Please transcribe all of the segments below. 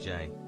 J.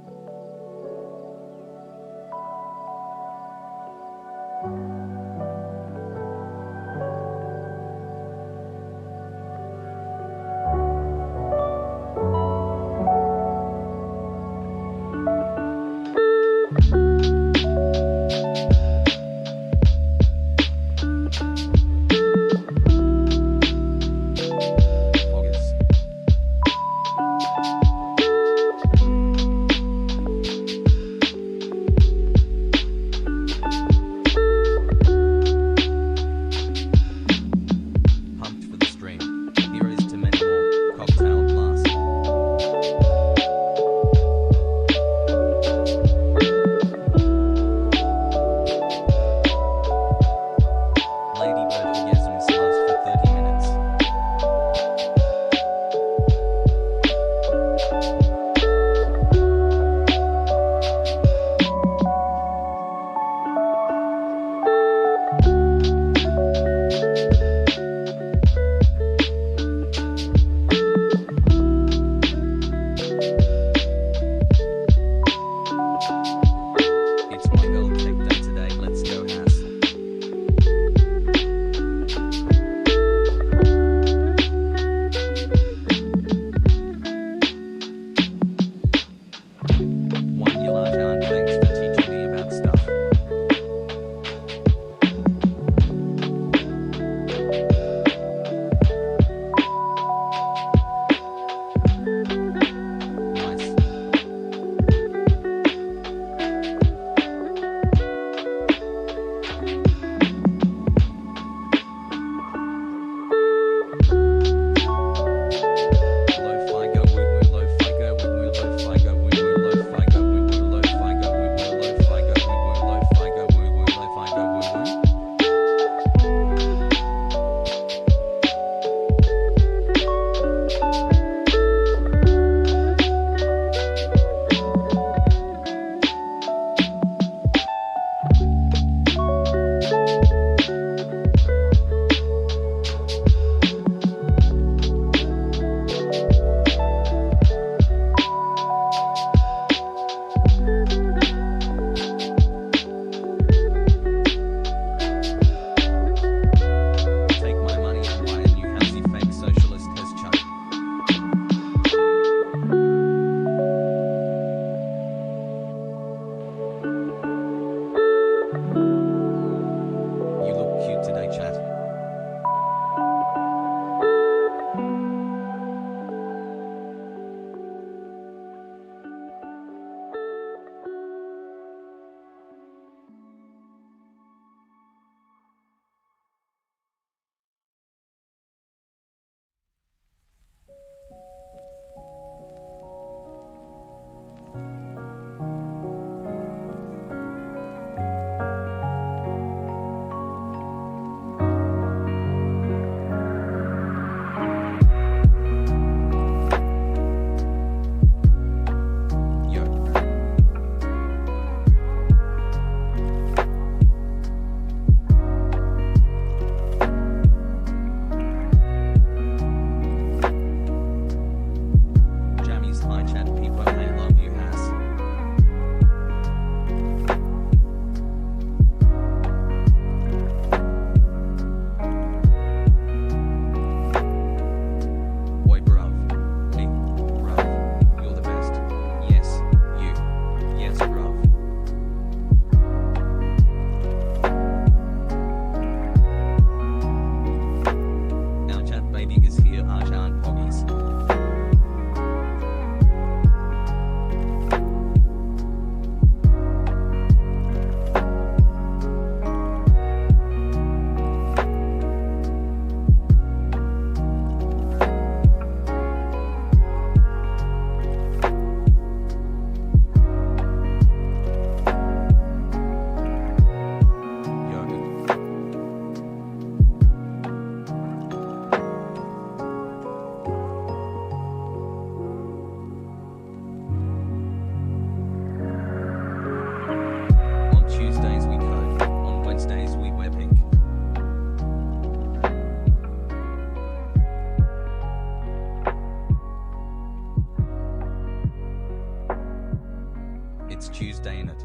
It's Tuesday in it.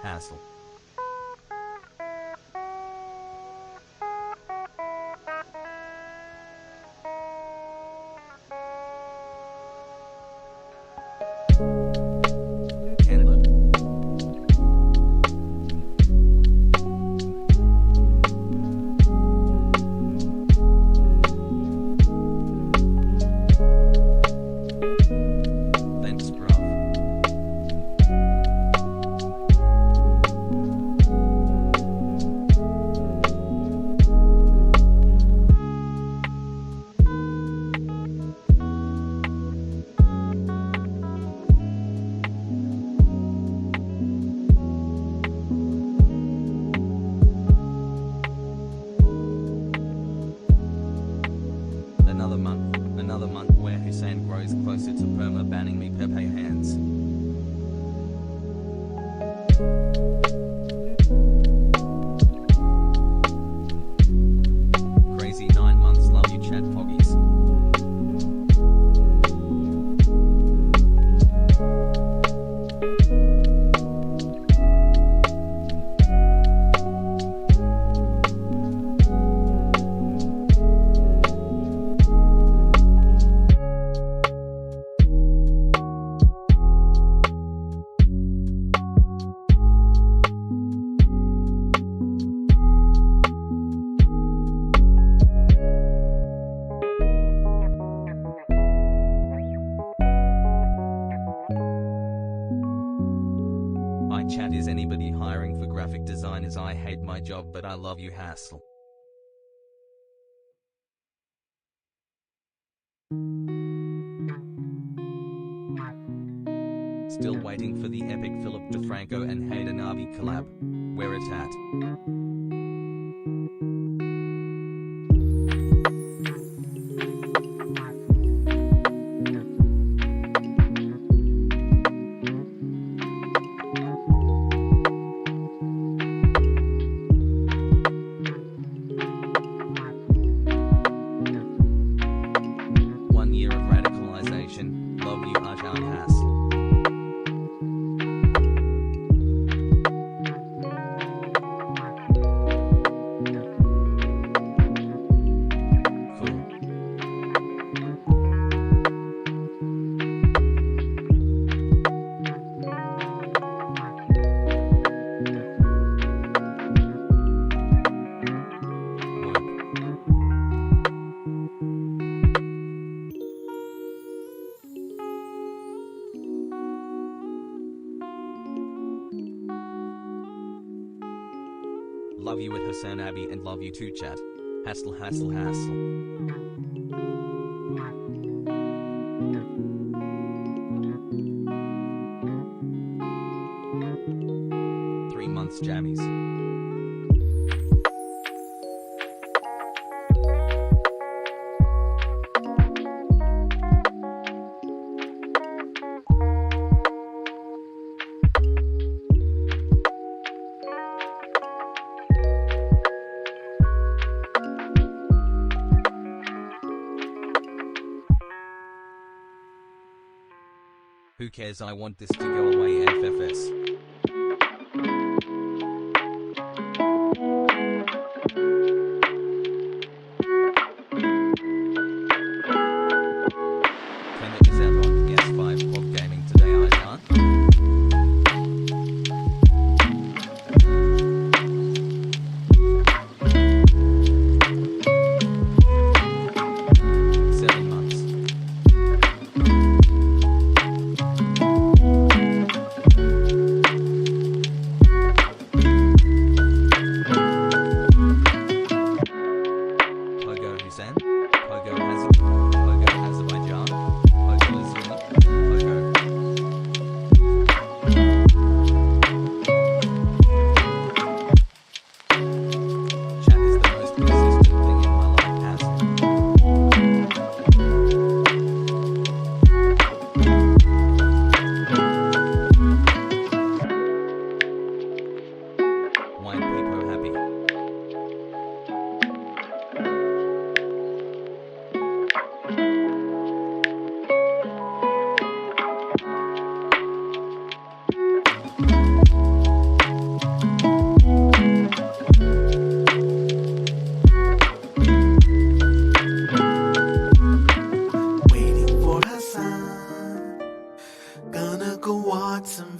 Hassle. Another month where Hasan grows closer to Burma, banning me Pepe hands. Crazy 9 months, love you chat poggies. Chat, is anybody hiring for graphic designers? I hate my job, but I love you hassle. Still waiting for the epic Philip DeFranco and HasanAbi collab. Where it at? Love you, Hasan. Love you with HasanAbi and love you too chat. Hassle. 3 months jammies. Who cares, I want this to go away FFS. Clement is out on PS5 Pog Gaming today, Hasan.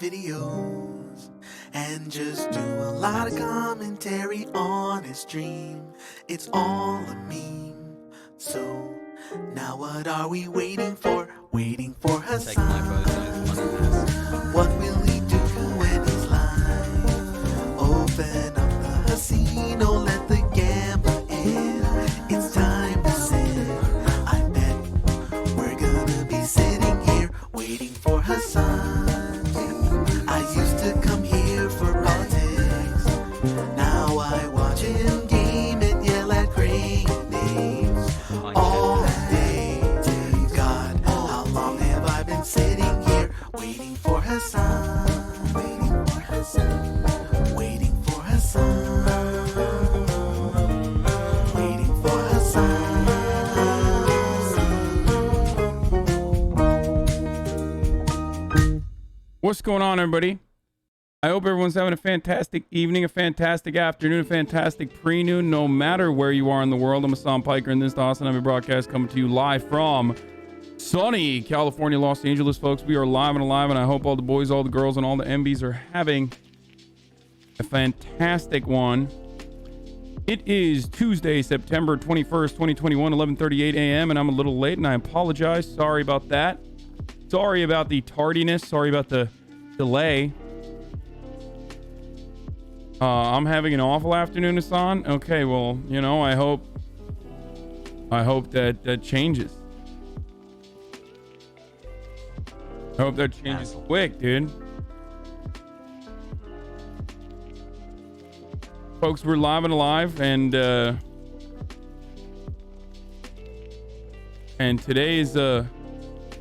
videos and just do a lot of commentary on his stream. It's all a meme. So now what are we waiting for? Waiting for Take my Hasan. photos, money pass. What will he do when he's live? Open up the casino, let the gambler in. It's time to sit. I bet we're gonna be sitting here waiting for Hasan. I used to come here for politics. Now I watch him game and yell at great names all day. God, how long have I been sitting here waiting for Hasan? Waiting for Hasan. Waiting for Hasan. Waiting for Hasan. What's going on, everybody? I hope everyone's having a fantastic evening, a fantastic afternoon, a fantastic pre-noon, no matter where you are in the world. I'm Hasan Piker, and this is the HasanAbi broadcast coming to you live from sunny California, Los Angeles, folks. We are live and alive, and I hope all the boys, all the girls, and all the MBs are having a fantastic one. It is Tuesday, September 21st, 2021, 11:38 a.m., and I'm a little late, and I apologize. Sorry about that. Sorry about the tardiness. Sorry about the delay. I'm having an awful afternoon, Hasan. Okay, well, you know, I hope that changes. I hope that changes quick, dude. Folks, we're live and alive, and today's a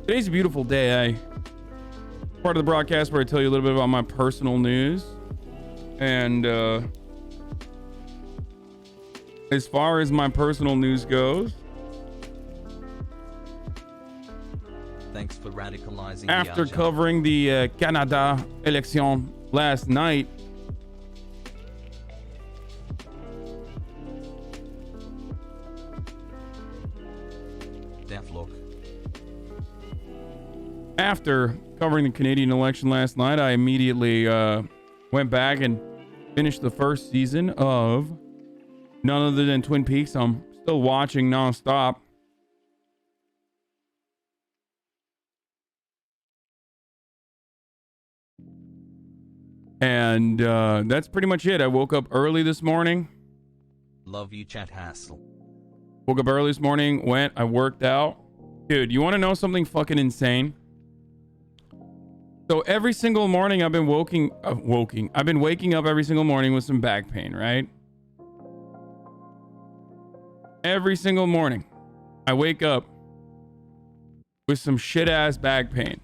beautiful day. Part of the broadcast where I tell you a little bit about my personal news. And as far as my personal news goes, Thanks for radicalizing after the Aja. covering the Canada election last night, Deathlock. after covering the Canadian election last night, I immediately went back and finished the first season of none other than Twin Peaks. I'm still watching nonstop. And that's pretty much it. I woke up early this morning. Love you, chat hassle. Woke up early this morning, I worked out. Dude, you want to know something fucking insane? So every single morning I've been waking up every single morning with some back pain, right? Every single morning I wake up with some shit ass back pain.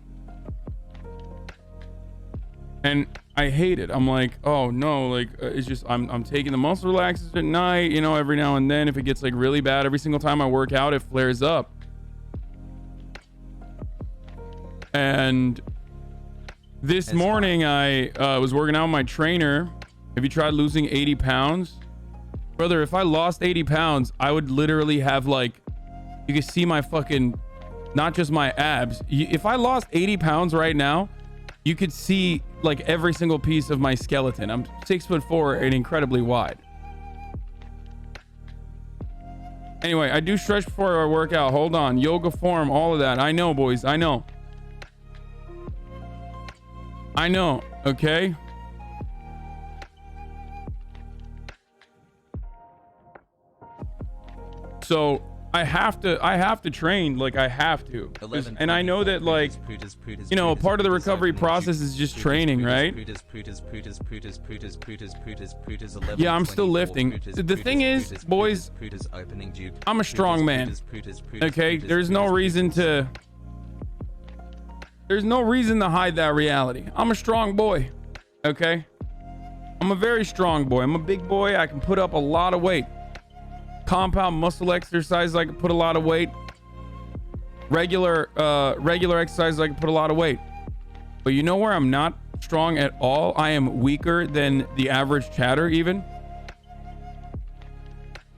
And I hate it. I'm like, oh no, like it's just I'm taking the muscle relaxers at night, you know, every now and then. If it gets like really bad, every single time I work out, it flares up. And this morning I was working out with my trainer. Have you tried losing 80 pounds? Brother, if I lost 80 pounds, I would literally have like, you can see my fucking, not just my abs. If I lost 80 pounds right now, you could see like every single piece of my skeleton. I'm 6'4" and incredibly wide. Anyway, I do stretch before I work out. Hold on. Yoga form, all of that. I know, boys. I know. Okay? So I have to train, like I have to. And I know that, like, you know, part of the recovery process is just training, right? Yeah, I'm still lifting. The thing is, boys, I'm a strong man. Okay, there's no reason to hide that reality. I'm a strong boy. Okay, I'm a very strong boy. I'm a big boy. I can put up a lot of weight. Compound muscle exercise, I can put a lot of weight. Regular exercise, I can put a lot of weight. But you know where I'm not strong at all? I am weaker than the average chatter even.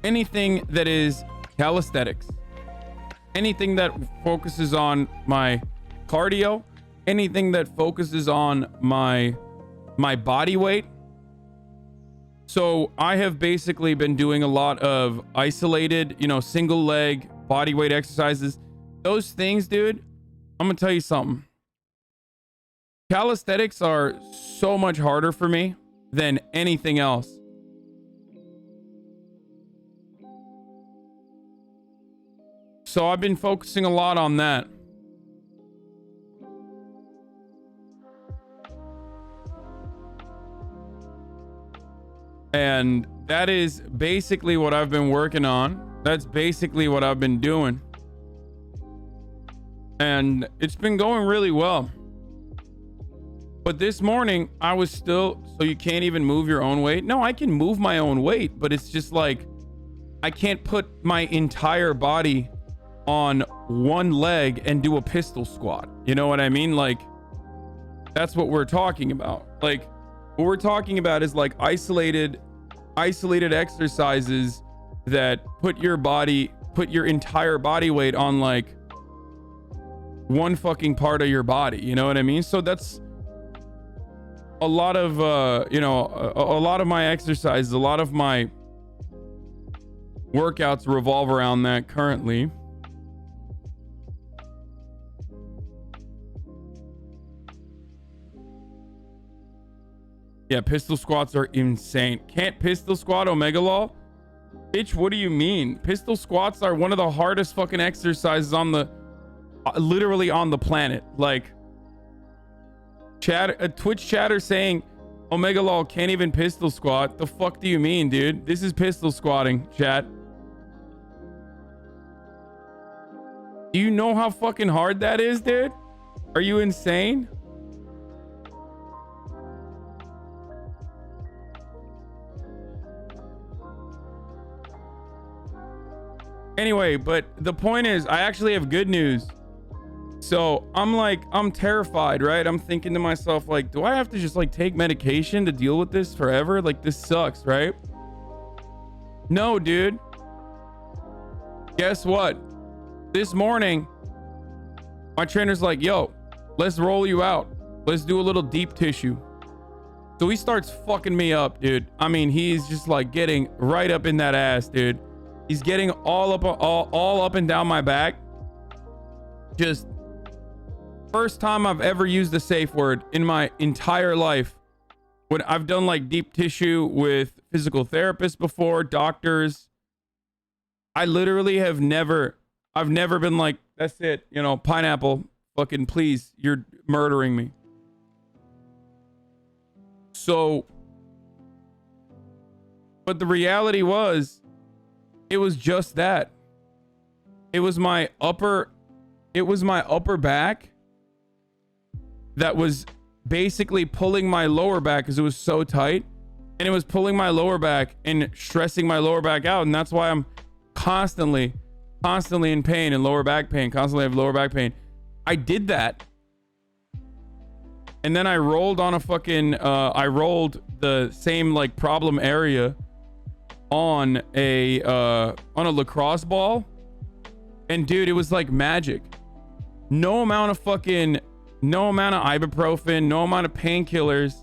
Anything that is calisthenics, anything that focuses on my cardio, anything that focuses on my body weight. So I have basically been doing a lot of isolated, single leg body weight exercises. Those things, dude, I'm gonna tell you something. Calisthenics are so much harder for me than anything else. So I've been focusing a lot on that. And that is basically what I've been working on. That's basically what I've been doing. And it's been going really well. But this morning, I was still... So you can't even move your own weight? No, I can move my own weight, but it's just like... I can't put my entire body on one leg and do a pistol squat. You know what I mean? Like, that's what we're talking about. Like, what we're talking about is like isolated exercises that put your entire body weight on like one fucking part of your body. You know what I mean? So that's a lot of, a lot of my exercises, a lot of my workouts revolve around that currently. Yeah, pistol squats are insane. Can't pistol squat, Omega Law? Bitch, what do you mean? Pistol squats are one of the hardest fucking exercises on the... literally on the planet. Like... Twitch chatter saying Omega Law can't even pistol squat. The fuck do you mean, dude? This is pistol squatting, chat. Do you know how fucking hard that is, dude? Are you insane? Anyway, but the point is, I actually have good news. So I'm terrified, right? I'm thinking to myself, like, do I have to just like take medication to deal with this forever? Like, this sucks, right? No, dude. Guess what? This morning, my trainer's like, yo, let's roll you out. Let's do a little deep tissue. So he starts fucking me up, dude. I mean, he's just like getting right up in that ass, dude. He's getting all up and down my back. Just first time I've ever used a safe word in my entire life. When I've done like deep tissue with physical therapists before, doctors. I literally I've never been like, that's it, pineapple, fucking please, you're murdering me. So, but the reality was, it was just that. It was my upper back that was basically pulling my lower back because it was so tight, and it was pulling my lower back and stressing my lower back out. And that's why I'm constantly in pain and lower back pain, constantly have lower back pain. I did that. And then I rolled on I rolled the same like problem area on a lacrosse ball, and dude, it was like magic. No amount of ibuprofen, no amount of painkillers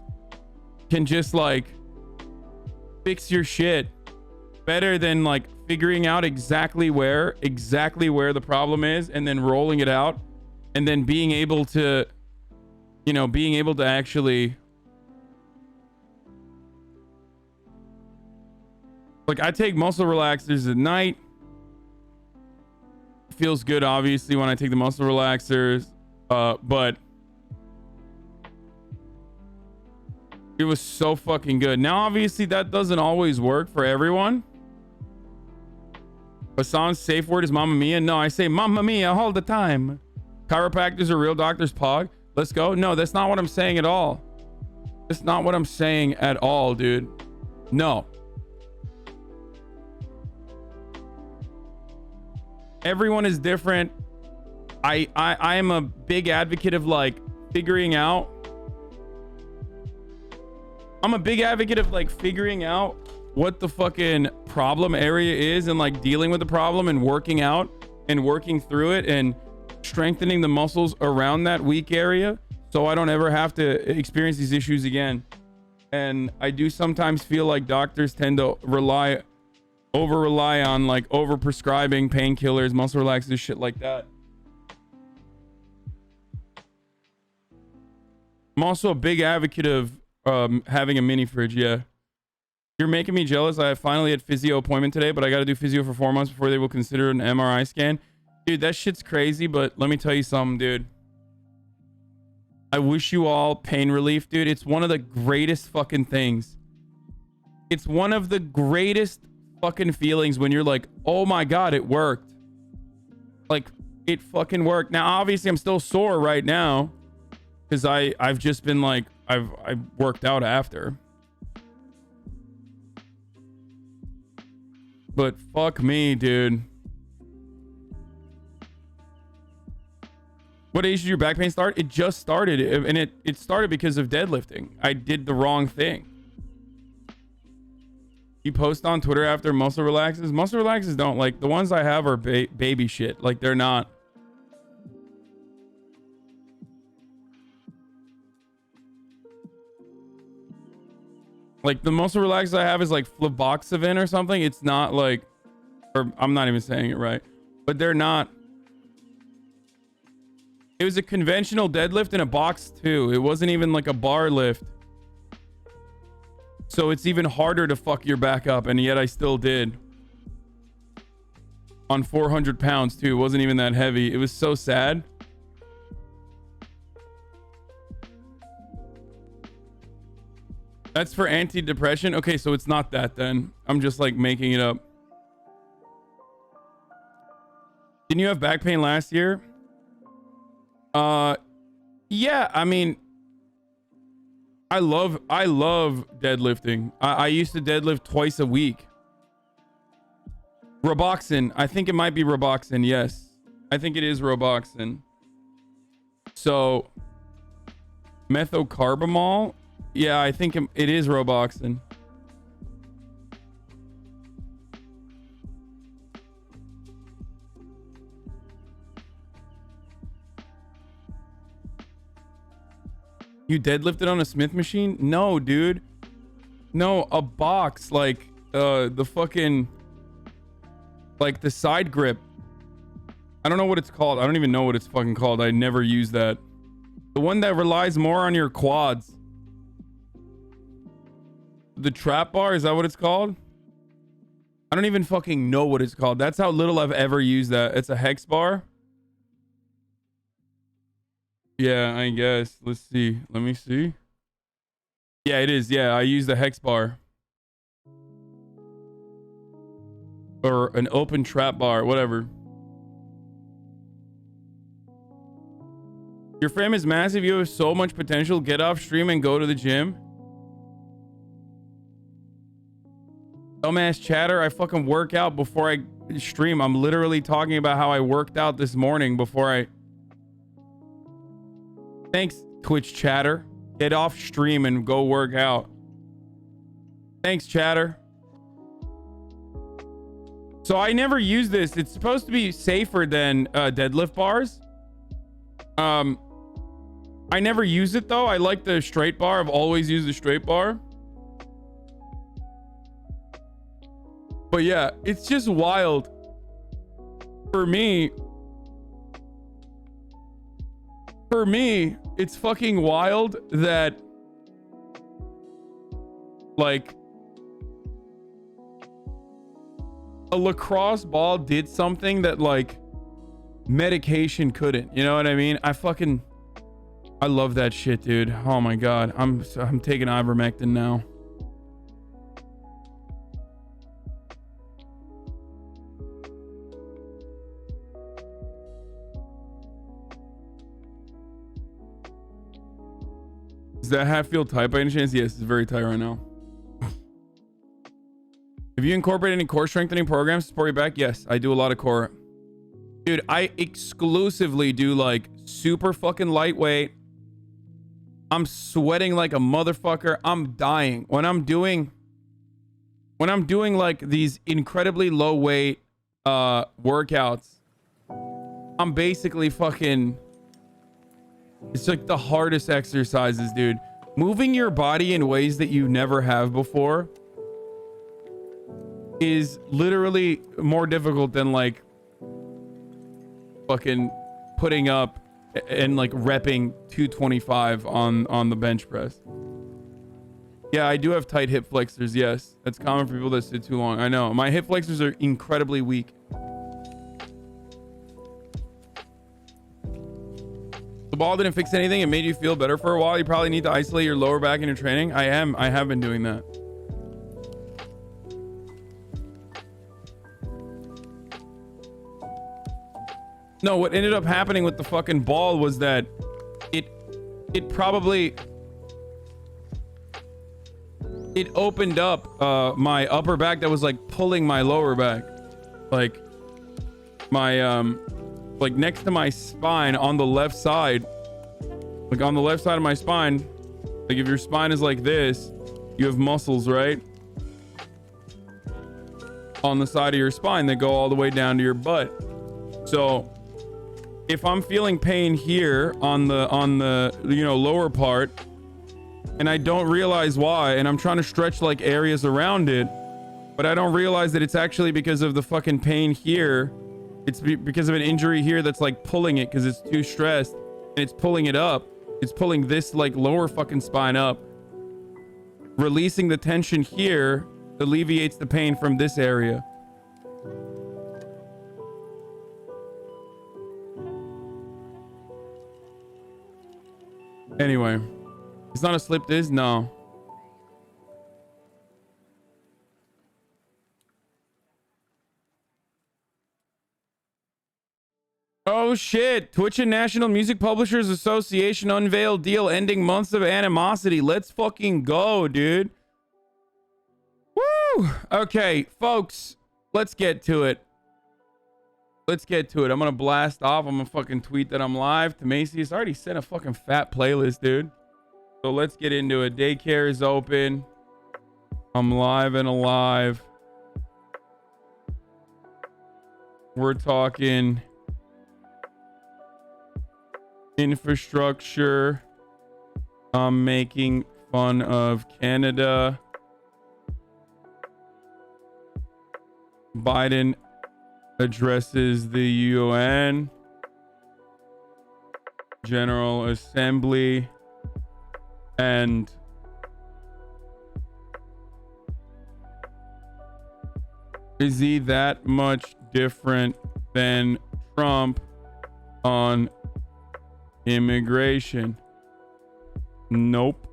can just like fix your shit better than like figuring out exactly where the problem is, and then rolling it out, and then being able to actually, like, I take muscle relaxers at night. Feels good, obviously, when I take the muscle relaxers, but it was so fucking good. Now, obviously, that doesn't always work for everyone. Hasan's safe word is Mamma Mia. No, I say Mamma Mia all the time. Chiropractors are real doctors, Pog. Let's go. No, that's not what I'm saying at all. That's not what I'm saying at all, dude. No. Everyone is different. I am a big advocate of like figuring out. I'm a big advocate of like figuring out what the fucking problem area is, and like dealing with the problem and working through it and strengthening the muscles around that weak area. so I don't ever have to experience these issues again. And I do sometimes feel like doctors tend to over rely on like over prescribing painkillers, muscle relaxers, shit like that. I'm also a big advocate of having a mini fridge. Yeah, you're making me jealous. I finally had physio appointment today, but I got to do physio for 4 months before they will consider an MRI scan. Dude, that shit's crazy, but let me tell you something, dude. I wish you all pain relief, dude. It's one of the greatest fucking things. It's one of the greatest fucking feelings when you're like, oh my God, it worked. Like, it fucking worked. Now, obviously, I'm still sore right now because I've just been like, I've worked out after. But fuck me, dude. What age did your back pain start? It just started, and it started because of deadlifting. I did the wrong thing. You post on Twitter after muscle relaxes. Muscle relaxes don't, like, the ones I have are baby shit. Like, they're not. Like, the muscle relaxers I have is like fluvoxamine or something. It's not like, or I'm not even saying it right, but they're not. It was a conventional deadlift in a box too. It wasn't even like a bar lift. So it's even harder to fuck your back up, and yet I still did. On 400 pounds too. It wasn't even that heavy. It was so sad. That's for anti-depression. Okay, so it's not that then. I'm just like making it up. Didn't you have back pain last year? Yeah, I mean, I love deadlifting. I used to deadlift twice a week. Roboxin. I think it might be Roboxin. Yes. I think it is Roboxin. So methocarbamol. Yeah, I think it is Roboxin. You deadlifted on a Smith machine? No, dude. No, a box, like the fucking, like the side grip. I don't know what it's called. I don't even know what it's fucking called. I never use that. The one that relies more on your quads. The trap bar, is that what it's called? I don't even fucking know what it's called. That's how little I've ever used that. It's a hex bar. Yeah, I guess. Let's see. Let me see. Yeah, it is. Yeah, I use the hex bar. Or an open trap bar, whatever. Your frame is massive. You have so much potential. Get off stream and go to the gym. Dumbass chatter. I fucking work out before I stream. I'm literally talking about how I worked out this morning before I... Thanks, Twitch chatter. Get off stream and go work out. Thanks, chatter. So I never use this. It's supposed to be safer than deadlift bars. I never use it though. I like the straight bar. I've always used the straight bar. But yeah, it's just wild. For me, it's fucking wild that like a lacrosse ball did something that like medication couldn't. You know what I mean? I love that shit, dude. Oh my god. I'm taking ivermectin now. Is that Hatfield tight by any chance? Yes, it's very tight right now. Have you incorporated any core strengthening programs to support your back? Yes, I do a lot of core. Dude, I exclusively do like super fucking lightweight. I'm sweating like a motherfucker. I'm dying. When I'm doing like these incredibly low weight workouts, I'm basically fucking It's like the hardest exercises, dude. Moving your body in ways that you never have before is literally more difficult than like fucking putting up and like repping 225 on the bench press. Yeah, I do have tight hip flexors. Yes, that's common for people that sit too long. I know my hip flexors are incredibly weak. The ball didn't fix anything. It made you feel better for a while. You probably need to isolate your lower back in your training. I have been doing that. No, what ended up happening with the fucking ball was that it probably opened up my upper back that was like pulling my lower back, like my like next to my spine on the left side, like on the left side of my spine. Like if your spine is like this, you have muscles right on the side of your spine that go all the way down to your butt. So if I'm feeling pain here on the you know lower part and I don't realize why, and I'm trying to stretch like areas around it, but I don't realize that it's actually because of the fucking pain here. It's because of an injury here that's like pulling it because it's too stressed, and it's pulling it up. It's pulling this like lower fucking spine up. Releasing the tension here alleviates the pain from this area. Anyway, it's not a slip disc, no. Oh shit, Twitch and National Music Publishers Association unveil deal ending months of animosity. Let's fucking go, dude. Woo! Okay, folks, let's get to it. Let's get to it. I'm gonna blast off. I'm gonna fucking tweet that I'm live to Macy's. I already sent a fucking fat playlist, dude. So let's get into it. Daycare is open. I'm live and alive. We're talking infrastructure. I'm making fun of Canada. Biden addresses the UN General Assembly, and is he that much different than Trump on immigration? Nope.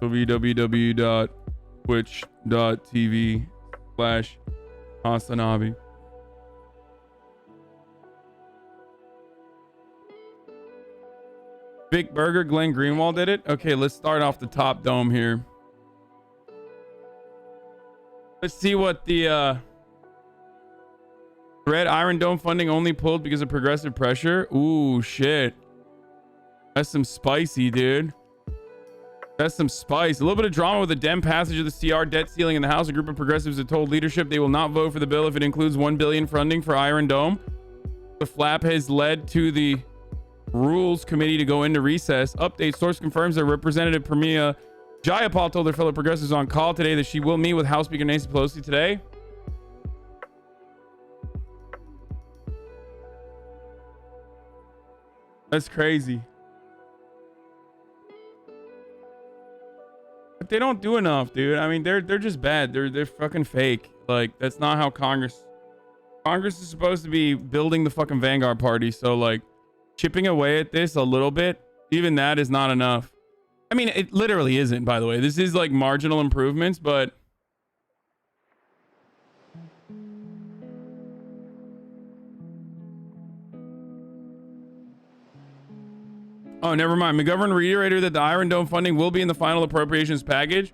www.twitch.tv/HasanAbi. Vic Berger, Glenn Greenwald did it. Okay, let's start off the top dome here. Let's see what the Red Iron Dome funding only pulled because of progressive pressure. Ooh, shit. That's some spicy, dude. That's some spice. A little bit of drama with the Dem passage of the CR debt ceiling in the House. A group of progressives have told leadership they will not vote for the bill if it includes $1 billion funding for Iron Dome. The flap has led to the Rules Committee to go into recess. Update: source confirms that Representative Pramila Jayapal told their fellow progressives on call today that she will meet with House Speaker Nancy Pelosi today. That's crazy. But they don't do enough, dude. I mean, they're just bad. They're fucking fake. Like, that's not how Congress is supposed to be building the fucking Vanguard Party. So like chipping away at this a little bit, even that is not enough. I mean, it literally isn't, by the way. This is like marginal improvements, but oh, never mind. McGovern reiterated that the Iron Dome funding will be in the final appropriations package.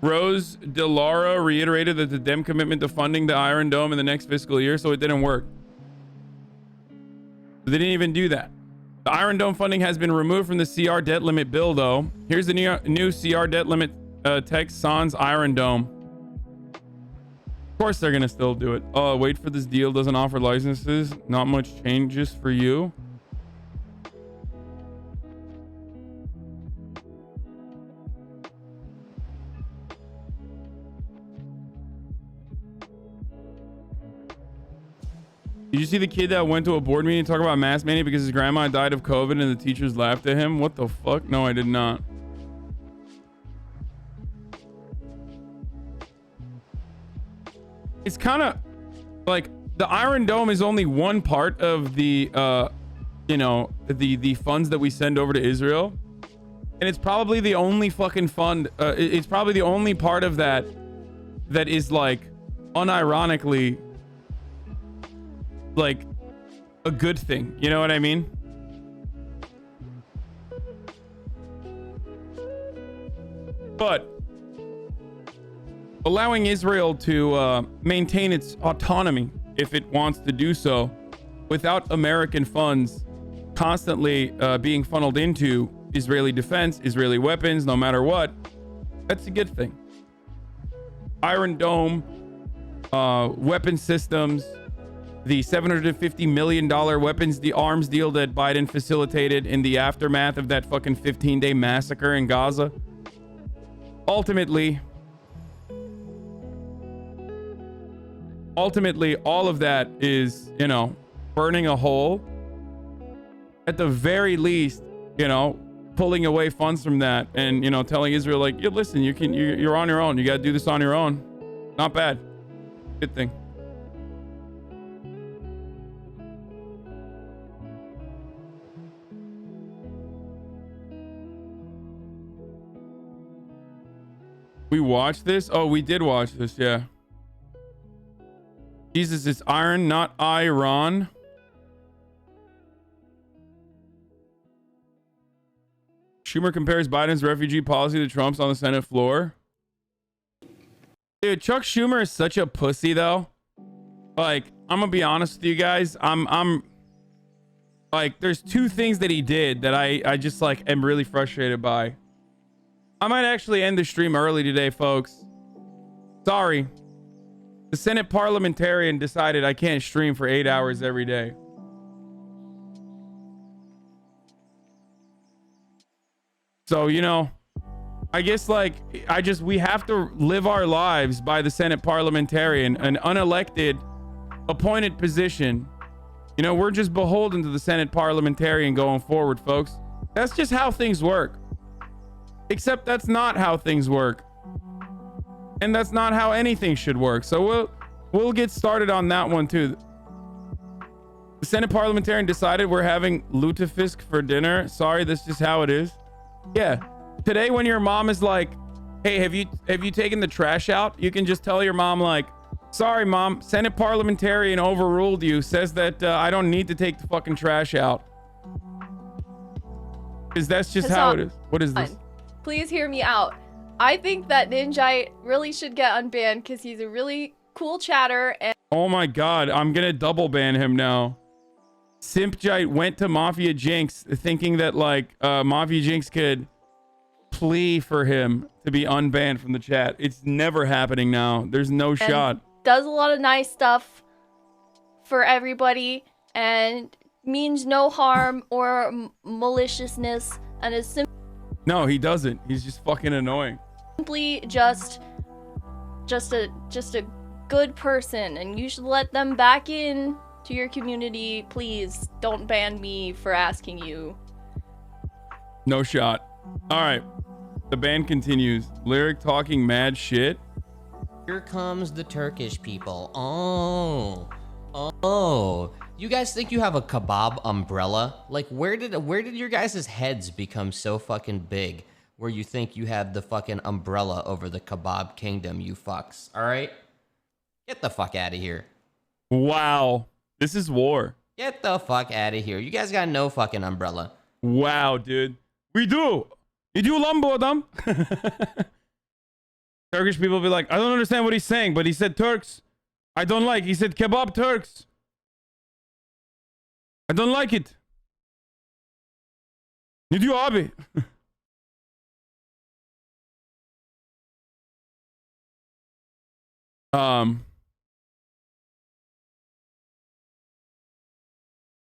Rose DeLauro reiterated that the Dem commitment to funding the Iron Dome in the next fiscal year, so it didn't work. They didn't even do that. The Iron Dome funding has been removed from the CR debt limit bill, though. Here's the new CR debt limit text: Sans Iron Dome. Of course, they're gonna still do it. Oh, wait for this deal. Doesn't offer licenses. Not much changes for you. Did you see the kid that went to a board meeting to talk about mask mandate because his grandma died of COVID and the teachers laughed at him? What the fuck? No, I did not. It's kind of like the Iron Dome is only one part of the, you know, the funds that we send over to Israel. And it's probably the only fucking fund. It's probably the only part of that that is like unironically like a good thing. You know what I mean? But allowing Israel to maintain its autonomy, if it wants to do so, without American funds constantly being funneled into Israeli defense, Israeli weapons, no matter what, that's a good thing. Iron Dome, weapon systems, the $750 million weapons, the arms deal that Biden facilitated in the aftermath of that fucking 15-day massacre in Gaza. Ultimately, all of that is, you know, burning a hole. At the very least, you know, pulling away funds from that and, you know, telling Israel, like, yeah, listen, you're on your own. You got to do this on your own. Not bad. Good thing. We watched this? Oh, we did watch this, yeah. Jesus, it's iron, not Iran. Schumer compares Biden's refugee policy to Trump's on the Senate floor. Dude, Chuck Schumer is such a pussy, though. Like, I'm gonna be honest with you guys. I'm like, there's two things that he did that I just like am really frustrated by. I might actually end the stream early today, folks. Sorry. The Senate Parliamentarian decided I can't stream for 8 hours every day. So, you know, I guess like we have to live our lives by the Senate Parliamentarian, an unelected, appointed position. You know, we're just beholden to the Senate Parliamentarian going forward, folks. That's just how things work. Except that's not how things work. And that's not how anything should work. So we'll get started on that one too. The Senate Parliamentarian decided we're having lutefisk for dinner. Sorry, that's just how it is. Yeah. Today when your mom is like, hey, have you taken the trash out? You can just tell your mom like, sorry, mom, Senate Parliamentarian overruled you, says that I don't need to take the fucking trash out. Because that's just how it is. What is this? Please hear me out. I think that Ninjite really should get unbanned because he's a really cool chatter. And oh my god, I'm gonna double ban him now. Simpjite went to Mafia Jinx thinking that like Mafia Jinx could plea for him to be unbanned from the chat. It's never happening now. There's no shot. Does a lot of nice stuff for everybody and means no harm or maliciousness and is no, he doesn't. He's just fucking annoying. Simply just a good person, and you should let them back in to your community. Please don't ban me for asking you. No shot. All right. The band continues. Lyric talking mad shit. Here comes the Turkish people. Oh. You guys think you have a kebab umbrella? Like, where did your guys' heads become so fucking big where you think you have the fucking umbrella over the kebab kingdom, you fucks? All right? Get the fuck out of here. Wow. This is war. Get the fuck out of here. You guys got no fucking umbrella. Wow, dude. We do. You do Lambo, adam. Turkish people be like, I don't understand what he's saying, but he said Turks. I don't like. He said kebab Turks. I don't like it. Ne diyor abi?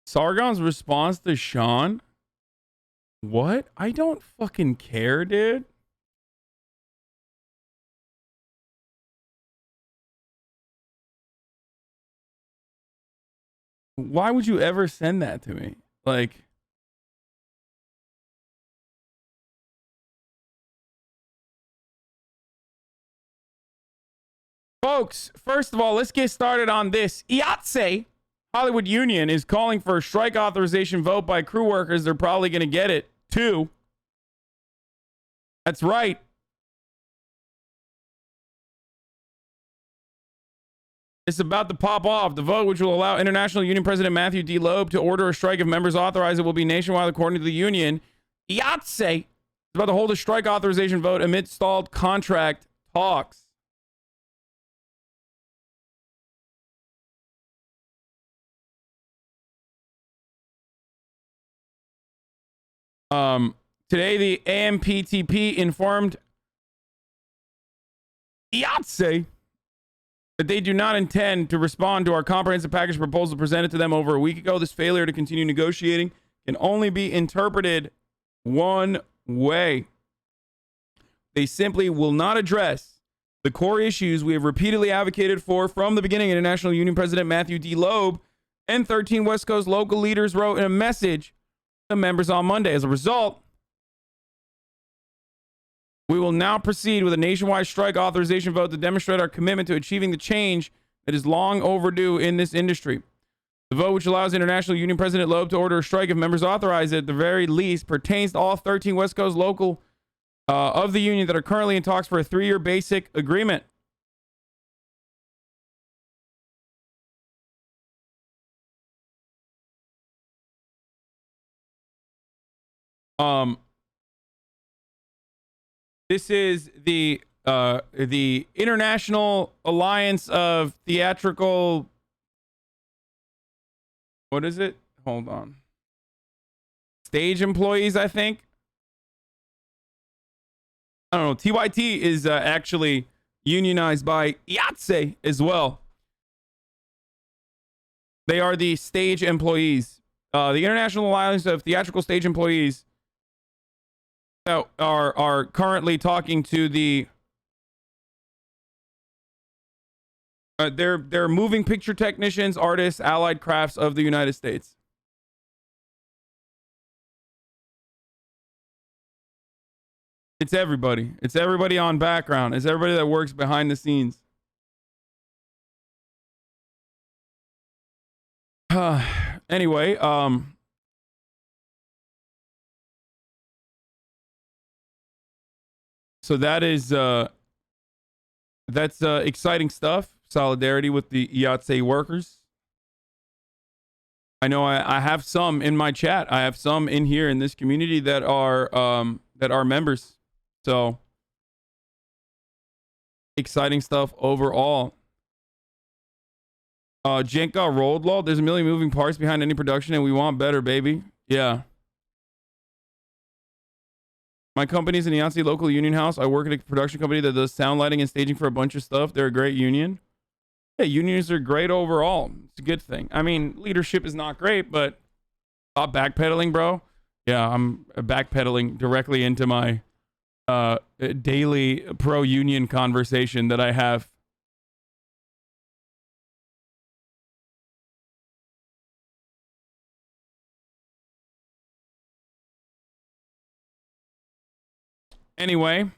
Sargon's response to Sean? What? I don't fucking care, dude. Why would you ever send that to me? Like, folks, first of all, let's get started on this. IATSE Hollywood Union is calling for a strike authorization vote by crew workers. They're probably going to get it, too. That's right. It's about to pop off. The vote, which will allow International Union President Matthew D. Loeb to order a strike if members authorize it, will be nationwide, according to the union. IATSE is about to hold a strike authorization vote amid stalled contract talks. Today, the AMPTP informed IATSE that they do not intend to respond to our comprehensive package proposal presented to them over a week ago. This failure to continue negotiating can only be interpreted one way. They simply will not address the core issues we have repeatedly advocated for from the beginning. International Union President Matthew D. Loeb and 13 West Coast local leaders wrote in a message to members on Monday. As a result, we will now proceed with a nationwide strike authorization vote to demonstrate our commitment to achieving the change that is long overdue in this industry. The vote, which allows International Union President Loeb to order a strike if members authorize it, at the very least, pertains to all 13 West Coast local of the union that are currently in talks for a 3-year basic agreement. This is the International Alliance of Theatrical. What is it? Hold on. Stage employees, I think. I don't know. TYT is actually unionized by IATSE as well. They are the stage employees. The International Alliance of Theatrical Stage Employees that are currently talking to the they're moving picture technicians, artists, allied crafts of the United States. It's everybody. It's everybody on background. It's everybody that works behind the scenes. Anyway, so that is that's exciting stuff. Solidarity with the IATSE workers. I know I have some in my chat. I have some in here in this community that are members. So exciting stuff overall. Jank got rolled, lol. There's a million moving parts behind any production, and we want better, baby. Yeah. My company's in the IATSE local union house. I work at a production company that does sound lighting and staging for a bunch of stuff. They're a great union. Yeah, unions are great overall. It's a good thing. I mean, leadership is not great, but stop backpedaling, bro. Yeah, I'm backpedaling directly into my daily pro-union conversation that I have. Anyway,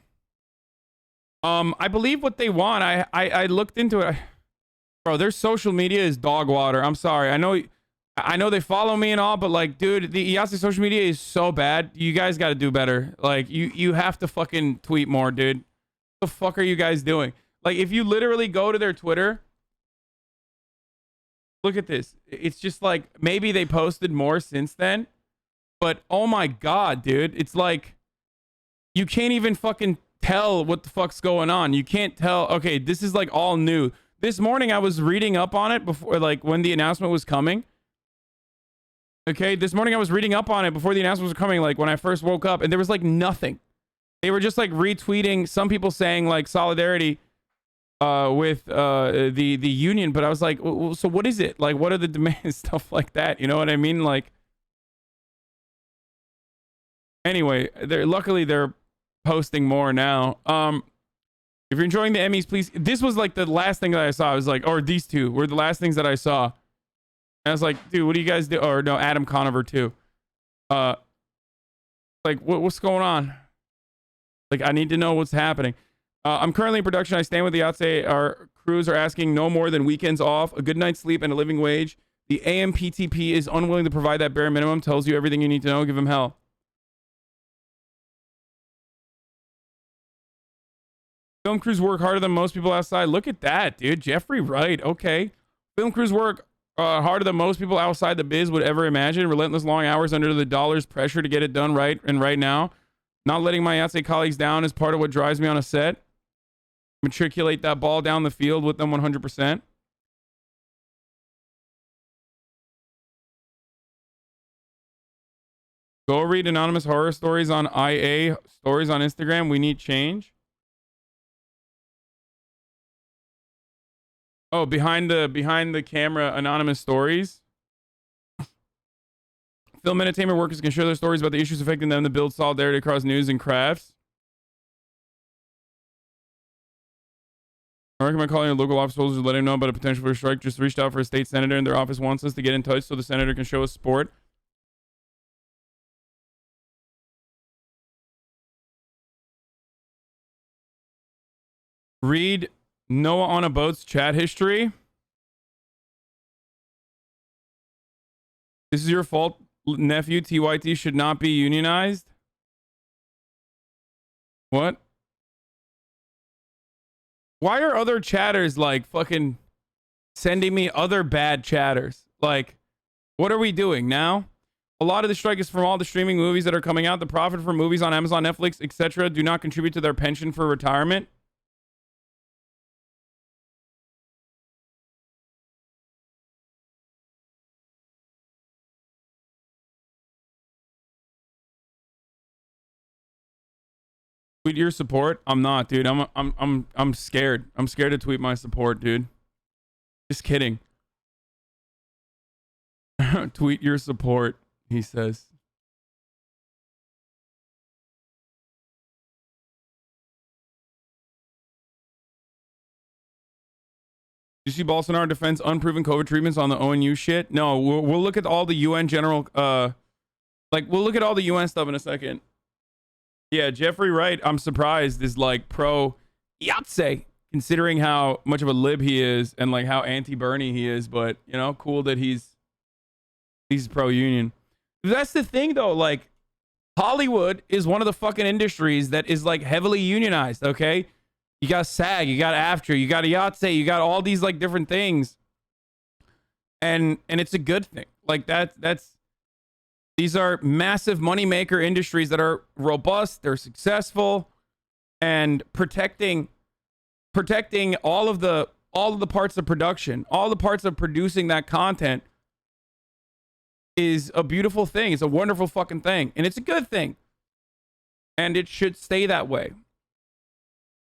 I believe what they want. I looked into it. Bro, their social media is dog water. I'm sorry. I know they follow me and all, but like, dude, the IATSE social media is so bad. You guys got to do better. Like, you have to fucking tweet more, dude. What the fuck are you guys doing? Like, if you literally go to their Twitter, look at this. It's just like, maybe they posted more since then, but oh my God, dude. It's like, you can't even fucking tell what the fuck's going on. You can't tell. Okay, this is like all new. This morning I was reading up on it before, like when the announcement was coming. Okay, this morning I was reading up on it before the announcement was coming, like when I first woke up, and there was like nothing. They were just like retweeting some people saying like solidarity with the union, but I was like, so what is it? Like, what are the demands? Stuff like that. You know what I mean? Like, anyway, luckily they're posting more now. If you're enjoying the Emmys, please. This was like the last thing that I saw. I was like, or these two were the last things that I saw. And I was like, dude, what do you guys do? Or no, Adam Conover too. Like, what's going on? Like, I need to know what's happening. I'm currently in production. I stand with the IATSE. Our crews are asking no more than weekends off, a good night's sleep, and a living wage. The AMPTP is unwilling to provide that bare minimum. Tells you everything you need to know. Give him hell. Film crews work harder than most people outside. Look at that, dude. Jeffrey Wright. Okay. Film crews work harder than most people outside the biz would ever imagine. Relentless long hours under the dollar's pressure to get it done right and right now. Not letting my IATSE colleagues down is part of what drives me on a set. Matriculate that ball down the field with them 100%. Go read anonymous horror stories on IA stories on Instagram. We need change. Oh, behind the camera anonymous stories. Film entertainment workers can share their stories about the issues affecting them to build solidarity across news and crafts. I recommend calling your local office holders to let him know about a potential for a strike. Just reached out for a state senator and their office wants us to get in touch so the senator can show us support. Read Noah on a Boat's chat history. This is your fault, nephew. TYT should not be unionized. What? Why are other chatters like fucking sending me other bad chatters? Like, what are we doing now? A lot of the strike is from all the streaming movies that are coming out. The profit from movies on Amazon, Netflix, etc. do not contribute to their pension for retirement. Tweet your support? I'm not, dude. I'm scared. I'm scared to tweet my support, dude. Just kidding. Tweet your support, he says. You see Bolsonaro defends unproven COVID treatments on the ONU shit? No, we'll look at all the UN general, we'll look at all the UN stuff in a second. Yeah, Jeffrey Wright, I'm surprised, is like pro IATSE, considering how much of a lib he is and like how anti-Bernie he is. But, you know, cool that he's pro-union. That's the thing, though. Like, Hollywood is one of the fucking industries that is like heavily unionized, okay? You got SAG, you got AFTRA, you got IATSE, you got all these like different things. And it's a good thing. Like that's these are massive moneymaker industries that are robust, they're successful, and protecting all of the parts of production, all the parts of producing that content is a beautiful thing. It's a wonderful fucking thing. And it's a good thing. And it should stay that way.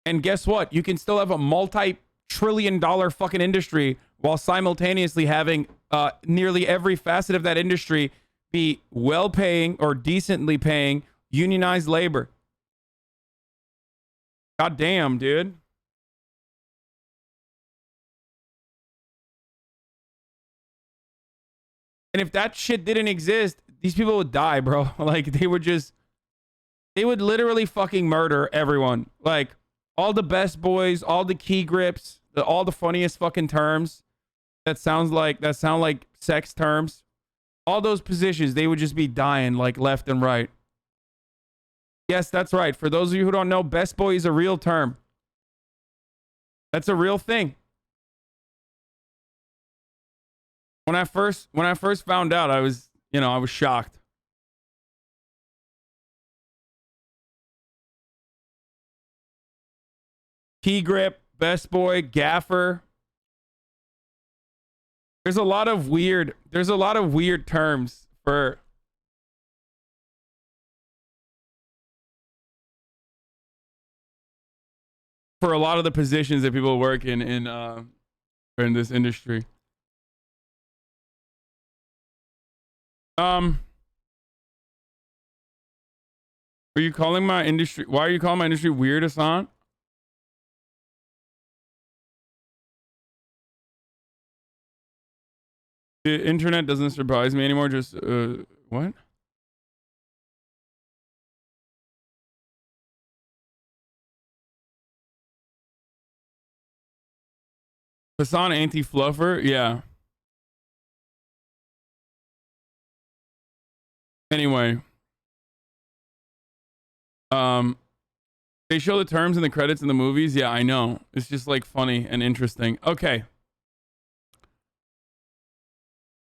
And guess what? You can still have a multi-trillion-dollar fucking industry while simultaneously having nearly every facet of that industry be well-paying or decently paying unionized labor. God damn, dude. And if that shit didn't exist, these people would die, bro. Like, they would literally fucking murder everyone. Like, all the best boys, all the key grips, all the funniest fucking terms that sound like sex terms. All those positions, they would just be dying like left and right. Yes, that's right. For those of you who don't know, best boy is a real term. That's a real thing. When I first found out, I was shocked. Key grip, best boy, gaffer. There's a lot of weird terms for a lot of the positions that people work in this industry. Are you calling my industry? Why are you calling my industry weird, Hasan? The internet doesn't surprise me anymore. Just, what? Hasan anti-fluffer? Yeah. Anyway. They show the terms and the credits in the movies. Yeah, I know. It's just like funny and interesting. Okay.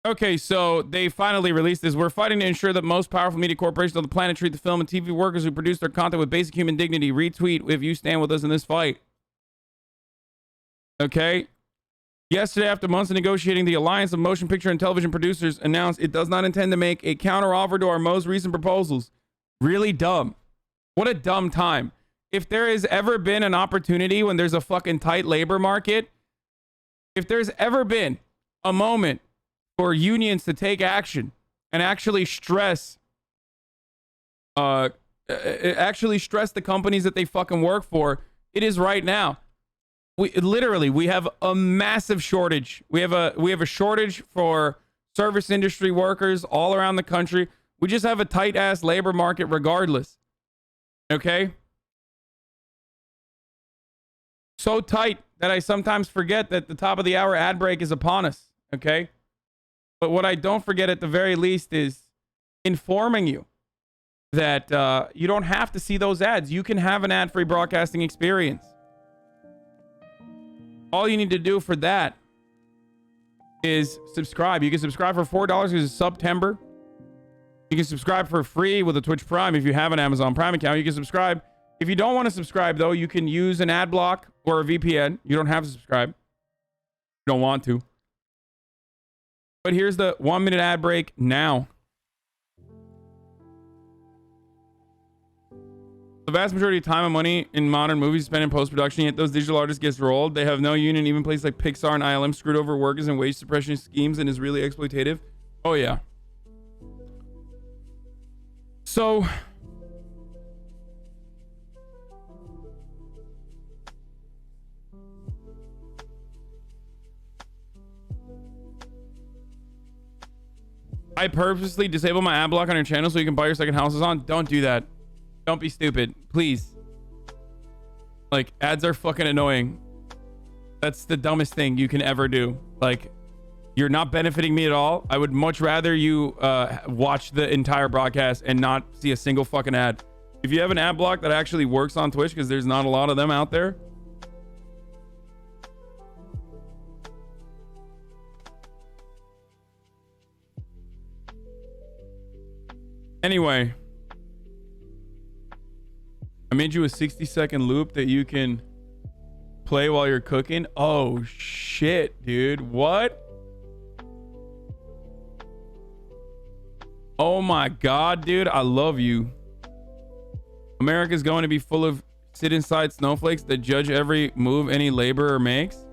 Okay, so they finally released this. We're fighting to ensure that most powerful media corporations on the planet treat the film and TV workers who produce their content with basic human dignity. Retweet if you stand with us in this fight. Okay. Yesterday, after months of negotiating, the Alliance of Motion Picture and Television Producers announced it does not intend to make a counteroffer to our most recent proposals. Really dumb. What a dumb time. If there has ever been an opportunity when there's a fucking tight labor market, if there's ever been a moment for unions to take action and actually stress the companies that they fucking work for, it is right now. We have a massive shortage. We have a shortage for service industry workers all around the country. We just have a tight ass labor market regardless. Okay? So tight that I sometimes forget that the top of the hour ad break is upon us. Okay? But what I don't forget at the very least is informing you that you don't have to see those ads. You can have an ad-free broadcasting experience. All you need to do for that is subscribe. You can subscribe for $4 because it's September. You can subscribe for free with a Twitch Prime if you have an Amazon Prime account. You can subscribe. If you don't want to subscribe, though, you can use an ad block or a VPN. You don't have to subscribe. You don't want to. But here's the 1-minute ad break now. The vast majority of time and money in modern movies is spent in post-production, yet those digital artists get rolled. They have no union. Even places like Pixar and ILM screwed over workers and wage suppression schemes and is really exploitative. Oh, yeah. So... I purposely disable my ad block on your channel so you can buy your second houses on. Don't do that. Don't be stupid. Please. Like, ads are fucking annoying. That's the dumbest thing you can ever do. Like, you're not benefiting me at all. I would much rather you watch the entire broadcast and not see a single fucking ad. If you have an ad block that actually works on Twitch, because there's not a lot of them out there, anyway, I made you a 60-second loop that you can play while you're cooking. Oh, shit, dude. What? Oh, my God, dude. I love you. America's going to be full of sit-inside snowflakes that judge every move any laborer makes.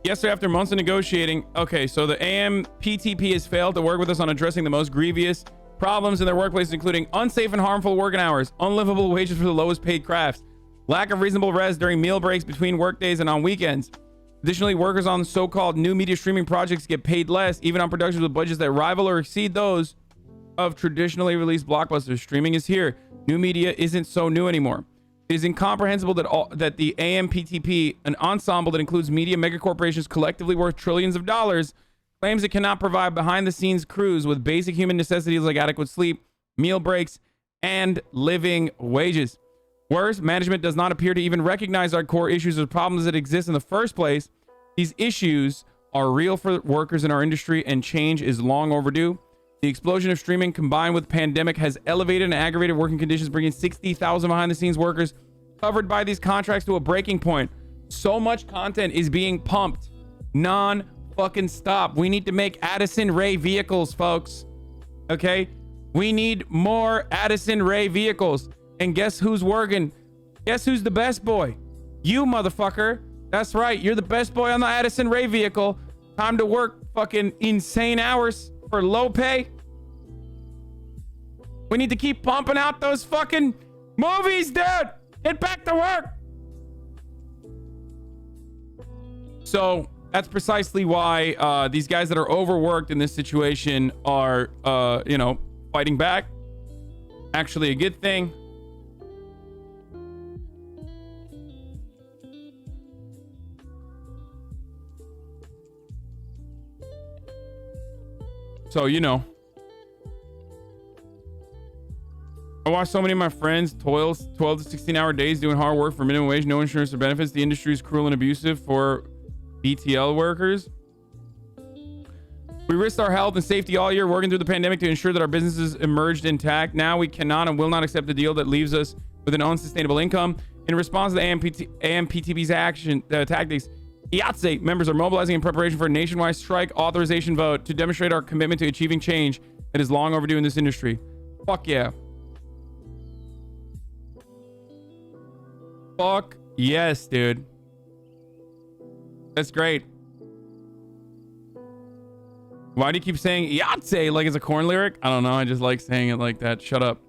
Yesterday, after months of negotiating, okay, so the AMPTP has failed to work with us on addressing the most grievous problems in their workplaces, including unsafe and harmful working hours, unlivable wages for the lowest paid crafts, lack of reasonable rest during meal breaks between workdays and on weekends. Additionally, workers on so-called new media streaming projects get paid less, even on productions with budgets that rival or exceed those of traditionally released blockbusters. Streaming is here. New media isn't so new anymore. It is incomprehensible that the AMPTP, an ensemble that includes media megacorporations collectively worth trillions of dollars, claims it cannot provide behind-the-scenes crews with basic human necessities like adequate sleep, meal breaks, and living wages. Worse, management does not appear to even recognize our core issues or problems that exist in the first place. These issues are real for workers in our industry, and change is long overdue. The explosion of streaming combined with pandemic has elevated and aggravated working conditions, bringing 60,000 behind-the-scenes workers covered by these contracts to a breaking point. So much content is being pumped non-fucking stop. We need to make Addison Ray vehicles, folks. Okay? We need more Addison Ray vehicles. And guess who's working? Guess who's the best boy? You, motherfucker. That's right. You're the best boy on the Addison Ray vehicle. Time to work fucking insane hours for low pay. We need to keep pumping out those fucking movies, dude. Get back to work. So that's precisely why these guys that are overworked in this situation are, you know, fighting back. Actually a good thing. So, you know, I watch so many of my friends toil 12 to 16-hour days doing hard work for minimum wage, no insurance or benefits. The industry is cruel and abusive for BTL workers. We risked our health and safety all year working through the pandemic to ensure that our businesses emerged intact. Now we cannot and will not accept a deal that leaves us with an unsustainable income. In response to the AMPTB's action tactics, IATSE members are mobilizing in preparation for a nationwide strike authorization vote to demonstrate our commitment to achieving change that is long overdue in this industry. Fuck yeah. Fuck yes, dude. That's great. Why do you keep saying IATSE like it's a corn lyric? I don't know. I just like saying it like that. Shut up.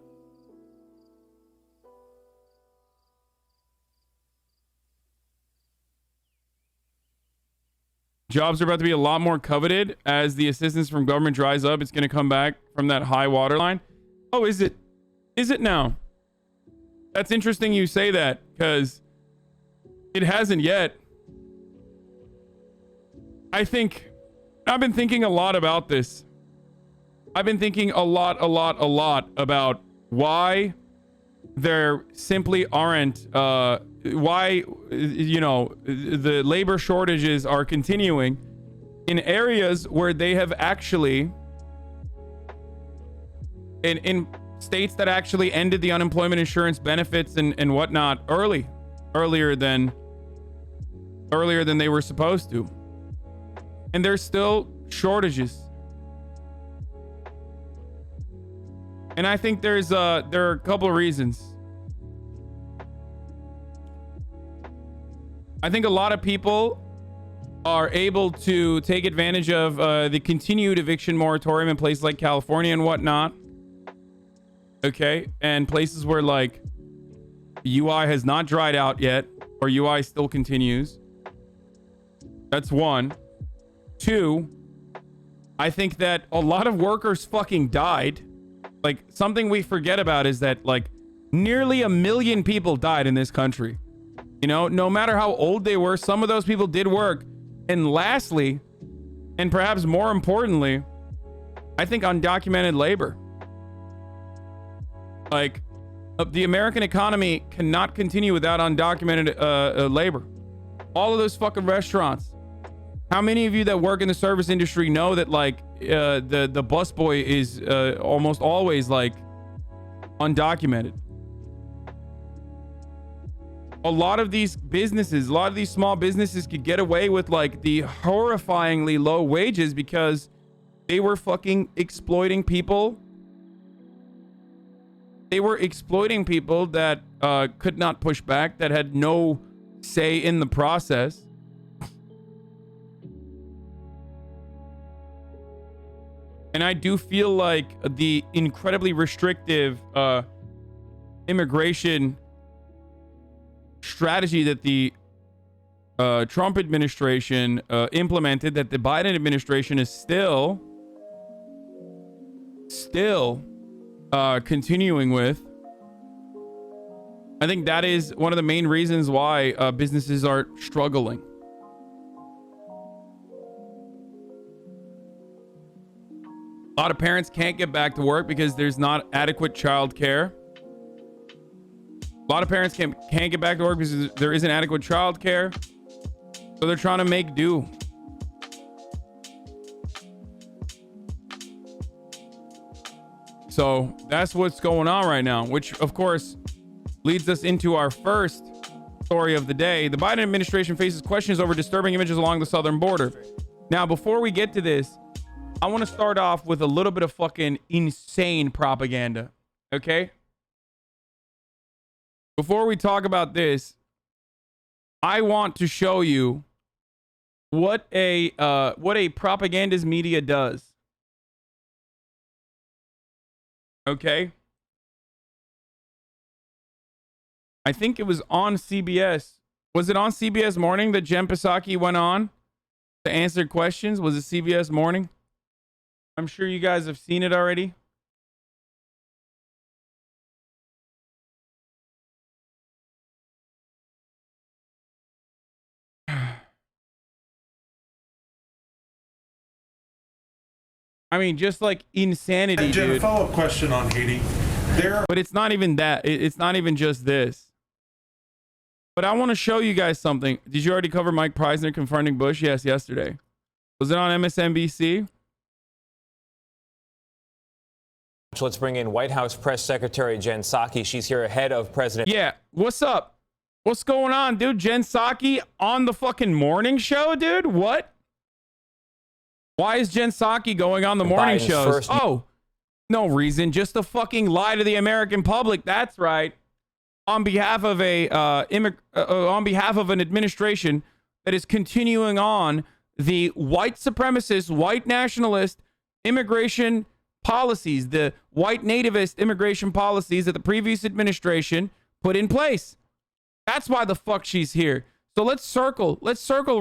Jobs are about to be a lot more coveted as the assistance from government dries up. It's going to come back from that high water line. Oh, is it? Is it now? That's interesting you say that, because it hasn't yet. I've been thinking a lot about this. I've been thinking a lot about why there simply aren't, why, you know, the labor shortages are continuing in areas where they have actually, in states that actually ended the unemployment insurance benefits and whatnot earlier than they were supposed to. And there's still shortages. And I think there are a couple of reasons. I think a lot of people are able to take advantage of the continued eviction moratorium in places like California and whatnot. Okay, and places where like UI has not dried out yet, or UI still continues. That's one. Two, I think that a lot of workers fucking died. Like, something we forget about is that like nearly 1 million people died in this country. You know, no matter how old they were, some of those people did work. And lastly, and perhaps more importantly, I think undocumented labor. Like, the American economy cannot continue without undocumented labor. All of those fucking restaurants. How many of you that work in the service industry know that like the busboy is almost always like undocumented? A lot of these businesses, a lot of these small businesses could get away with like the horrifyingly low wages because they were fucking exploiting people. They were exploiting people that could not push back, that had no say in the process. And I do feel like the incredibly restrictive immigration strategy that the Trump administration implemented, that the Biden administration is still continuing with. I think that is one of the main reasons why businesses are struggling. A lot of parents can't get back to work because there's not adequate child care. A lot of parents can't get back to work because there isn't adequate child care. So they're trying to make do. So that's what's going on right now, which of course leads us into our first story of the day. The Biden administration faces questions over disturbing images along the southern border. Now, before we get to this, I want to start off with a little bit of fucking insane propaganda. Okay? Before we talk about this, I want to show you what a propagandist media does. Okay? I think it was on CBS. Was it on CBS Morning that Jen Psaki went on to answer questions? Was it CBS Morning? I'm sure you guys have seen it already. I mean, just like insanity, Jen, a dude. follow-up question on Haiti. But it's not even that. It's not even just this. But I want to show you guys something. Did you already cover Mike Preisner confronting Bush? Yes, yesterday. Was it on MSNBC? Let's bring in White House Press Secretary Jen Psaki. She's here ahead of President. Yeah. What's up? What's going on, dude? Jen Psaki on the fucking morning show, dude? What? Why is Jen Psaki going on the morning Biden's shows? first- Oh, no reason. Just to fucking lie to the American public. That's right. On behalf of on behalf of an administration that is continuing on the white supremacist, white nationalist immigration policies, the white nativist immigration policies that the previous administration put in place. That's why the fuck she's here. So let's circle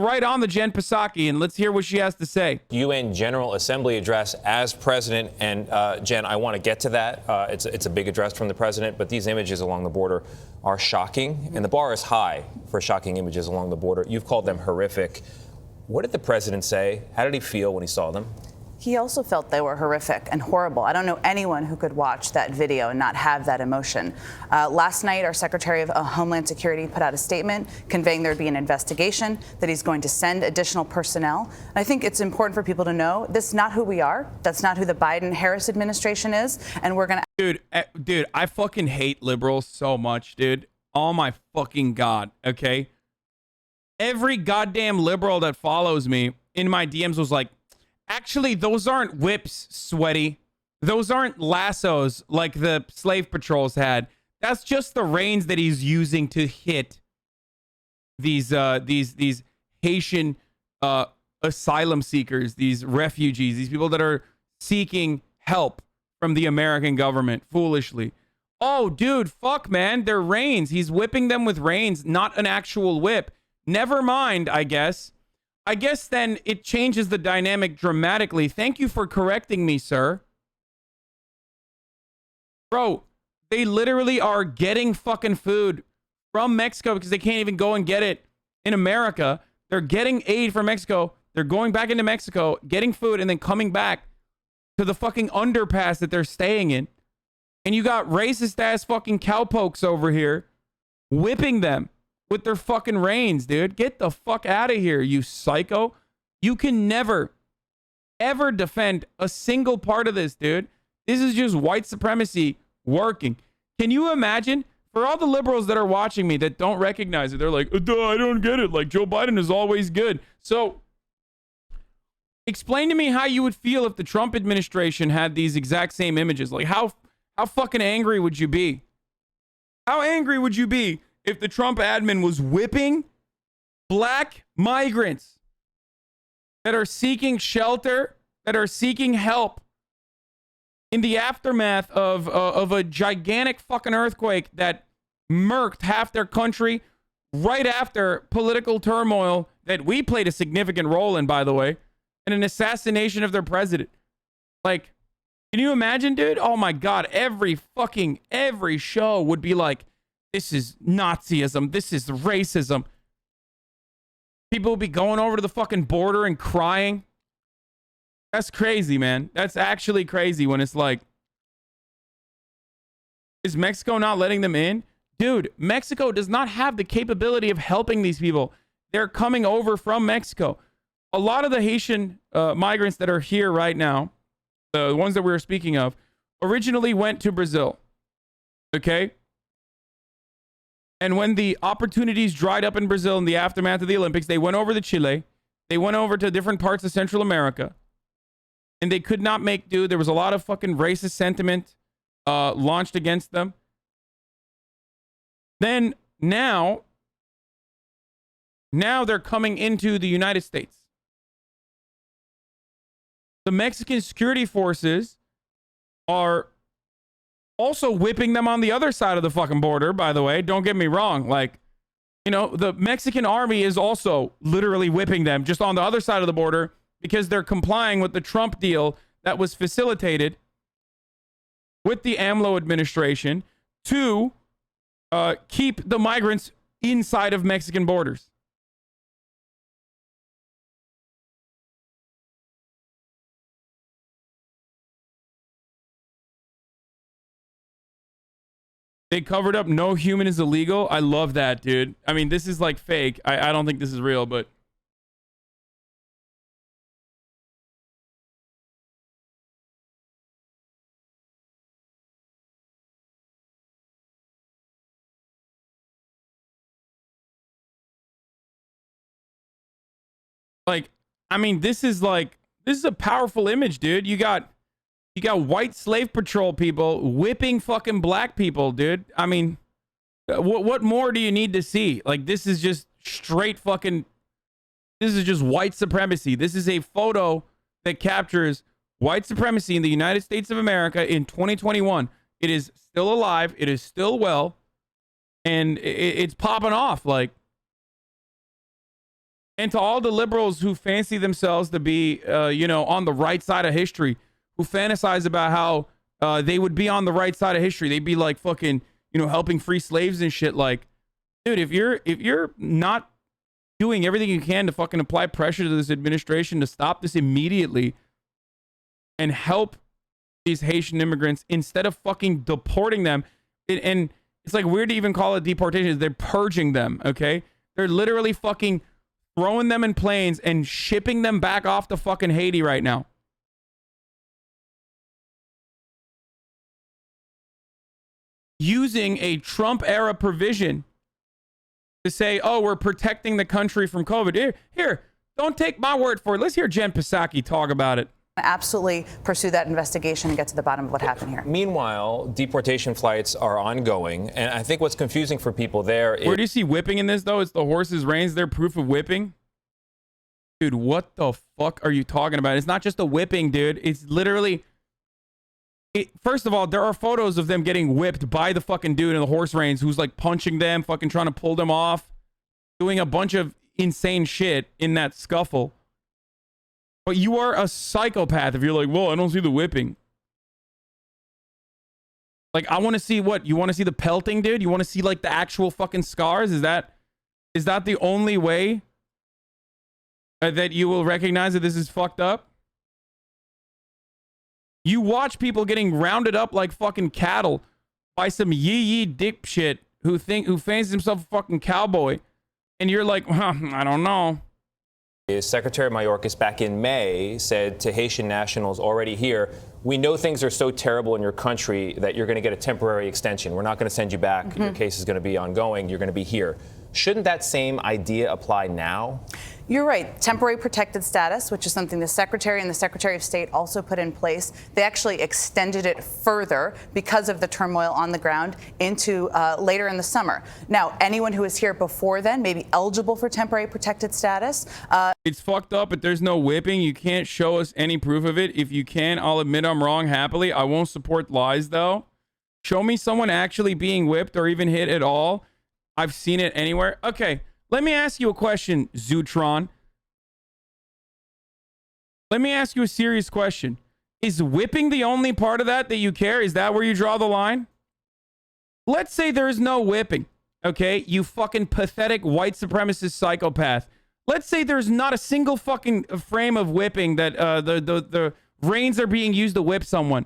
right on the Jen Psaki and let's hear what she has to say. UN General Assembly address as president. And Jen, I want to get to that. It's a big address from the president, but these images along the border are shocking. And the bar is high for shocking images along the border. You've called them horrific. What did the president say? How did he feel when he saw them? He also felt they were horrific and horrible. I don't know anyone who could watch that video and not have that emotion. Last night, our Secretary of Homeland Security put out a statement conveying there'd be an investigation, that he's going to send additional personnel. And I think it's important for people to know this is not who we are. That's not who the Biden-Harris administration is. And we're going to... Dude, I fucking hate liberals so much, dude. Oh my fucking God, okay? Every goddamn liberal that follows me in my DMs was like, actually, those aren't whips, sweaty. Those aren't lassos like the slave patrols had. That's just the reins that he's using to hit these Haitian asylum seekers, these refugees, these people that are seeking help from the American government foolishly. Oh, dude, fuck, man. They're reins. He's whipping them with reins, not an actual whip. Never mind, I guess. I guess then it changes the dynamic dramatically. Thank you for correcting me, sir. Bro, they literally are getting fucking food from Mexico because they can't even go and get it in America. They're getting aid from Mexico. They're going back into Mexico, getting food, and then coming back to the fucking underpass that they're staying in. And you got racist ass fucking cowpokes over here whipping them with their fucking reins, dude. Get the fuck out of here, you psycho. You can never, ever defend a single part of this, dude. This is just white supremacy working. Can you imagine? For all the liberals that are watching me that don't recognize it, they're like, duh, I don't get it. Like, Joe Biden is always good. So, explain to me how you would feel if the Trump administration had these exact same images. Like, how fucking angry would you be? How angry would you be if the Trump admin was whipping black migrants that are seeking shelter, that are seeking help in the aftermath of a gigantic fucking earthquake that murked half their country right after political turmoil that we played a significant role in, by the way, and an assassination of their president? Like, can you imagine, dude? Oh my God, every show would be like, this is Nazism. This is racism. People will be going over to the fucking border and crying. That's crazy, man. That's actually crazy when it's like, is Mexico not letting them in? Dude, Mexico does not have the capability of helping these people. They're coming over from Mexico. A lot of the Haitian migrants that are here right now, the ones that we were speaking of, originally went to Brazil. Okay? And when the opportunities dried up in Brazil in the aftermath of the Olympics, they went over to Chile. They went over to different parts of Central America. And they could not make do. There was a lot of fucking racist sentiment launched against them. Then now they're coming into the United States. The Mexican security forces are also whipping them on the other side of the fucking border, by the way. Don't get me wrong. Like, you know, the Mexican army is also literally whipping them just on the other side of the border because they're complying with the Trump deal that was facilitated with the AMLO administration to keep the migrants inside of Mexican borders. They covered up no human is illegal. I love that, dude. I mean, this is like fake. I don't think this is real, but like, I mean, this is a powerful image, dude. You got white slave patrol people whipping fucking black people, dude. I mean, what more do you need to see? Like, this is just straight fucking, this is just white supremacy. This is a photo that captures white supremacy in the United States of America in 2021. It is still alive. It is still well. And it's popping off. Like, and to all the liberals who fancy themselves to be, you know, on the right side of history, who fantasize about how they would be on the right side of history. They'd be like fucking, you know, helping free slaves and shit. Like, dude, if you're not doing everything you can to fucking apply pressure to this administration to stop this immediately and help these Haitian immigrants instead of fucking deporting them, and it's like weird to even call it deportation. They're purging them, okay? They're literally fucking throwing them in planes and shipping them back off to fucking Haiti right now. Using a Trump era provision to say, oh, we're protecting the country from COVID. Here, don't take my word for it. Let's hear Jen Psaki talk about it. Absolutely pursue that investigation and get to the bottom of what happened here. Meanwhile, deportation flights are ongoing. And I think what's confusing for people there is... Where do you see whipping in this, though? It's the horse's reins. They're proof of whipping. Dude, what the fuck are you talking about? It's not just a whipping, dude. It's literally... First of all, there are photos of them getting whipped by the fucking dude in the horse reins who's like punching them, fucking trying to pull them off, doing a bunch of insane shit in that scuffle. But you are a psychopath if you're like, well, I don't see the whipping. Like, I want to see what? You want to see the pelting, dude? You want to see like the actual fucking scars? Is that the only way that you will recognize that this is fucked up? You watch people getting rounded up like fucking cattle by some yee dipshit who fancies himself a fucking cowboy, and you're like, I don't know. Secretary Mayorkas back in May said to Haitian nationals already here, we know things are so terrible in your country that you're going to get a temporary extension. We're not going to send you back. Mm-hmm. Your case is going to be ongoing. You're going to be here. Shouldn't that same idea apply now? You're right. Temporary protected status, which is something the Secretary and the Secretary of State also put in place. They actually extended it further because of the turmoil on the ground into later in the summer. Now, anyone who was here before then may be eligible for temporary protected status. It's fucked up, but there's no whipping. You can't show us any proof of it. If you can, I'll admit I'm wrong happily. I won't support lies, though. Show me someone actually being whipped or even hit at all. I've seen it anywhere. Okay. Let me ask you a question, Zutron. Let me ask you a serious question. Is whipping the only part of that you care? Is that where you draw the line? Let's say there is no whipping, okay? You fucking pathetic white supremacist psychopath. Let's say there's not a single fucking frame of whipping that the reins are being used to whip someone.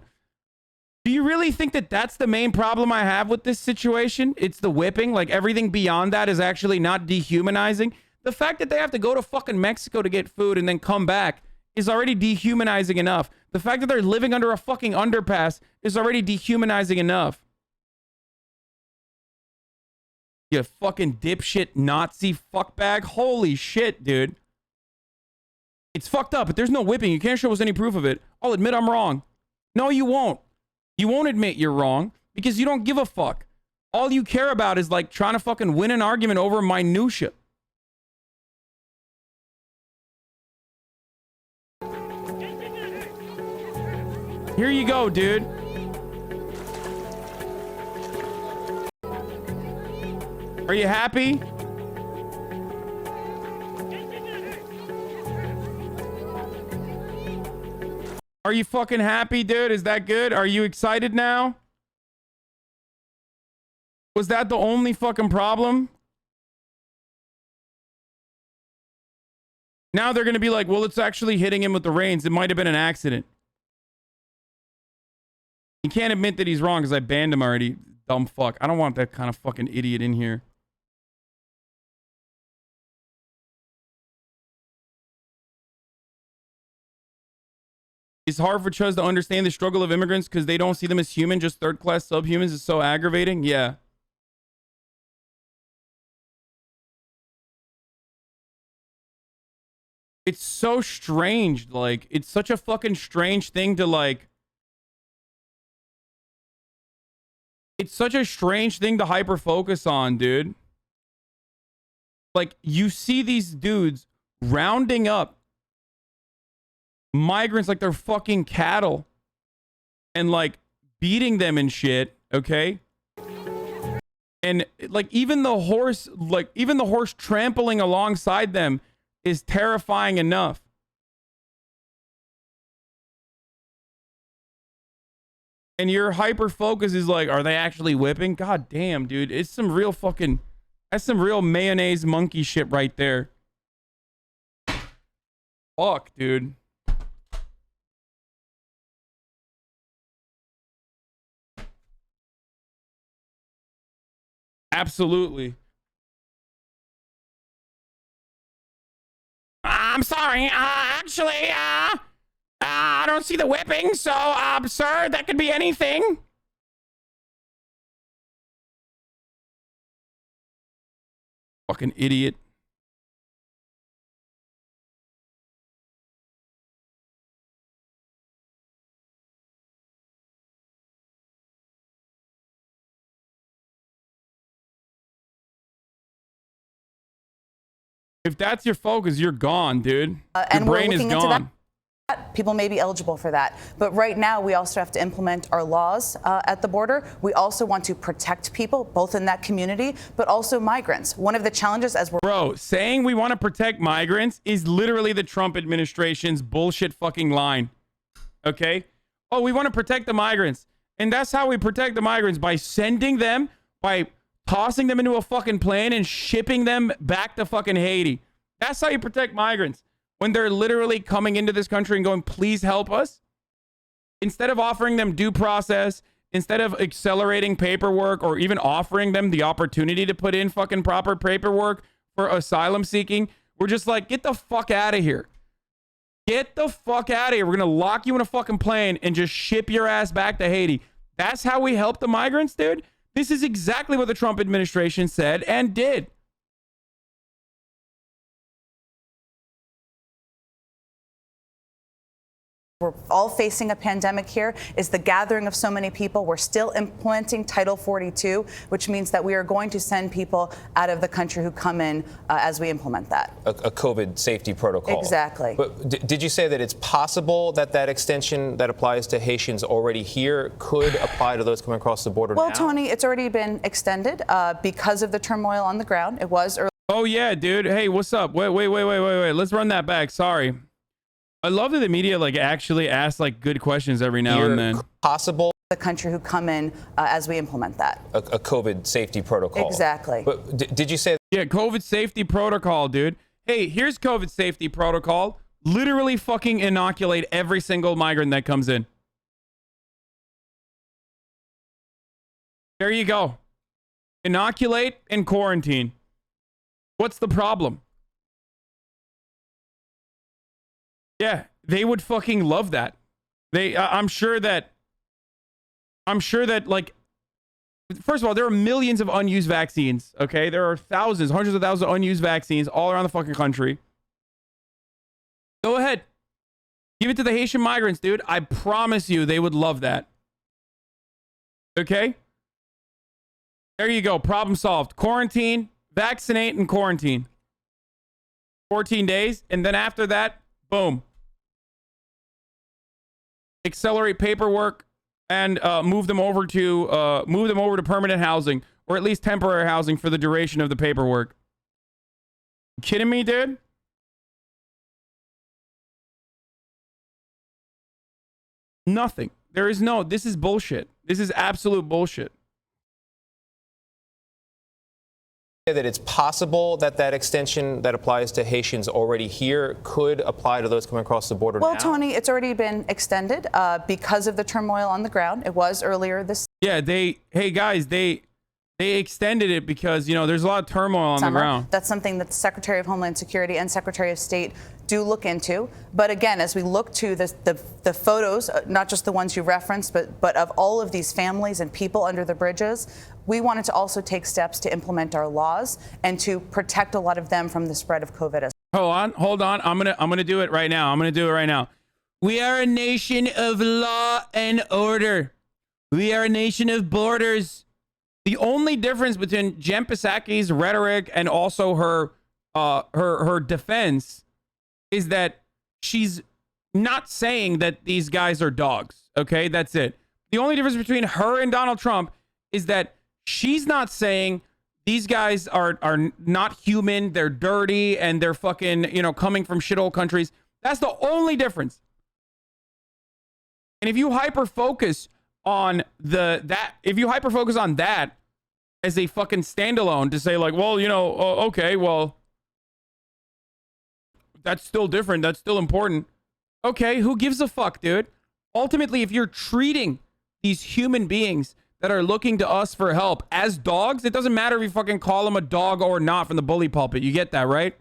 Do you really think that that's the main problem I have with this situation? It's the whipping? Like, everything beyond that is actually not dehumanizing? The fact that they have to go to fucking Mexico to get food and then come back is already dehumanizing enough. The fact that they're living under a fucking underpass is already dehumanizing enough. You fucking dipshit Nazi fuckbag. Holy shit, dude. It's fucked up, but there's no whipping. You can't show us any proof of it. I'll admit I'm wrong. No, you won't. You won't admit you're wrong because you don't give a fuck. All you care about is like trying to fucking win an argument over minutia. Here you go, dude. Are you happy? Are you fucking happy, dude? Is that good? Are you excited now? Was that the only fucking problem? Now they're going to be like, well, it's actually hitting him with the reins. It might have been an accident. He can't admit that he's wrong because I banned him already. Dumb fuck. I don't want that kind of fucking idiot in here. It's hard for Chuz to understand the struggle of immigrants because they don't see them as human, just third-class subhumans. Is so aggravating. Yeah. It's so strange. Like, it's such a fucking strange thing to, like... It's such a strange thing to hyper-focus on, dude. Like, you see these dudes rounding up migrants like they're fucking cattle and, like, beating them and shit, okay? And, like, even the horse trampling alongside them is terrifying enough. And your hyper focus is like, are they actually whipping? God damn, dude. It's some real fucking... That's some real mayonnaise monkey shit right there. Fuck, dude. Absolutely. I'm sorry. Actually, I don't see the whipping, so, sir, that could be anything. Fucking idiot. If that's your focus, you're gone, dude. Your brain is gone. People may be eligible for that. But right now, we also have to implement our laws at the border. We also want to protect people, both in that community, but also migrants. One of the challenges as we're... Bro, saying we want to protect migrants is literally the Trump administration's bullshit fucking line. Okay? Oh, we want to protect the migrants. And that's how we protect the migrants, by sending them, by tossing them into a fucking plane and shipping them back to fucking Haiti. That's how you protect migrants. When they're literally coming into this country and going, please help us. Instead of offering them due process, instead of accelerating paperwork or even offering them the opportunity to put in fucking proper paperwork for asylum seeking, we're just like, get the fuck out of here. Get the fuck out of here. We're going to lock you in a fucking plane and just ship your ass back to Haiti. That's how we help the migrants, dude. This is exactly what the Trump administration said and did. We're all facing a pandemic here, is the gathering of so many people. We're still implementing Title 42, which means that we are going to send people out of the country who come in as we implement that. A COVID safety protocol. Exactly. But did you say that it's possible that that extension that applies to Haitians already here could apply to those coming across the border Well, now? Tony, it's already been extended because of the turmoil on the ground. It was early. Oh, yeah, dude. Hey, what's up? Wait. Let's run that back. Sorry. I love that the media like actually asks like good questions every now and then. Possible. The country who come in as we implement that. A COVID safety protocol. Exactly. But did you say? Yeah, COVID safety protocol, dude. Hey, here's COVID safety protocol. Literally fucking inoculate every single migrant that comes in. There you go. Inoculate and quarantine. What's the problem? Yeah, they would fucking love that. I'm sure that like, first of all, there are millions of unused vaccines, okay? There are thousands, hundreds of thousands of unused vaccines all around the fucking country. Go ahead. Give it to the Haitian migrants, dude. I promise you they would love that. Okay? There you go. Problem solved. Quarantine, vaccinate, and quarantine. 14 days, and then after that, boom. Accelerate paperwork and move them over to permanent housing, or at least temporary housing for the duration of the paperwork. You kidding me, dude? Nothing. There is no, this is bullshit. This is absolute bullshit. That it's possible that that extension that applies to Haitians already here could apply to those coming across the border now? Well, Tony, it's already been extended because of the turmoil on the ground. It was earlier this Yeah, they extended it because, you know, there's a lot of turmoil on the ground. That's something that the Secretary of Homeland Security and Secretary of State do look into. But again, as we look to the photos, not just the ones you referenced, but of all of these families and people under the bridges, we wanted to also take steps to implement our laws and to protect a lot of them from the spread of COVID. Hold on. I'm gonna do it right now. We are a nation of law and order. We are a nation of borders. The only difference between Jen Psaki's rhetoric and also her defense is that she's not saying that these guys are dogs. Okay, that's it. The only difference between her and Donald Trump is that she's not saying these guys are not human, they're dirty, and they're fucking, you know, coming from shithole countries. That's the only difference. And if you hyper focus on that as a fucking standalone to say like, well, you know, okay, well, that's still different. That's still important. Okay, who gives a fuck, dude? Ultimately, if you're treating these human beings that are looking to us for help as dogs, it doesn't matter if you fucking call them a dog or not from the bully pulpit. You get that, right?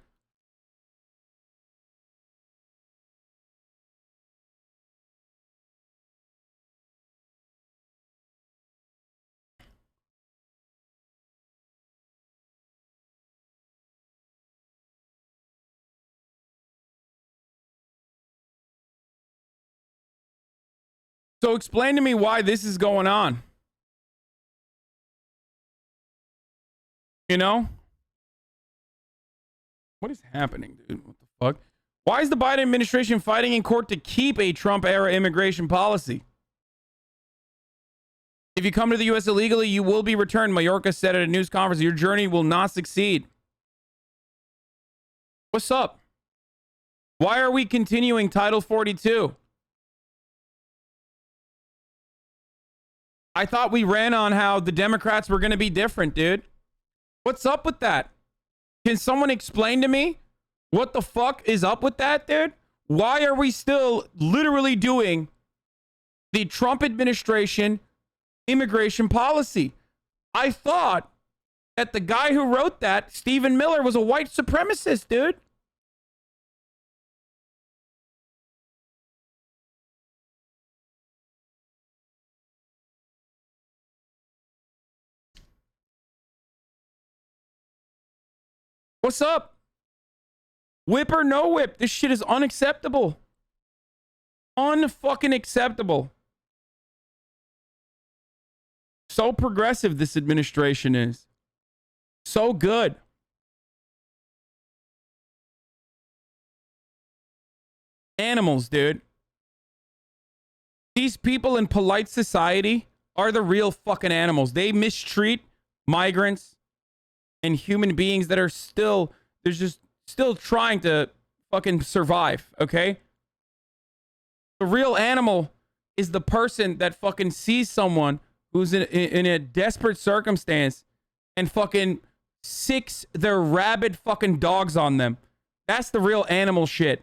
So explain to me why this is going on. You know? What is happening, dude? What the fuck? Why is the Biden administration fighting in court to keep a Trump-era immigration policy? If you come to the U.S. illegally, you will be returned, Mayorkas said at a news conference. Your journey will not succeed. What's up? Why are we continuing Title 42? I thought we ran on how the Democrats were going to be different, dude. What's up with that? Can someone explain to me what the fuck is up with that, dude? Why are we still literally doing the Trump administration immigration policy? I thought that the guy who wrote that, Stephen Miller, was a white supremacist, dude. What's up? Whip or no whip? This shit is unacceptable. Unfucking acceptable. So progressive this administration is. So good. Animals, dude. These people in polite society are the real fucking animals. They mistreat migrants and human beings that are still trying to fucking survive, okay? The real animal is the person that fucking sees someone who's in a desperate circumstance and fucking sicks their rabid fucking dogs on them. That's the real animal shit.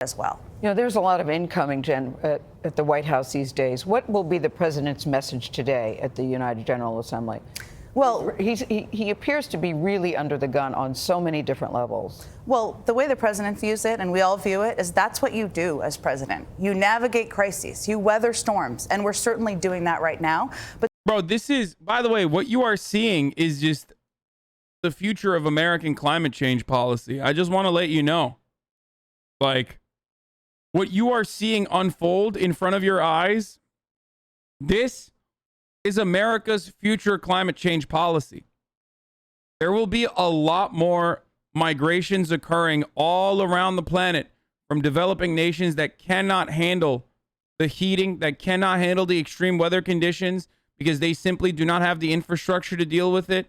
As well. You know, there's a lot of incoming, Jen, at the White House these days. What will be the president's message today at the United General Assembly? Well, he appears to be really under the gun on so many different levels. Well, the way the president views it, and we all view it, is that's what you do as president. You navigate crises, you weather storms, and we're certainly doing that right now. But bro, this is, by the way, what you are seeing is just the future of American climate change policy. I just want to let you know, like, what you are seeing unfold in front of your eyes, this is America's future climate change policy. There will be a lot more migrations occurring all around the planet from developing nations that cannot handle the heating, that cannot handle the extreme weather conditions because they simply do not have the infrastructure to deal with it.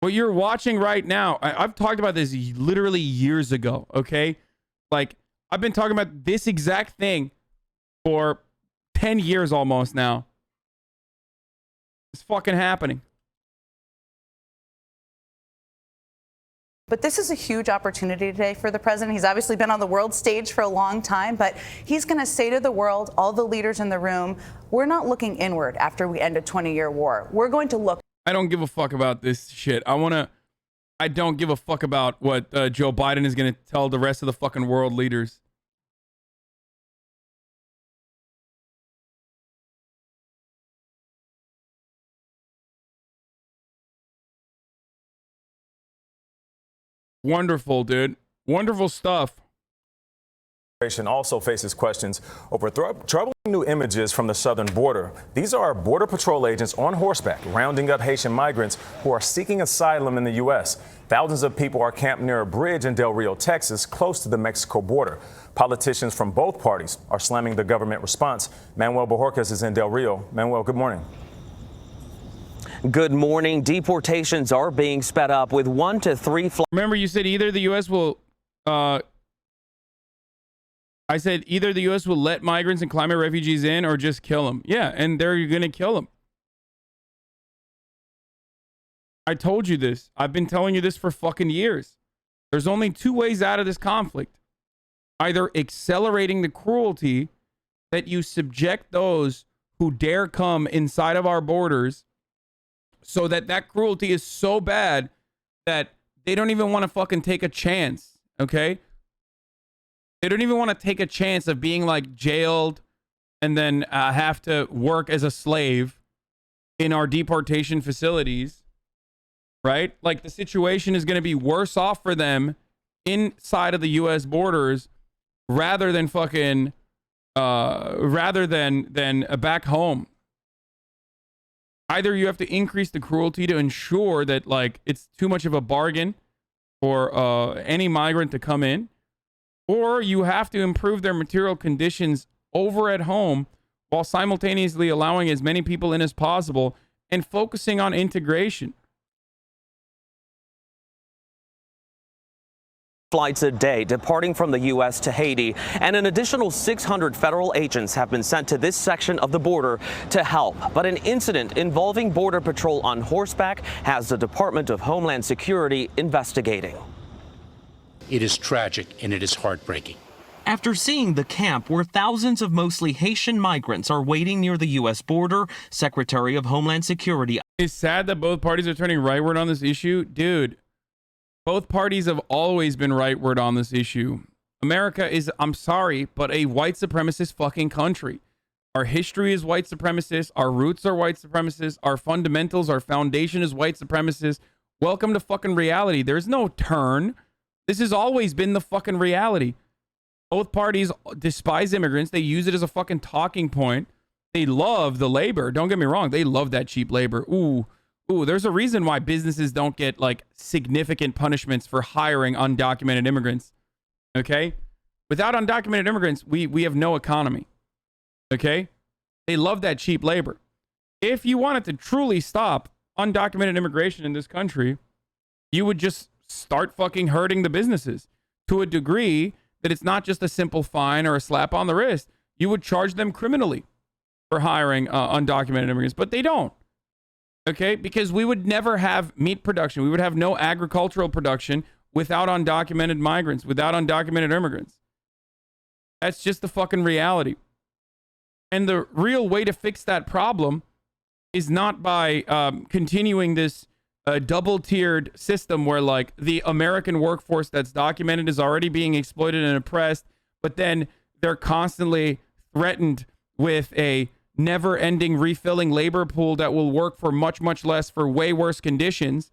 What you're watching right now, I've talked about this literally years ago, okay? Like, I've been talking about this exact thing for 10 years almost now. It's fucking happening. But this is a huge opportunity today for the president. He's obviously been on the world stage for a long time, but he's going to say to the world, all the leaders in the room, we're not looking inward after we end a 20-year war. We're going to look. I don't give a fuck about this shit. I don't give a fuck about what Joe Biden is going to tell the rest of the fucking world leaders. Wonderful, dude. Wonderful stuff. Also faces questions over troubling new images from the southern border. These are Border Patrol agents on horseback rounding up Haitian migrants who are seeking asylum in the U.S. Thousands of people are camped near a bridge in Del Rio, Texas, close to the Mexico border. Politicians from both parties are slamming the government response. Manuel Bojorquez is in Del Rio. Manuel, good morning. Good morning. Deportations are being sped up with 1 to 3 flights. Remember, you said either the U.S. will... I said either the U.S. will let migrants and climate refugees in or just kill them. Yeah, and they're going to kill them. I told you this. I've been telling you this for fucking years. There's only 2 ways out of this conflict. Either accelerating the cruelty that you subject those who dare come inside of our borders so that that cruelty is so bad that they don't even want to fucking take a chance, okay? They don't even want to take a chance of being like jailed and then have to work as a slave in our deportation facilities, right? Like the situation is going to be worse off for them inside of the U.S. borders rather than fucking, rather than back home. Either you have to increase the cruelty to ensure that like it's too much of a bargain for any migrant to come in, or you have to improve their material conditions over at home while simultaneously allowing as many people in as possible and focusing on integration. Flights a day departing from the U.S. to Haiti, and an additional 600 federal agents have been sent to this section of the border to help. But an incident involving Border Patrol on horseback has the Department of Homeland Security investigating. It is tragic and it is heartbreaking. After seeing the camp where thousands of mostly Haitian migrants are waiting near the U.S. border, Secretary of Homeland Security. It's sad that both parties are turning rightward on this issue. Dude, both parties have always been rightward on this issue. America is, I'm sorry, but a white supremacist fucking country. Our history is white supremacist. Our roots are white supremacist. Our fundamentals, our foundation is white supremacist. Welcome to fucking reality. There's no turn. This has always been the fucking reality. Both parties despise immigrants. They use it as a fucking talking point. They love the labor. Don't get me wrong. They love that cheap labor. Ooh, there's a reason why businesses don't get like significant punishments for hiring undocumented immigrants. Okay? Without undocumented immigrants, we have no economy. Okay? They love that cheap labor. If you wanted to truly stop undocumented immigration in this country, you would just start fucking hurting the businesses to a degree that it's not just a simple fine or a slap on the wrist. You would charge them criminally for hiring undocumented immigrants, but they don't. Okay? Because we would never have meat production. We would have no agricultural production without undocumented migrants, without undocumented immigrants. That's just the fucking reality. And the real way to fix that problem is not by continuing this double-tiered system where like the American workforce that's documented is already being exploited and oppressed, but then they're constantly threatened with a never-ending refilling labor pool that will work for much, much less for way worse conditions.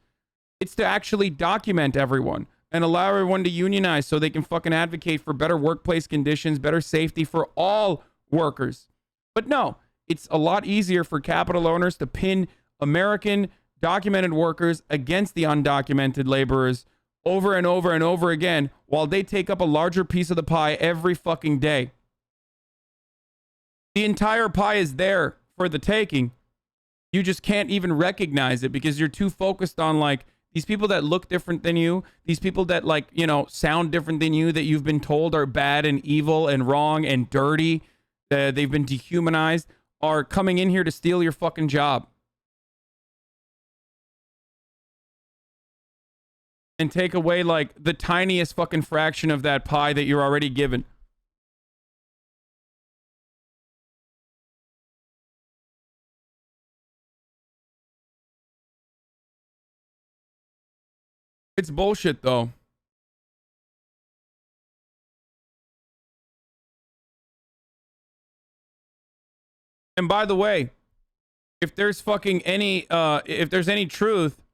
It's to actually document everyone and allow everyone to unionize so they can fucking advocate for better workplace conditions, better safety for all workers. But no, it's a lot easier for capital owners to pin American documented workers against the undocumented laborers over and over and over again, while they take up a larger piece of the pie every fucking day. The entire pie is there for the taking. You just can't even recognize it because you're too focused on like these people that look different than you, these people that like, you know, sound different than you, that you've been told are bad and evil and wrong and dirty, they've been dehumanized, are coming in here to steal your fucking job. And take away like the tiniest fucking fraction of that pie that you're already given. It's bullshit, though. And by the way, if there's fucking any, if there's any truth,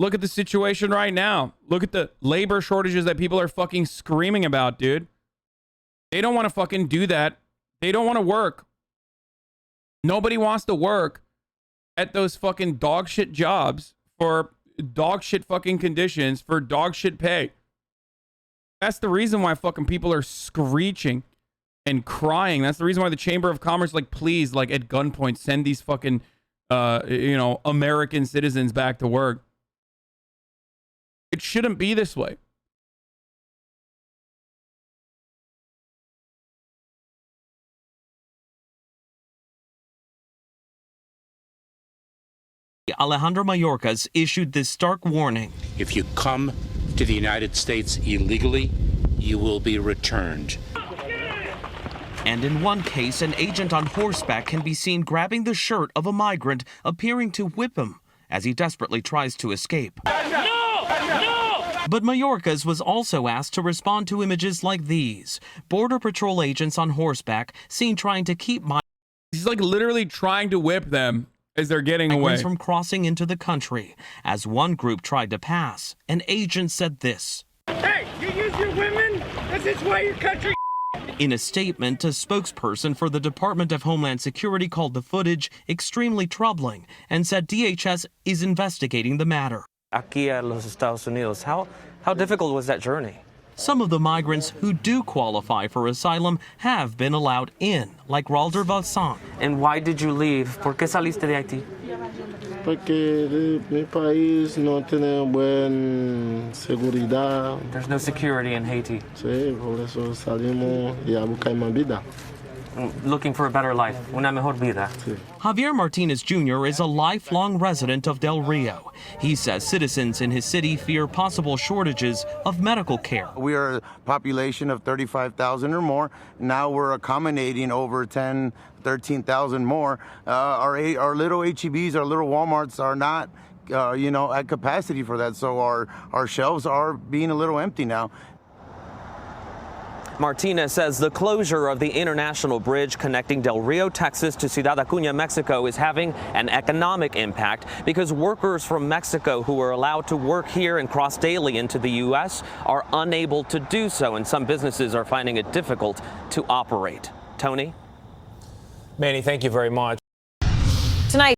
look at the situation right now. Look at the labor shortages that people are fucking screaming about, dude. They don't want to fucking do that. They don't want to work. Nobody wants to work at those fucking dog shit jobs for dog shit fucking conditions for dog shit pay. That's the reason why fucking people are screeching and crying. That's the reason why the Chamber of Commerce, like, please, like, at gunpoint, send these fucking, you know, American citizens back to work. It shouldn't be this way. Alejandro Mayorkas issued this stark warning. If you come to the United States illegally, you will be returned. And in one case, an agent on horseback can be seen grabbing the shirt of a migrant, appearing to whip him as he desperately tries to escape. But Mayorkas was also asked to respond to images like these. Border Patrol agents on horseback seen trying to keep He's like literally trying to whip them as they're getting away from crossing into the country. As one group tried to pass, an agent said this. Hey, you use your women? This is why your country. In a statement, a spokesperson for the Department of Homeland Security called the footage extremely troubling and said DHS is investigating the matter. Aquí a los Estados Unidos, how difficult was that journey? Some of the migrants who do qualify for asylum have been allowed in, like Ralder Hasan. And why did you leave? ¿Por qué saliste de Haití? Porque mi país no tiene buena seguridad. There's no security in Haiti. Sí, por eso salimos y a buscar más vida. Looking for a better life, una mejor vida. Javier Martinez Jr. is a lifelong resident of Del Rio. He says citizens in his city fear possible shortages of medical care. We are a population of 35,000 or more. Now we're accommodating over 10, 13,000 more. Our little HEBs, our little Walmarts are not, you know, at capacity for that. So our shelves are being a little empty now. Martinez says the closure of the international bridge connecting Del Rio, Texas to Ciudad Acuña, Mexico is having an economic impact because workers from Mexico who are allowed to work here and cross daily into the U.S. are unable to do so, and some businesses are finding it difficult to operate. Tony? Manny, thank you very much. Tonight,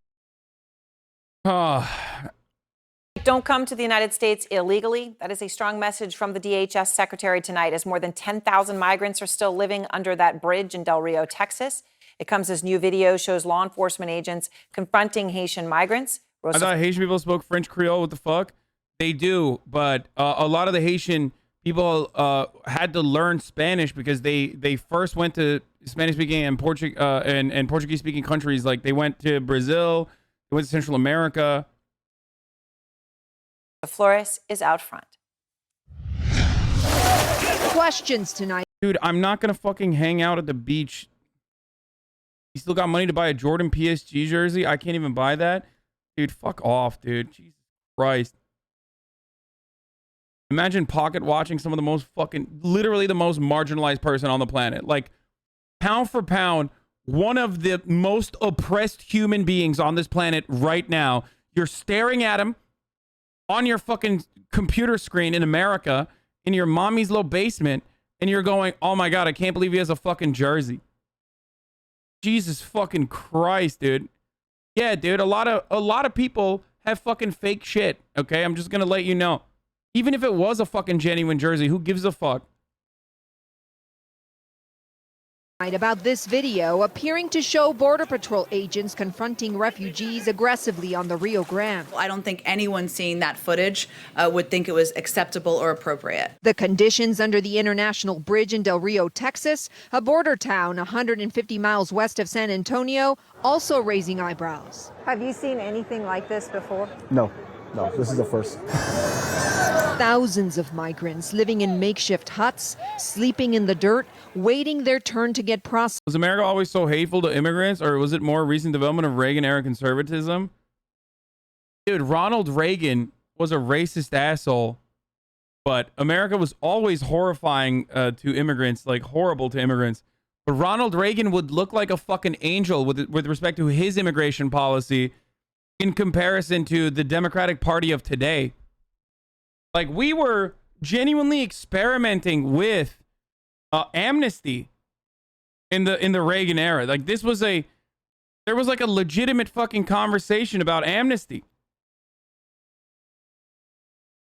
don't come to the United States illegally. That is a strong message from the DHS secretary tonight, as more than 10,000 migrants are still living under that bridge in Del Rio, Texas. It comes as new video shows law enforcement agents confronting Haitian migrants. I thought Haitian people spoke French Creole. What the fuck? They do, but a lot of the Haitian people had to learn Spanish because they first went to Spanish-speaking and Portuguese-speaking countries. Like they went to Brazil, they went to Central America. Flores is out front. Questions tonight. Dude, I'm not gonna fucking hang out at the beach. You still got money to buy a Jordan PSG jersey? I can't even buy that. Dude, fuck off, dude. Jesus Christ. Imagine pocket watching some of the most fucking, literally the most marginalized person on the planet. Like, pound for pound, one of the most oppressed human beings on this planet right now. You're staring at him on your fucking computer screen in America, in your mommy's little basement, and you're going, oh my God, I can't believe he has a fucking jersey. Jesus fucking Christ, dude. Yeah, dude, a lot of people have fucking fake shit, okay? I'm just gonna let you know. Even if it was a fucking genuine jersey, who gives a fuck? About this video appearing to show Border Patrol agents confronting refugees aggressively on the Rio Grande. I don't think anyone seeing that footage would think it was acceptable or appropriate. The conditions under the International Bridge in Del Rio, Texas, a border town 150 miles west of San Antonio, also raising eyebrows. Have you seen anything like this before? No, this is the first. Thousands of migrants living in makeshift huts, sleeping in the dirt, waiting their turn to get processed. Was America always so hateful to immigrants, or was it more recent development of Reagan-era conservatism? Dude, Ronald Reagan was a racist asshole, but America was always horrifying to immigrants, like horrible to immigrants. But Ronald Reagan would look like a fucking angel with respect to his immigration policy in comparison to the Democratic Party of today. Like, we were genuinely experimenting with amnesty in the Reagan era. Like, there was like a legitimate fucking conversation about amnesty.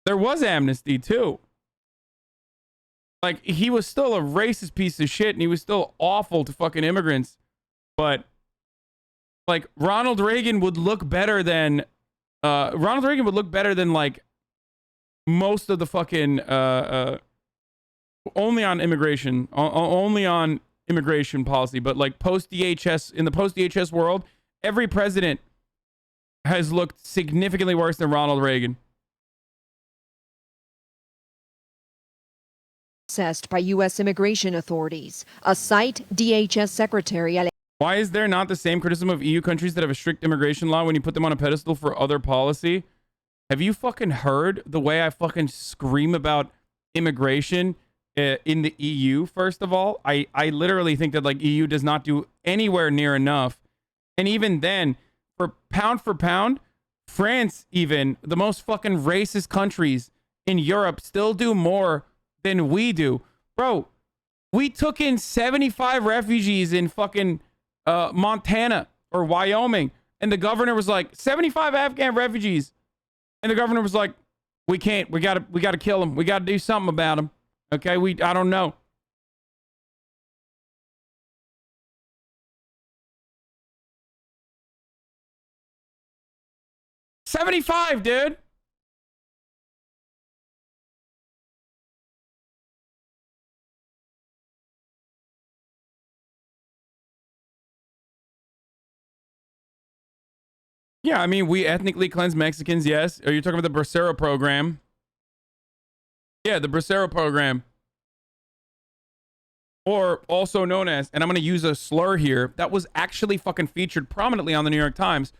There was amnesty too. Like, he was still a racist piece of shit, and he was still awful to fucking immigrants. But like, Ronald Reagan would look better than like most of the fucking only on immigration policy, but like post-DHS, in the post-DHS world, every president has looked significantly worse than Ronald Reagan. Assessed by U.S. immigration authorities, a site DHS Secretary. Why is there not the same criticism of EU countries that have a strict immigration law when you put them on a pedestal for other policy? Have you fucking heard the way I fucking scream about immigration in the EU? First of all, I literally think that like EU does not do anywhere near enough. And even then, for pound, France, even the most fucking racist countries in Europe, still do more than we do. Bro, we took in 75 refugees in fucking Montana or Wyoming, and the governor was like, 75 Afghan refugees. And the governor was like, we can't. We gotta kill them. We gotta do something about them. Okay, I don't know. $75, dude. Yeah, I mean, we ethnically cleanse Mexicans, yes. Are you talking about the Bracero program? Yeah, the Bracero program. Or also known as, and I'm going to use a slur here, that was actually fucking featured prominently on the New York Times.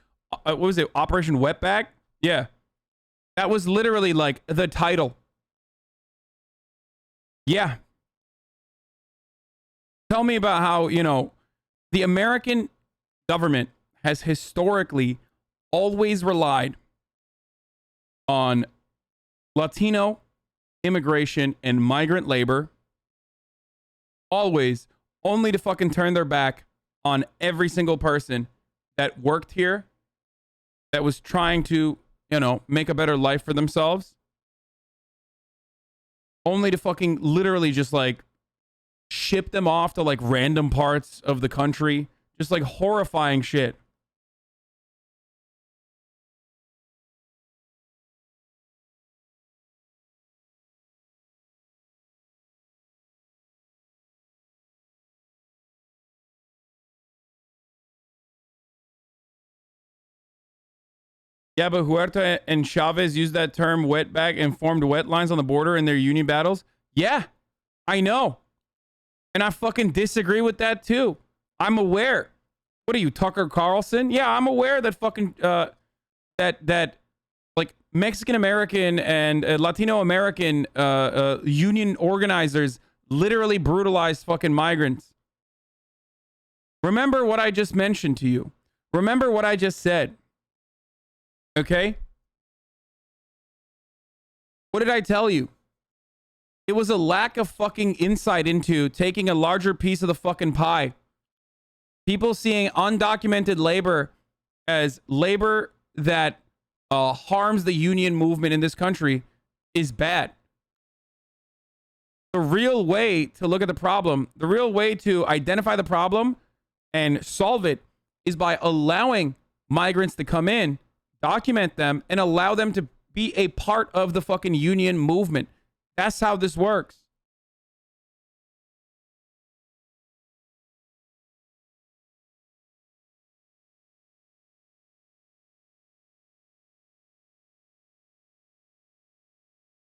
What was it? Operation Wetback? Yeah. That was literally like the title. Yeah. Tell me about how, you know, the American government has historically always relied on Latino immigration and migrant labor. Always, only to fucking turn their back on every single person that worked here, that was trying to, you know, make a better life for themselves. Only to fucking literally just like ship them off to like random parts of the country. Just like horrifying shit. Yeah, but Huerta and Chavez used that term wetback and formed wet lines on the border in their union battles. Yeah, I know. And I fucking disagree with that too. I'm aware. What are you, Tucker Carlson? Yeah, I'm aware that fucking, that like Mexican American and Latino American union organizers literally brutalized fucking migrants. Remember what I just mentioned to you. Remember what I just said. Okay? What did I tell you? It was a lack of fucking insight into taking a larger piece of the fucking pie. People seeing undocumented labor as labor that harms the union movement in this country is bad. The real way to look at the problem, the real way to identify the problem and solve it is by allowing migrants to come in, document them, and allow them to be a part of the fucking union movement. That's how this works.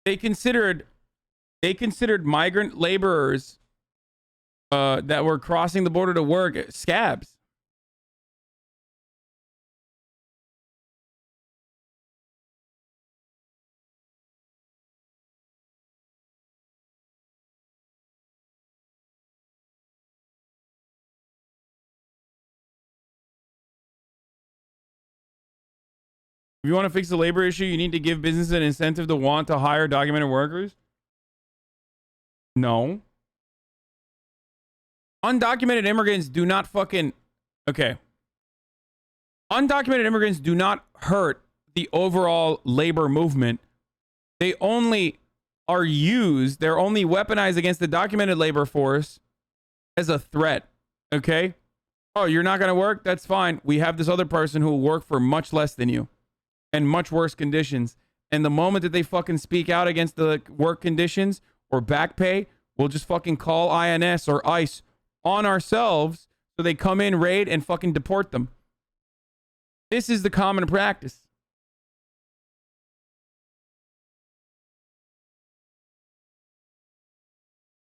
They considered migrant laborers that were crossing the border to work scabs. If you want to fix the labor issue, you need to give businesses an incentive to want to hire documented workers. No. Undocumented immigrants do not fucking... Okay. Undocumented immigrants do not hurt the overall labor movement. They only are used, they're only weaponized against the documented labor force as a threat. Okay? Oh, you're not going to work? That's fine. We have this other person who will work for much less than you and much worse conditions. And the moment that they fucking speak out against the work conditions or back pay, we'll just fucking call INS or ICE on ourselves so they come in, raid, and fucking deport them. This is the common practice.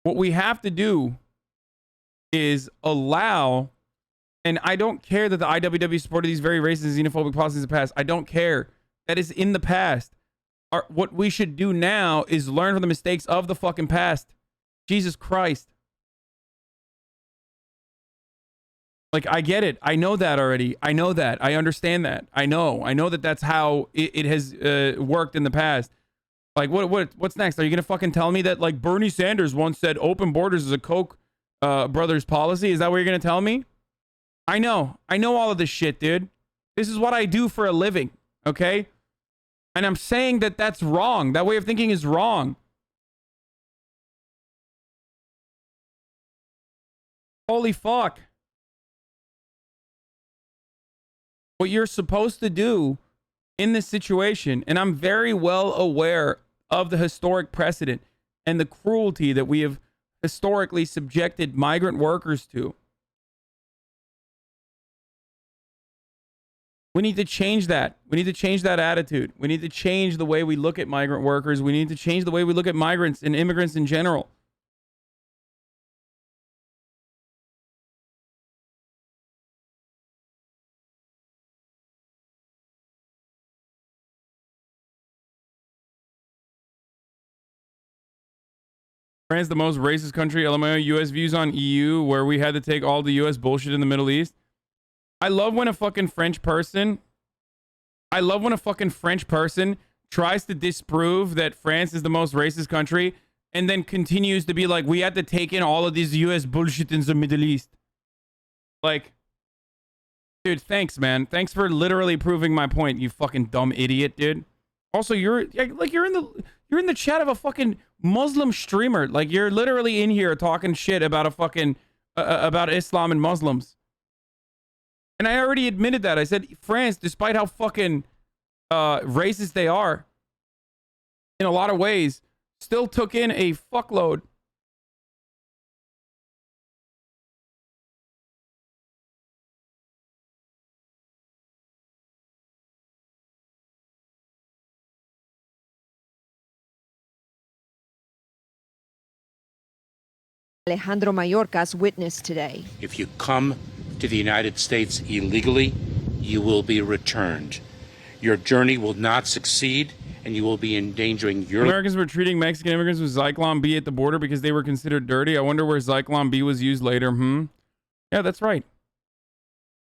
What we have to do is allow, and I don't care that the IWW supported these very racist and xenophobic policies in the past. I don't care. That is in the past. What we should do now is learn from the mistakes of the fucking past. Jesus Christ. Like, I get it. I know that already. I know that. I understand that. I know that that's how it has worked in the past. Like, what's next? Are you going to fucking tell me that, like, Bernie Sanders once said open borders is a Koch brothers policy? Is that what you're going to tell me? I know all of this shit, dude. This is what I do for a living, okay? And I'm saying that that's wrong. That way of thinking is wrong. Holy fuck. What you're supposed to do in this situation, and I'm very well aware of the historic precedent and the cruelty that we have historically subjected migrant workers to. We need to change that. We need to change that attitude. We need to change the way we look at migrant workers. We need to change the way we look at migrants and immigrants in general. France, the most racist country. LMAO, U.S. views on EU, where we had to take all the U.S. bullshit in the Middle East. I love when a fucking French person tries to disprove that France is the most racist country and then continues to be like, we had to take in all of these U.S. bullshit in the Middle East. Like, dude, thanks, man. Thanks for literally proving my point, you fucking dumb idiot, dude. Also, you're in the chat of a fucking Muslim streamer. Like, you're literally in here talking shit about a fucking about Islam and Muslims. And I already admitted that. I said France, despite how fucking racist they are in a lot of ways, still took in a fuckload. Alejandro Mayorkas witnessed today. If you come to the United States illegally, you will be returned. Your journey will not succeed, and you will be endangering your... Americans were treating Mexican immigrants with Zyklon B at the border because they were considered dirty. I wonder where Zyklon B was used later. Yeah, that's right.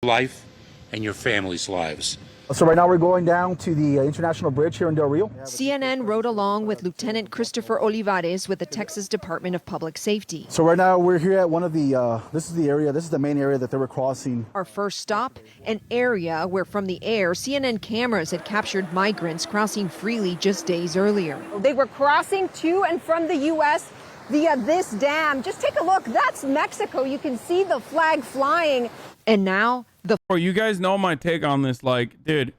Life and your family's lives. So right now we're going down to the International Bridge here in Del Rio. CNN rode along with Lieutenant Christopher Olivares with the Texas Department of Public Safety. So right now we're here at one of the, this is the main area that they were crossing. Our first stop, an area where from the air, CNN cameras had captured migrants crossing freely just days earlier. They were crossing to and from the U.S. via this dam. Just take a look. That's Mexico. You can see the flag flying. And now Bro, you guys know my take on this. Like, dude,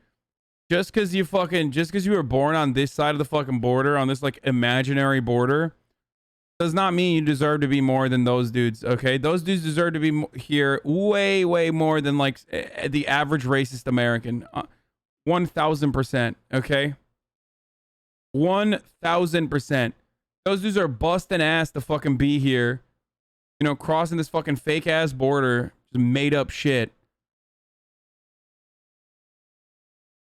just because you were born on this side of the fucking border, on this like imaginary border, does not mean you deserve to be more than those dudes. Okay, those dudes deserve to be here way more than like the average racist American. 1000%. Okay, 1000%. Those dudes are busting ass to fucking be here. You know, crossing this fucking fake ass border, just made up shit.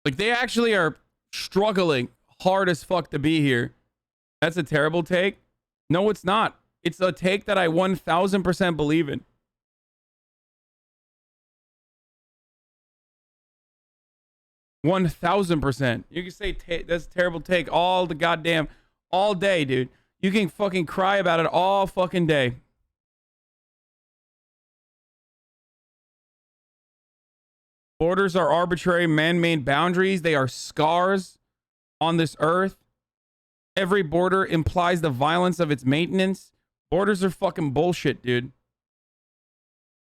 Like, they actually are struggling hard as fuck to be here. That's a terrible take. No, it's not. It's a take that I 1000% believe in. %. You can say that's a terrible take all day, dude. You can fucking cry about it all fucking day. Borders are arbitrary man-made boundaries. They are scars on this earth. Every border implies the violence of its maintenance. Borders are fucking bullshit, dude.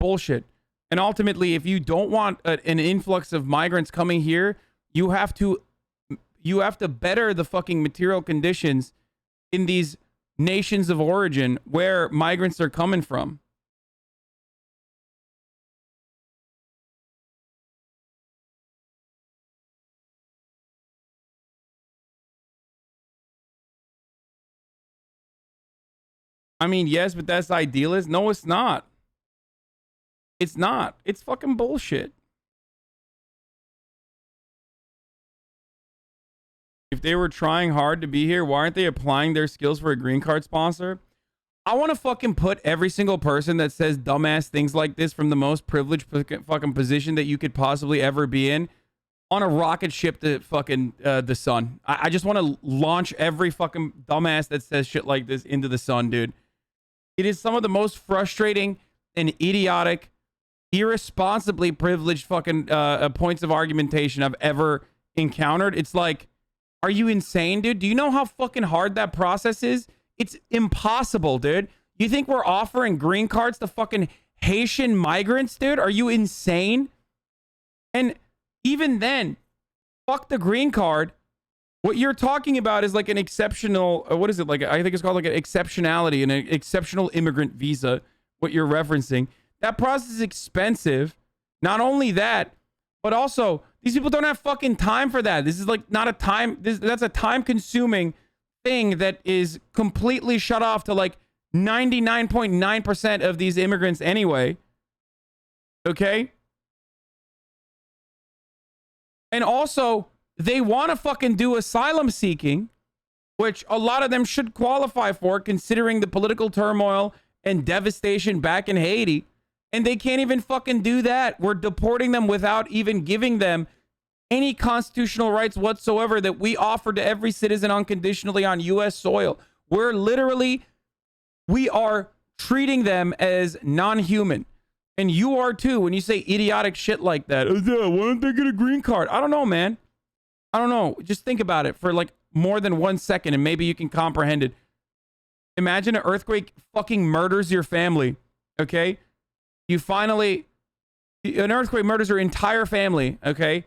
Bullshit. And ultimately, if you don't want an influx of migrants coming here, you have to better the fucking material conditions in these nations of origin where migrants are coming from. I mean, yes, but that's idealist. No, it's not. It's not. It's fucking bullshit. If they were trying hard to be here, why aren't they applying their skills for a green card sponsor? I want to fucking put every single person that says dumbass things like this from the most privileged fucking position that you could possibly ever be in on a rocket ship to fucking the sun. I just want to launch every fucking dumbass that says shit like this into the sun, dude. It is some of the most frustrating and idiotic, irresponsibly privileged fucking points of argumentation I've ever encountered. It's like, are you insane, dude? Do you know how fucking hard that process is? It's impossible, dude. You think we're offering green cards to fucking Haitian migrants, dude? Are you insane? And even then, fuck the green card. What you're talking about is like an exceptional, what is it? Like, I think it's called like an exceptionality, an exceptional immigrant visa, what you're referencing. That process is expensive. Not only that, but also these people don't have fucking time for that. This is like not a time, that's a time consuming thing that is completely shut off to like 99.9% of these immigrants anyway. Okay? And also, they want to fucking do asylum seeking, which a lot of them should qualify for considering the political turmoil and devastation back in Haiti. And they can't even fucking do that. We're deporting them without even giving them any constitutional rights whatsoever that we offer to every citizen unconditionally on U.S. soil. We are treating them as non-human. And you are too when you say idiotic shit like that. Why don't they get a green card? I don't know, man. I don't know. Just think about it for like more than 1 second and maybe you can comprehend it. Imagine an earthquake fucking murders your family. Okay? An earthquake murders your entire family. Okay?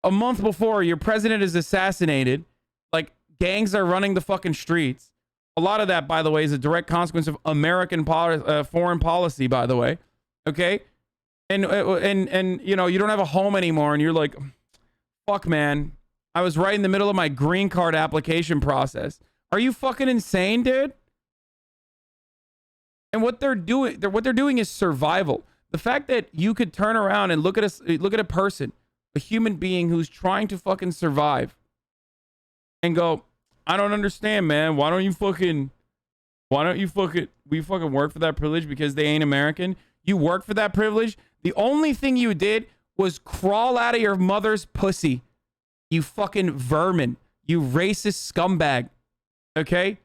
A month before, your president is assassinated. Like, gangs are running the fucking streets. A lot of that, by the way, is a direct consequence of American foreign policy, by the way. Okay? And you know, you don't have a home anymore and you're like, fuck, man. I was right in the middle of my green card application process. Are you fucking insane, dude? And what they're doing is survival. The fact that you could turn around and look at a person, a human being who's trying to fucking survive and go, I don't understand, man. We fucking work for that privilege because they ain't American? You work for that privilege? The only thing you did was crawl out of your mother's pussy. You fucking vermin. You racist scumbag. Okay?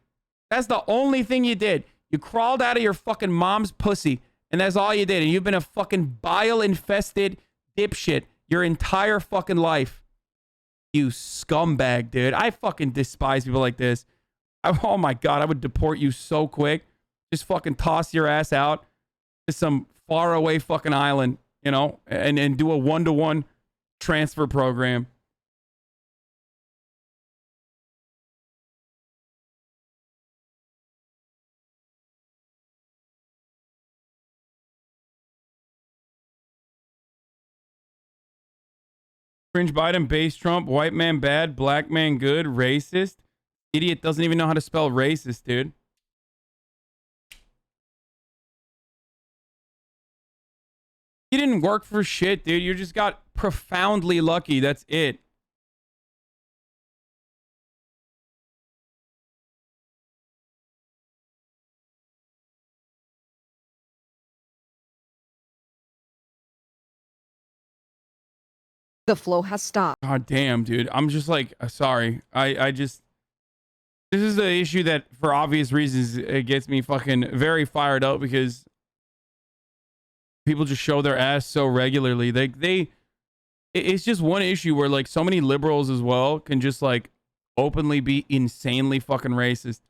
That's the only thing you did. You crawled out of your fucking mom's pussy, and that's all you did. And you've been a fucking bile-infested dipshit your entire fucking life. You scumbag, dude. I fucking despise people like this. Oh my God, I would deport you so quick. Just fucking toss your ass out to some faraway fucking island, you know, and do a 1-to-1 transfer program. Cringe Biden, base Trump, white man bad, black man good, racist. Idiot doesn't even know how to spell racist, dude. You didn't work for shit, dude. You just got profoundly lucky. That's it. The flow has stopped. God damn, dude. I'm just like, sorry. I just, this is the issue that for obvious reasons, it gets me fucking very fired up because people just show their ass so regularly. It's just one issue where like so many liberals as well can just like openly be insanely fucking racist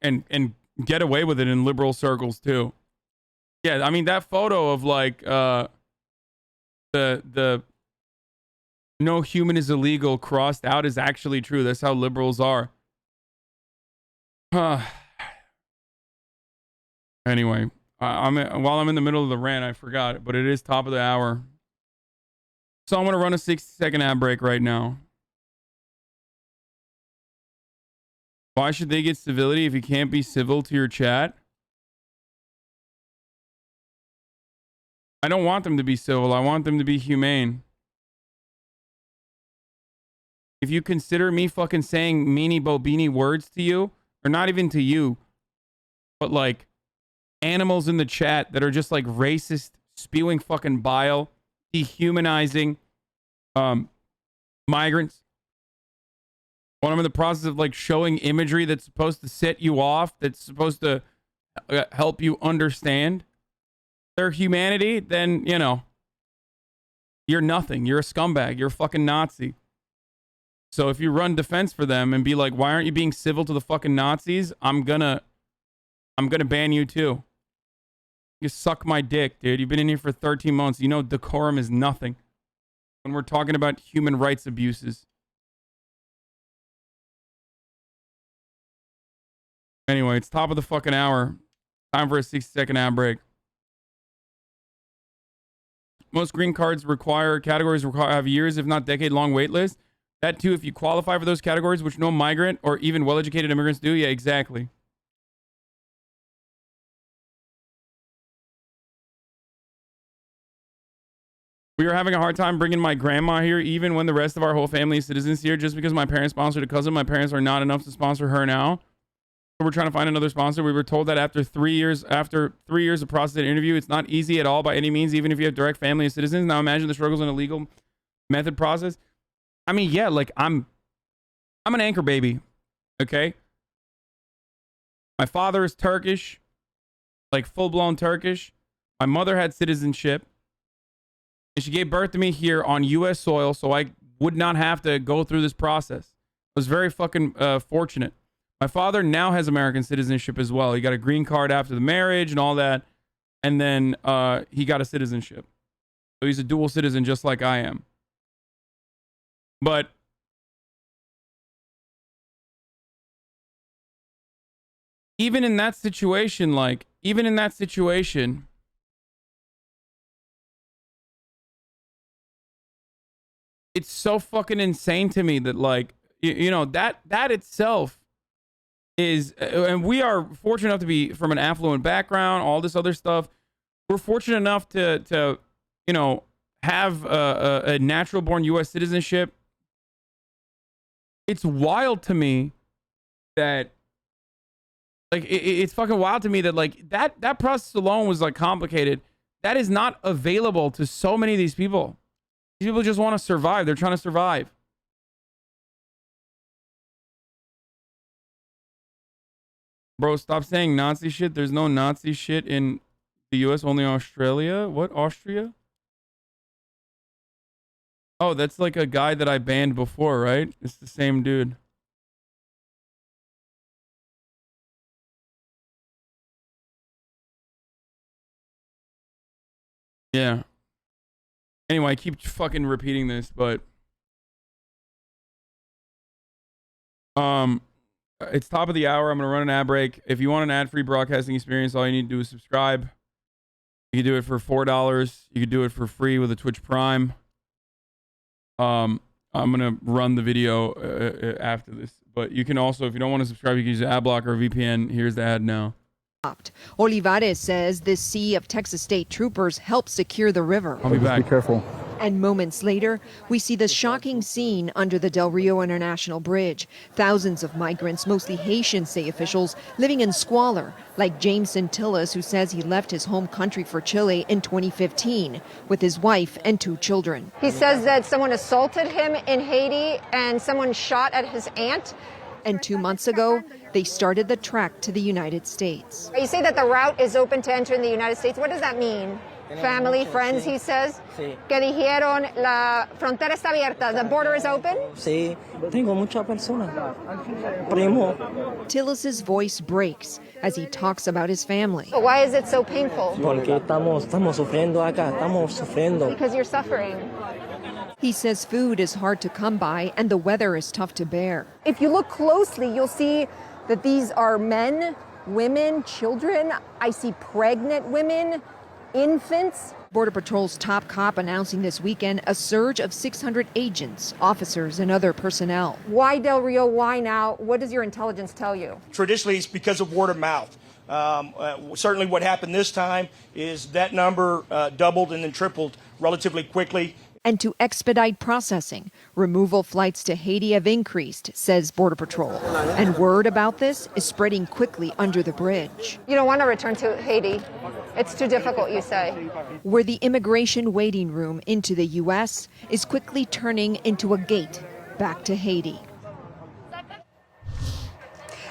and get away with it in liberal circles too. Yeah. I mean, that photo of like, the no human is illegal crossed out is actually true. That's how liberals are. Anyway, while I'm in the middle of the rant, I forgot it, but it is top of the hour. So I'm going to run a 60-second ad break right now. Why should they get civility if you can't be civil to your chat? I don't want them to be civil. I want them to be humane. If you consider me fucking saying meanie bobini words to you, or not even to you, but like animals in the chat that are just like racist, spewing fucking bile, dehumanizing migrants, when I'm in the process of like showing imagery that's supposed to set you off, that's supposed to help you understand their humanity, then, you know, you're nothing. You're a scumbag. You're a fucking Nazi. So if you run defense for them and be like, why aren't you being civil to the fucking Nazis? I'm gonna ban you too. You suck my dick, dude. You've been in here for 13 months. You know decorum is nothing when we're talking about human rights abuses. Anyway, it's top of the fucking hour. Time for a 60-second ad break. Most green cards categories have years, if not decade-long wait lists. That too, if you qualify for those categories, which no migrant or even well-educated immigrants do. Yeah, exactly. We are having a hard time bringing my grandma here, even when the rest of our whole family is citizens here. Just because my parents sponsored a cousin, my parents are not enough to sponsor her now. We're trying to find another sponsor. We were told that after 3 years of process and interview, it's not easy at all by any means, even if you have direct family and citizens. Now imagine the struggles in a legal method process. I mean, yeah, like I'm an anchor baby. Okay. My father is Turkish, like full-blown Turkish. My mother had citizenship. And she gave birth to me here on U.S. soil, so I would not have to go through this process. I was very fucking fortunate. My father now has American citizenship as well. He got a green card after the marriage and all that. And then he got a citizenship. So he's a dual citizen just like I am. But even in that situation, it's so fucking insane to me that like, you know, that itself is, and we are fortunate enough to be from an affluent background, all this other stuff. We're fortunate enough to you know, have a natural born U.S. citizenship. It's wild to me that, like, it's fucking wild to me that, like, that process alone was, like, complicated That is not available to so many of these people. These people just want to survive. They're trying to survive. Bro, stop saying Nazi shit. There's no Nazi shit in the US, only Australia. What? Austria? Oh, that's like a guy that I banned before, right? It's the same dude. Yeah. Anyway, I keep fucking repeating this, but it's top of the hour. I'm gonna run an ad break. If you want an ad-free broadcasting experience, all you need to do is subscribe. You can do it for $4. You can do it for free with a Twitch Prime. I'm gonna run the video after this, but you can also, if you don't want to subscribe, you can use an ad blocker or VPN. Here's the ad now. Olivares says this sea of Texas state troopers helped secure the river. I'll be back. Be careful. And moments later, we see the shocking scene under the Del Rio International Bridge. Thousands of migrants, mostly Haitian, say officials, living in squalor, like James Centillas, who says he left his home country for Chile in 2015 with his wife and 2 children. He says that someone assaulted him in Haiti and someone shot at his aunt. And 2 months ago, they started the trek to the United States. You say that the route is open to enter in the United States. What does that mean? Family, friends, he says. Que dijeron la frontera está abierta. The border is open. Sí, tengo muchas personas. Primo. Tillis's voice breaks as he talks about his family. But why is it so painful? Porque estamos sufriendo acá, estamos sufriendo. Because you're suffering. He says food is hard to come by and the weather is tough to bear. If you look closely, you'll see that these are men, women, children. I see pregnant women, infants. Border Patrol's top cop announcing this weekend a surge of 600 agents, officers, and other personnel. Why Del Rio? Why now? What does your intelligence tell you? Traditionally, it's because of word of mouth. Certainly what happened this time is that number doubled and then tripled relatively quickly. And to expedite processing, removal flights to Haiti have increased, says Border Patrol. And word about this is spreading quickly under the bridge. You don't want to return to Haiti. It's too difficult, you say. Where the immigration waiting room into the U.S. is quickly turning into a gate back to Haiti.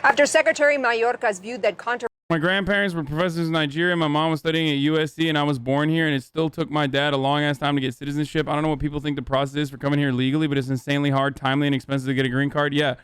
After Secretary Mayorkas viewed that My grandparents were professors in Nigeria. My mom was studying at USC, and I was born here, and it still took my dad a long-ass time to get citizenship. I don't know what people think the process is for coming here legally, but it's insanely hard, timely, and expensive to get a green card. Yeah.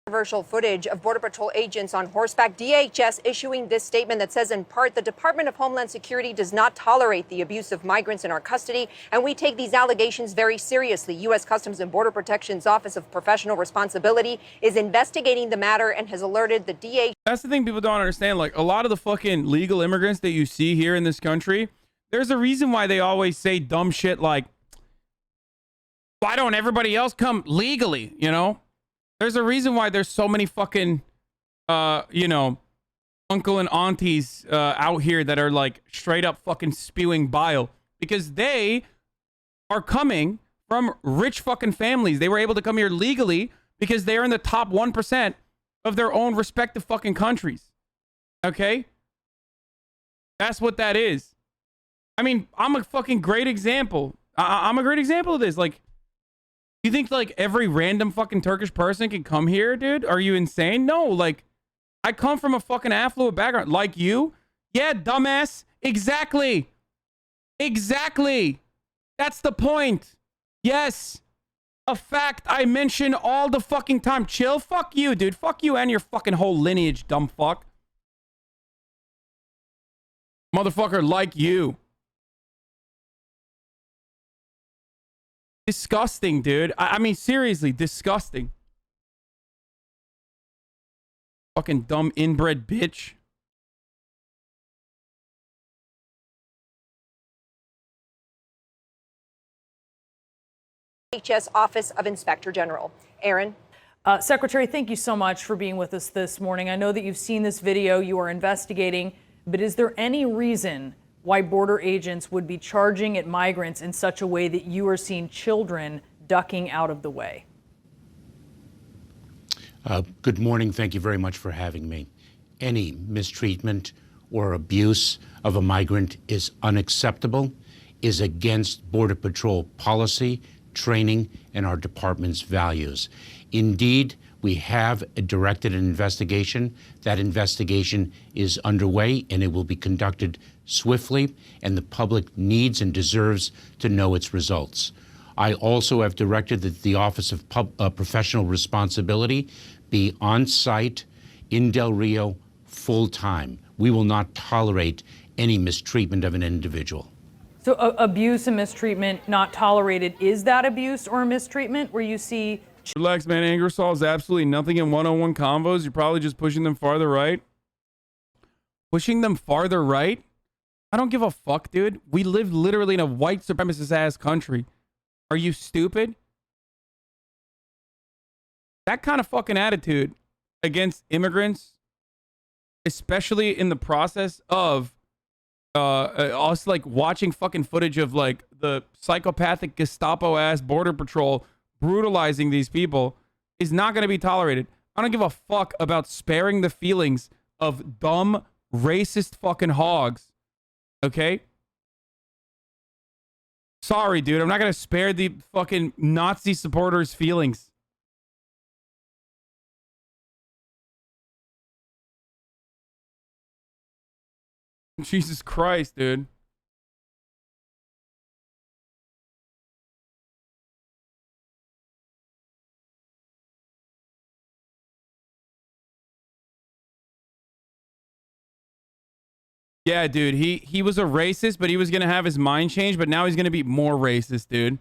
Controversial footage of Border Patrol agents on horseback. DHS issuing this statement that says, in part, the Department of Homeland Security does not tolerate the abuse of migrants in our custody, and we take these allegations very seriously. U.S. Customs and Border Protection's Office of Professional Responsibility is investigating the matter and has alerted the DHS. That's the thing people don't understand. Like, a lot of the fucking legal immigrants that you see here in this country, there's a reason why they always say dumb shit like, why don't everybody else come legally, you know? There's a reason why there's so many fucking, you know, uncle and aunties out here that are like straight up fucking spewing bile because they are coming from rich fucking families. They were able to come here legally because they're in the top 1% of their own respective fucking countries. Okay? That's what that is. I mean, I'm a fucking great example. I'm a great example of this. Like, you think like every random fucking Turkish person can come here, dude? Are you insane? No, like I come from a fucking affluent background like you. Yeah, dumbass. Exactly. Exactly. That's the point. Yes. A fact I mention all the fucking time. Chill. Fuck you, dude. Fuck you and your fucking whole lineage, dumb fuck. Motherfucker like you. Disgusting, dude. I mean, seriously, disgusting. Fucking dumb inbred bitch. DHS Office of Inspector General. Aaron. Secretary, thank you so much for being with us this morning. I know that you've seen this video, you are investigating, but is there any reason why border agents would be charging at migrants in such a way that you are seeing children ducking out of the way? Good morning. Thank you very much for having me. Any mistreatment or abuse of a migrant is unacceptable, is against Border Patrol policy, training, and our department's values. Indeed, we have directed an investigation. That investigation is underway, and it will be conducted swiftly, and the public needs and deserves to know its results. I also have directed that the Office of Professional Responsibility be on site in Del Rio full-time. We will not tolerate any mistreatment of an individual. So abuse and mistreatment not tolerated. Is that abuse or mistreatment where you see... Relax, man. Anger solves absolutely nothing in one-on-one convos. You're probably just pushing them farther right. Pushing them farther right? I don't give a fuck, dude. We live literally in a white supremacist-ass country. Are you stupid? That kind of fucking attitude against immigrants, especially in the process of us like watching fucking footage of like the psychopathic Gestapo-ass Border Patrol brutalizing these people, is not going to be tolerated. I don't give a fuck about sparing the feelings of dumb, racist fucking hogs. Okay? Sorry, dude. I'm not going to spare the fucking Nazi supporters' feelings. Jesus Christ, dude. Yeah, dude, he was a racist, but he was going to have his mind changed, but now he's going to be more racist, dude.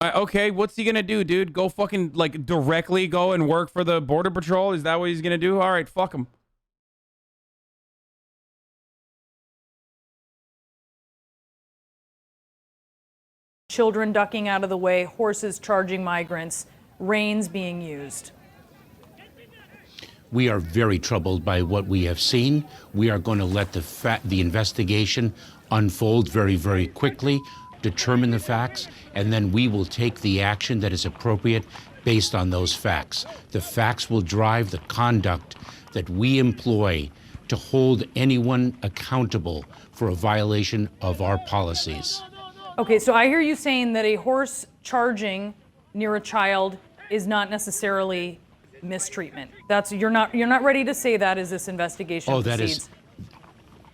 Okay, what's he going to do, dude? Go fucking, like, directly go and work for the Border Patrol? Is that what he's going to do? All right, fuck him. Children ducking out of the way, horses charging migrants, reins being used. We are very troubled by what we have seen. We are going to let the investigation unfold very, very quickly, determine the facts, and then we will take the action that is appropriate based on those facts. The facts will drive the conduct that we employ to hold anyone accountable for a violation of our policies. Okay, so I hear you saying that a horse charging near a child is not necessarily mistreatment. You're not ready to say that as this investigation proceeds.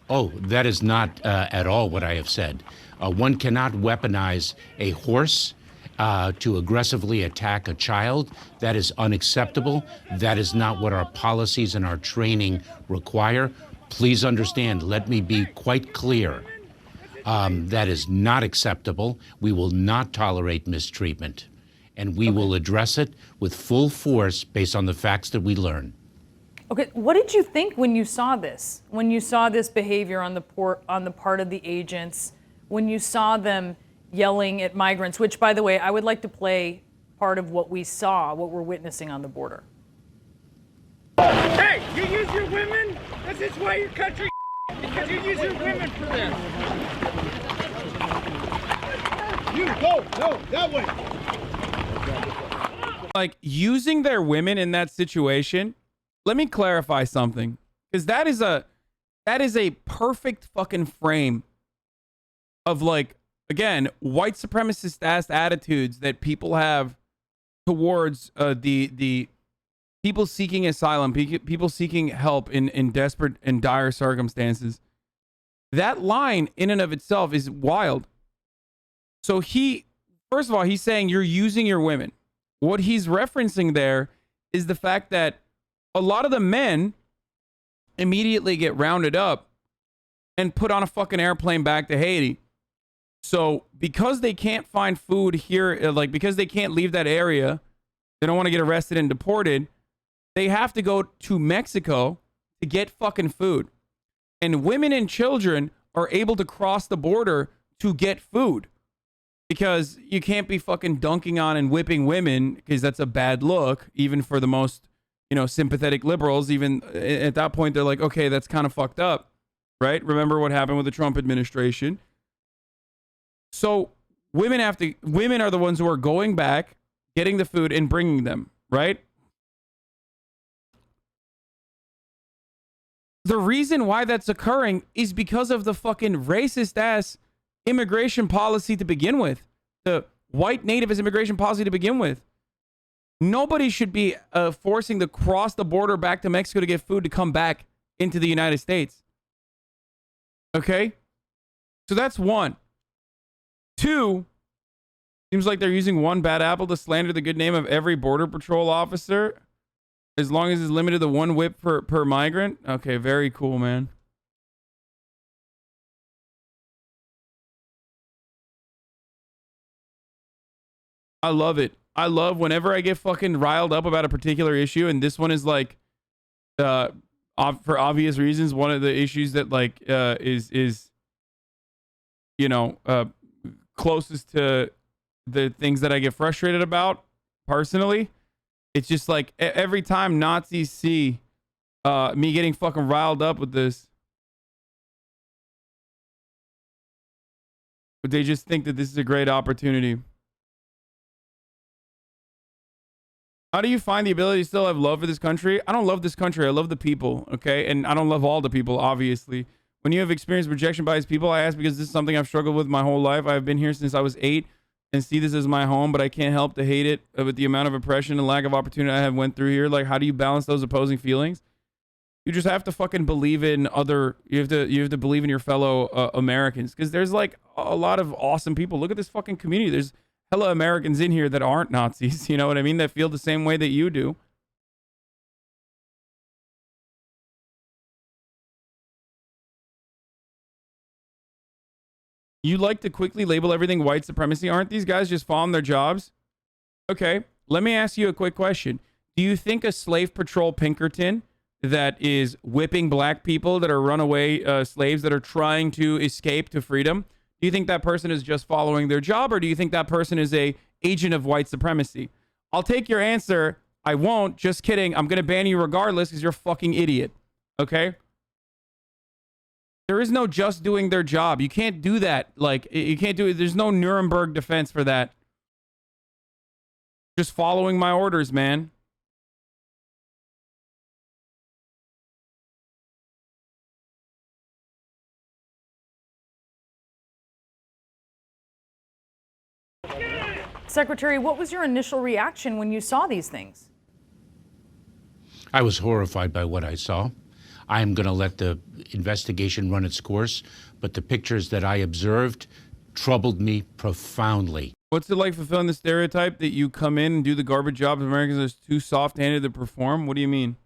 That is not at all what I have said. One cannot weaponize a horse to aggressively attack a child. That is unacceptable. That is not what our policies and our training require. Please understand, let me be quite clear. That is not acceptable. We will not tolerate mistreatment. And we will address it with full force based on the facts that we learn. Okay, what did you think when you saw this? When you saw this behavior on the part of the agents, when you saw them yelling at migrants, which, by the way, I would like to play part of what we saw, what we're witnessing on the border. Hey, you use your women? This is why your country because you use your women for this. You go, that way. Like, using their women in that situation, let me clarify something, because that is a perfect fucking frame of, like, again, white supremacist ass attitudes that people have towards the people seeking asylum, people seeking help in desperate and dire circumstances. That line in and of itself is wild. So first of all, he's saying you're using your women. What he's referencing there is the fact that a lot of the men immediately get rounded up and put on a fucking airplane back to Haiti. So because they can't find food here, like because they can't leave that area, they don't want to get arrested and deported, they have to go to Mexico to get fucking food. And women and children are able to cross the border to get food. Because you can't be fucking dunking on and whipping women, because that's a bad look, even for the most, sympathetic liberals. Even at that point, they're like, okay, that's kind of fucked up, right? Remember what happened with the Trump administration. So women are the ones who are going back, getting the food and bringing them, right? the reason why that's occurring is because of the fucking racist ass immigration policy to begin with. The white nativist immigration policy to begin with. Nobody should be forcing to cross the border back to Mexico to get food to come back into the United States. Okay? So that's one. Two, seems like they're using one bad apple to slander the good name of every Border Patrol officer. As long as it's limited to one whip per migrant. Okay, very cool, man. I love it. I love whenever I get fucking riled up about a particular issue, and this one is like, for obvious reasons, one of the issues that like is you know closest to the things that I get frustrated about personally. It's just like every time Nazis see me getting fucking riled up with this, but they just think that this is a great opportunity. How do you find the ability to still have love for this country? I don't love this country. I love the people, okay? And I don't love all the people, obviously. When you have experienced rejection by these people, I ask because this is something I've struggled with my whole life. I've been here since I was 8 and see this as my home, but I can't help to hate it with the amount of oppression and lack of opportunity I have went through here. Like, how do you balance those opposing feelings? You just have to fucking believe in other, you have to believe in your fellow Americans, because there's like a lot of awesome people. Look at this fucking community. There's hella Americans in here that aren't Nazis, you know what I mean? That feel the same way that you do. You like to quickly label everything white supremacy. Aren't these guys just following their jobs? Okay, let me ask you a quick question. Do you think a slave patrol Pinkerton that is whipping black people that are runaway slaves that are trying to escape to freedom, do you think that person is just following their job, or do you think that person is a agent of white supremacy? I'll take your answer. I won't. Just kidding. I'm going to ban you regardless because you're a fucking idiot. Okay? There is no just doing their job. You can't do that. Like, you can't do it. There's no Nuremberg defense for that. Just following my orders, man. Secretary, what was your initial reaction when you saw these things? I was horrified by what I saw. I am going to let the investigation run its course, but the pictures that I observed troubled me profoundly. What's it like fulfilling the stereotype that you come in and do the garbage job of Americans are too soft-handed to perform? What do you mean?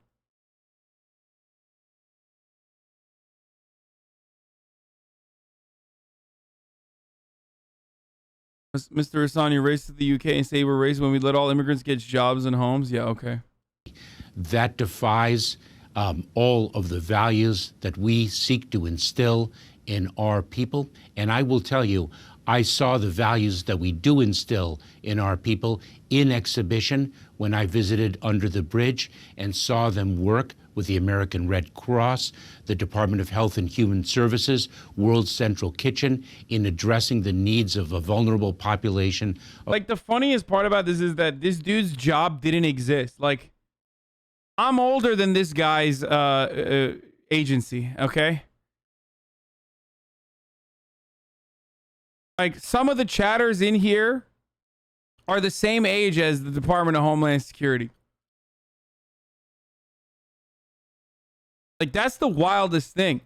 Mr. Hasan, you raced to the UK and say we're racist when we let all immigrants get jobs and homes? Yeah, okay. That defies all of the values that we seek to instill in our people. And I will tell you, I saw the values that we do instill in our people in exhibition when I visited Under the Bridge and saw them work with the American Red Cross, the Department of Health and Human Services, World Central Kitchen, in addressing the needs of a vulnerable population. Like, the funniest part about this is that this dude's job didn't exist. Like, I'm older than this guy's agency, okay? Like, some of the chatters in here are the same age as the Department of Homeland Security. Like, that's the wildest thing.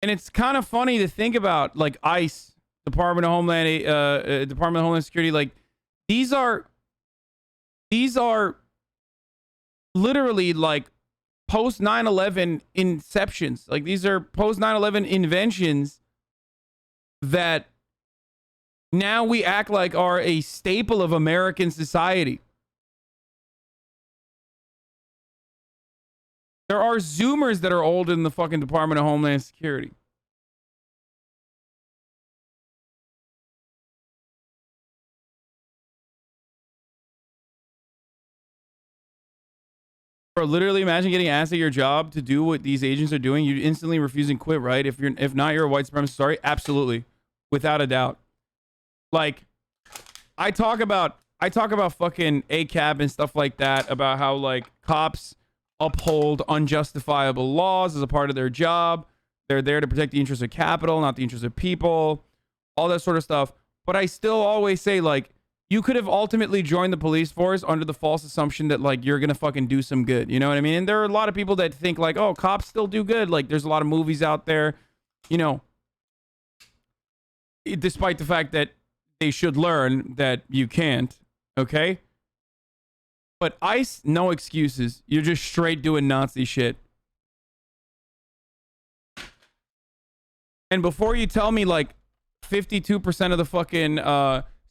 And it's kind of funny to think about, like, ICE, Department of Homeland Security. Like, these are literally like post 9/11 inceptions. Like, these are post 9/11 inventions that now we act like are a staple of American society. There are Zoomers that are older than the fucking Department of Homeland Security. Bro, literally imagine getting asked at your job to do what these agents are doing. You instantly refuse and quit, right? If not, you're a white supremacist. Sorry, absolutely, without a doubt. Like, I talk about fucking ACAB and stuff like that, about how like cops uphold unjustifiable laws as a part of their job. They're there to protect the interests of capital, not the interests of people, all that sort of stuff. But I still always say, like, you could have ultimately joined the police force under the false assumption that, like, you're going to fucking do some good. You know what I mean? And there are a lot of people that think, like, oh, cops still do good. Like, there's a lot of movies out there, you know, despite the fact that they should learn that you can't. Okay? But ICE, no excuses. You're just straight doing Nazi shit. And before you tell me, like, 52% of the fucking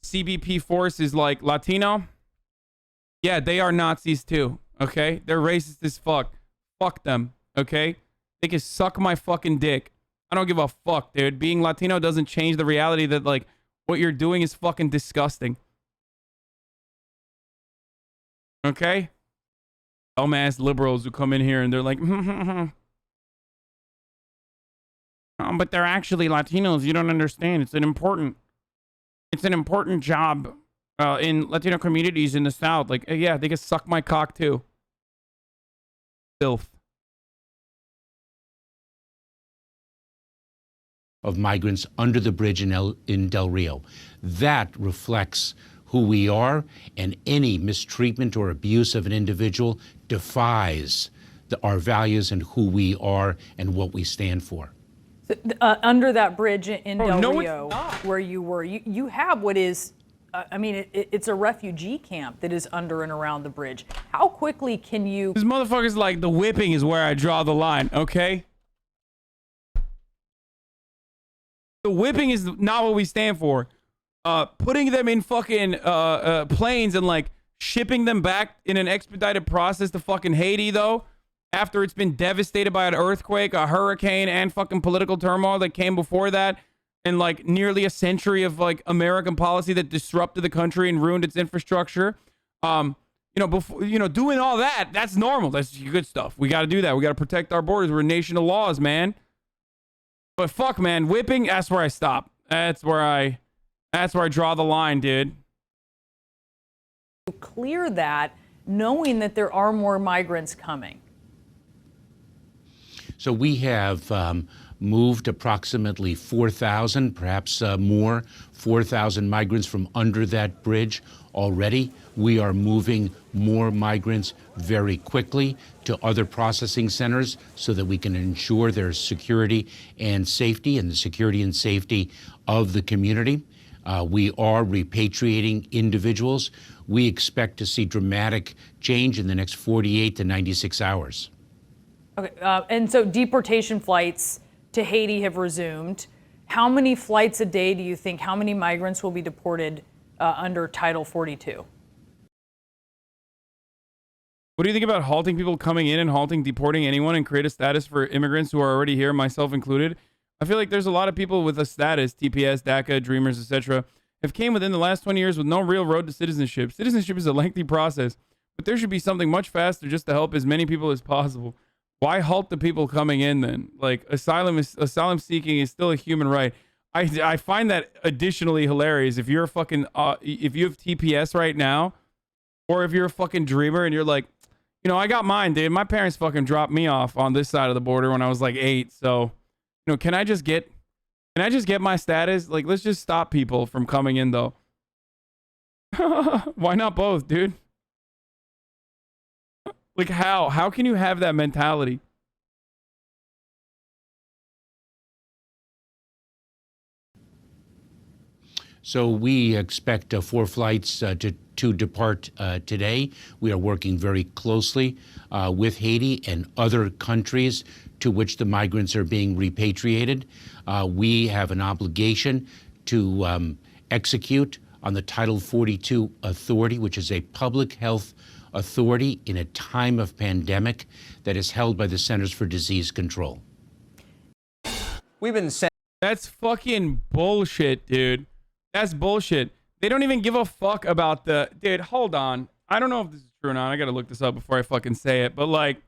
CBP force is, like, Latino, yeah, they are Nazis too, okay? They're racist as fuck. Fuck them, okay? They can suck my fucking dick. I don't give a fuck, dude. Being Latino doesn't change the reality that, like, what you're doing is fucking disgusting. Okay? Dumbass liberals who come in here and they're like, but they're actually Latinos. You don't understand. It's an important job in Latino communities in the South. Like, yeah, they can suck my cock too. Filth. Of migrants under the bridge in Del Rio. That reflects who we are, and any mistreatment or abuse of an individual defies our values and who we are and what we stand for. Under that bridge in Del Rio, where you were, you have what is, I mean, it's a refugee camp that is under and around the bridge. How quickly can you... This motherfucker's like, the whipping is where I draw the line, okay? The whipping is not what we stand for. Putting them in fucking planes and, like, shipping them back in an expedited process to fucking Haiti, though, after it's been devastated by an earthquake, a hurricane, and fucking political turmoil that came before that, and, like, nearly a century of, like, American policy that disrupted the country and ruined its infrastructure. You know, before, you know, doing all that, that's normal. That's good stuff. We got to do that. We got to protect our borders. We're a nation of laws, man. But fuck, man, whipping, that's where I stop. That's where I draw the line, dude. Clear that, knowing that there are more migrants coming. So we have moved approximately 4,000, perhaps more, 4,000 migrants from under that bridge already. We are moving more migrants very quickly to other processing centers so that we can ensure their security and safety and the security and safety of the community. We are repatriating individuals. We expect to see dramatic change in the next 48 to 96 hours. Okay, and so deportation flights to Haiti have resumed. How many flights a day do you think, how many migrants will be deported under Title 42? What do you think about halting people coming in and halting deporting anyone and create a status for immigrants who are already here, myself included? I feel like there's a lot of people with a status, TPS, DACA, Dreamers, etc., have came within the last 20 years with no real road to citizenship. Citizenship is a lengthy process, but there should be something much faster just to help as many people as possible. Why halt the people coming in then? Like, asylum seeking is still a human right. I find that additionally hilarious. If you're a fucking if you have TPS right now, or if you're a fucking dreamer and you're like, you know, I got mine, dude. My parents fucking dropped me off on this side of the border when I was like 8. So, you know, can I just get my status? Like, let's just stop people from coming in though. Why not both, dude? Like, how can you have that mentality? So we expect 4 flights to depart today. We are working very closely with Haiti and other countries to which the migrants are being repatriated. We have an obligation to execute on the Title 42 authority, which is a public health authority in a time of pandemic that is held by the Centers for Disease Control. We've been saying that's fucking bullshit, dude. That's bullshit. They don't even give a fuck about the... Dude, hold on. I don't know if this is true or not. I gotta look this up before I fucking say it. But, like...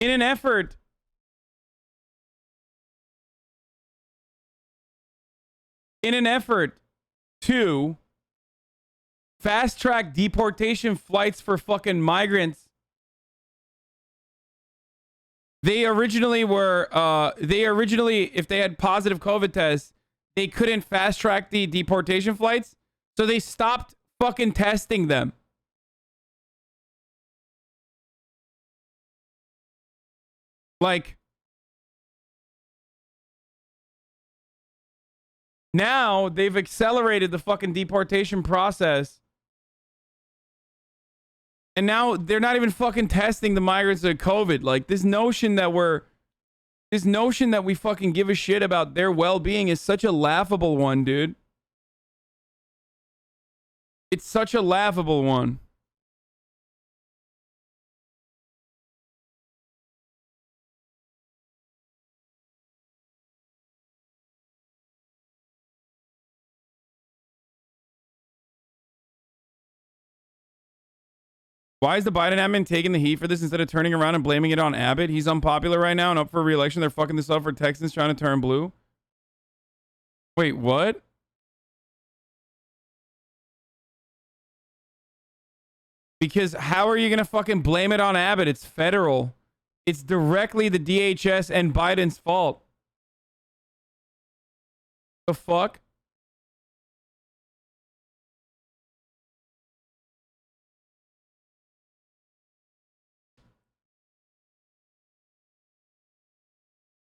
in an effort in an effort to fast track deportation flights for fucking migrants. They originally, if they had positive COVID tests, they couldn't fast track the deportation flights. So they stopped fucking testing them. Like, now they've accelerated the fucking deportation process. And now they're not even fucking testing the migrants with COVID. Like, this notion that we fucking give a shit about their well-being is such a laughable one, dude. It's such a laughable one. Why is the Biden admin taking the heat for this instead of turning around and blaming it on Abbott? He's unpopular right now and up for re-election. They're fucking this up for Texans trying to turn blue. Wait, what? Because how are you going to fucking blame it on Abbott? It's federal. It's directly the DHS and Biden's fault. The fuck?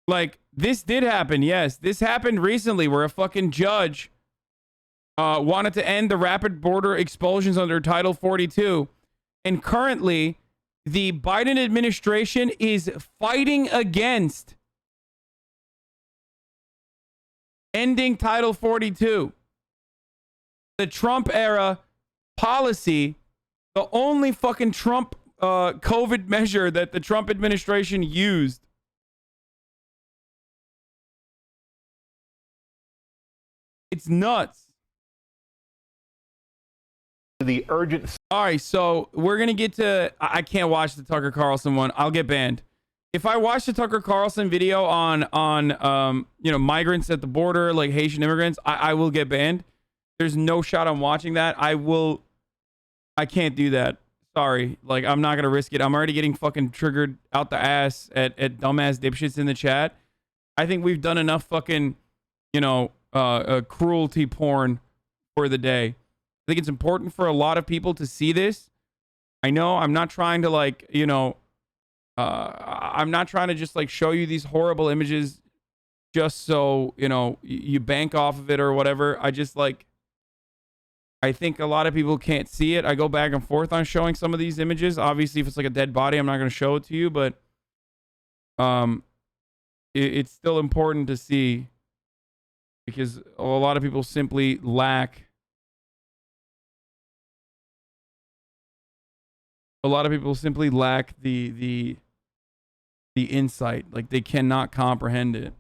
Like, this did happen, yes. This happened recently where a fucking judge wanted to end the rapid border expulsions under Title 42. And currently, the Biden administration is fighting against ending Title 42. The Trump era policy, the only fucking Trump COVID measure that the Trump administration used. It's nuts. The urgent. All right, so we're going to get to... I can't watch the Tucker Carlson one. I'll get banned. If I watch the Tucker Carlson video on migrants at the border, like Haitian immigrants, I will get banned. There's no shot I'm watching that. I can't do that. Sorry. Like, I'm not going to risk it. I'm already getting fucking triggered out the ass at dumbass dipshits in the chat. I think we've done enough fucking, cruelty porn for the day. I think it's important for a lot of people to see this. I know I'm not trying to I'm not trying to just like show you these horrible images just so, you bank off of it or whatever. I think a lot of people can't see it. I go back and forth on showing some of these images. Obviously, if it's like a dead body, I'm not going to show it to you, but it's still important to see because a lot of people simply lack the insight. Like, they cannot comprehend it.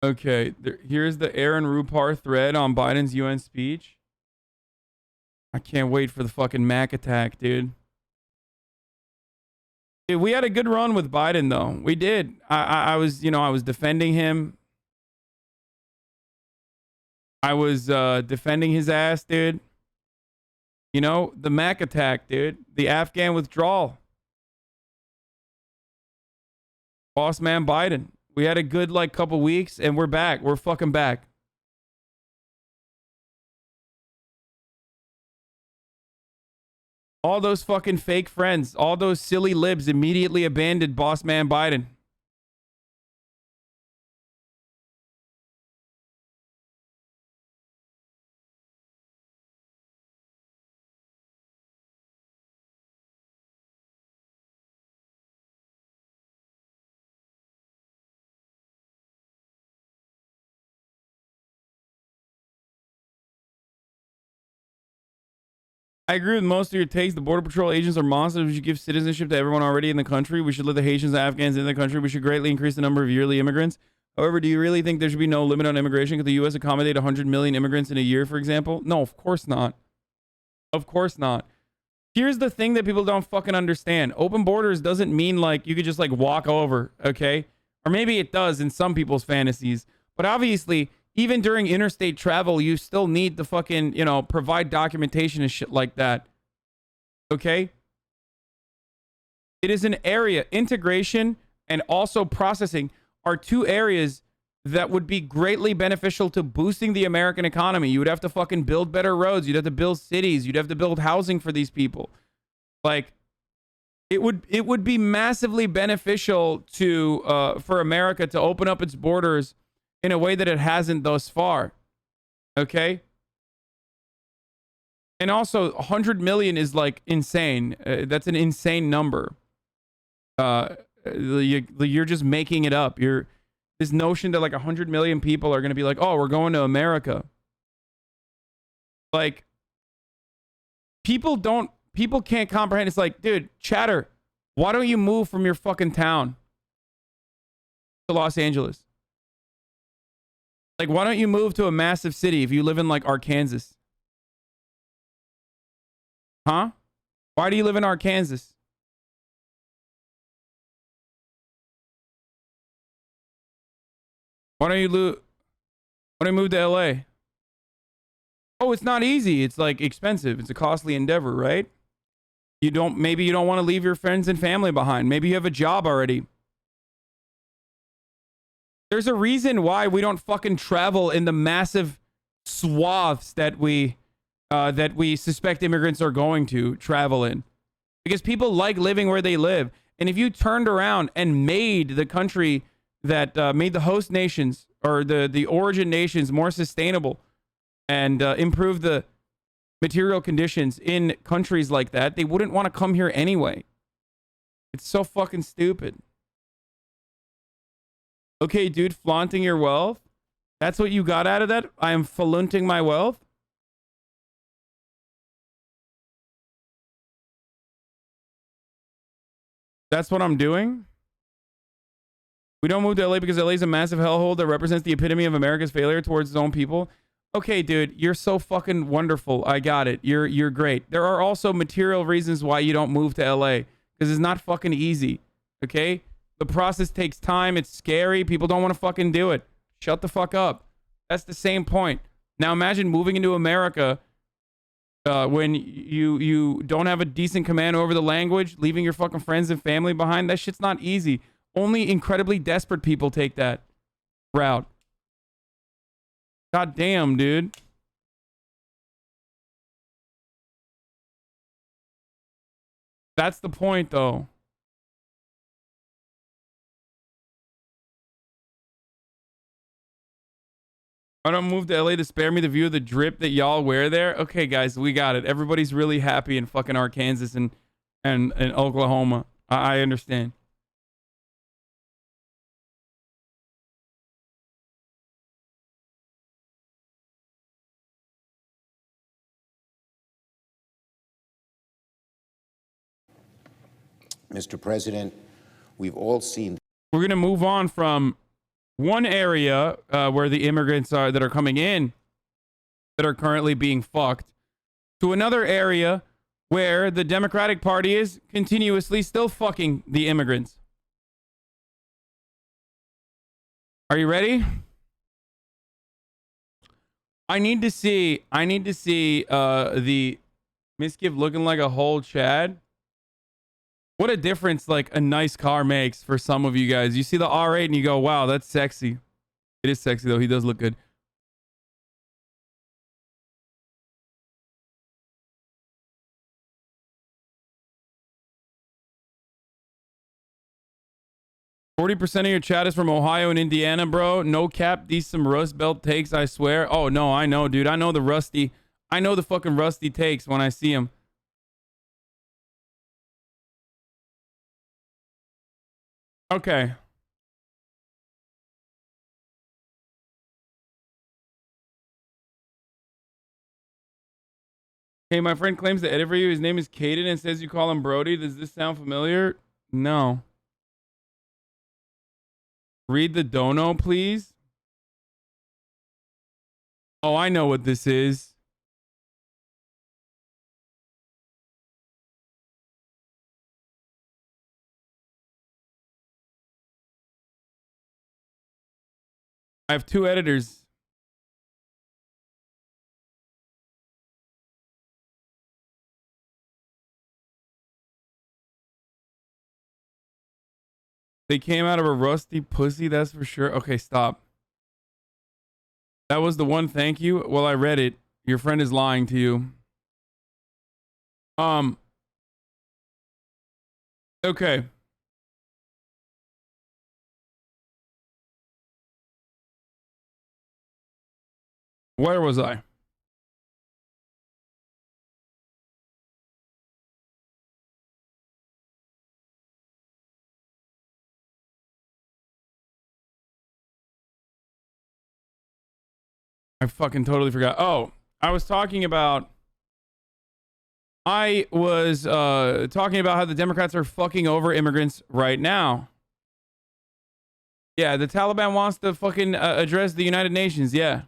Okay, here's the Aaron Rupar thread on Biden's UN speech. I can't wait for the fucking Mac attack, dude. Dude, we had a good run with Biden, though. We did. I was defending him. I was defending his ass, dude. The Mac attack, dude. The Afghan withdrawal. Boss man Biden. We had a good, couple weeks, and we're back. We're fucking back. All those fucking fake friends, all those silly libs immediately abandoned boss man Biden. I agree with most of your takes. The Border Patrol agents are monsters. We should give citizenship to everyone already in the country. We should let the Haitians and Afghans in the country. We should greatly increase the number of yearly immigrants. However, do you really think there should be no limit on immigration? Could the U.S. accommodate 100 million immigrants in a year, for example? No, of course not. Of course not. Here's the thing that people don't fucking understand. Open borders doesn't mean like you could just like walk over, okay? Or maybe it does in some people's fantasies. But obviously, even during interstate travel, you still need to fucking, you know, provide documentation and shit like that. Okay? It is an area. Integration and also processing are two areas that would be greatly beneficial to boosting the American economy. You would have to fucking build better roads. You'd have to build cities. You'd have to build housing for these people. Like, it would be massively beneficial to for America to open up its borders in a way that it hasn't thus far. Okay? And also, 100 million is like insane. That's an insane number. You're just making it up. This notion that like 100 million people are going to be like, oh, we're going to America. Like, people can't comprehend. It's like, dude, chatter, why don't you move from your fucking town to Los Angeles? Like, why don't you move to a massive city if you live in like Arkansas? Huh? Why do you live in Arkansas? Why don't you move to LA? Oh, it's not easy. It's like expensive. It's a costly endeavor, right? Maybe you don't want to leave your friends and family behind. Maybe you have a job already. There's a reason why we don't fucking travel in the massive swaths that we suspect immigrants are going to travel in. Because people like living where they live. And if you turned around and made the country that made the host nations or the origin nations more sustainable and improve the material conditions in countries like that, they wouldn't want to come here anyway. It's so fucking stupid. Okay, dude, flaunting your wealth? That's what you got out of that? I am flaunting my wealth? That's what I'm doing? We don't move to LA because LA is a massive hellhole that represents the epitome of America's failure towards its own people. Okay, dude, you're so fucking wonderful. I got it. You're great. There are also material reasons why you don't move to LA because it's not fucking easy. Okay? The process takes time. It's scary. People don't want to fucking do it. Shut the fuck up. That's the same point. Now imagine moving into America when you don't have a decent command over the language, leaving your fucking friends and family behind. That shit's not easy. Only incredibly desperate people take that route. God damn, dude. That's the point, though. I don't move to LA to spare me the view of the drip that y'all wear there. Okay, guys, we got it. Everybody's really happy in fucking Arkansas and Oklahoma. I understand. Mr. President, we've all seen. We're going to move on from one area where the immigrants are that are coming in that are currently being fucked to another area where the Democratic Party is continuously still fucking the immigrants. Are you ready? I need to see the Miskiv looking like a whole Chad. What a difference like a nice car makes for some of you guys. You see the R8 and you go, wow, that's sexy. It is sexy though. He does look good. %40 of your chat is from Ohio and Indiana, bro. No cap. These some Rust Belt takes, I swear. Oh no, I know, dude. I know the fucking rusty takes when I see them. Okay. Hey, my friend claims to edit for you. His name is Caden and says you call him Brody. Does this sound familiar? No. Read the dono, please. Oh, I know what this is. I have 2 editors. They came out of a rusty pussy, that's for sure. Okay, stop. That was the one thank you. Well, I read it. Your friend is lying to you. Okay. Where was I? I fucking totally forgot. Oh, I was talking about how the Democrats are fucking over immigrants right now. Yeah, the Taliban wants to fucking address the United Nations. Yeah.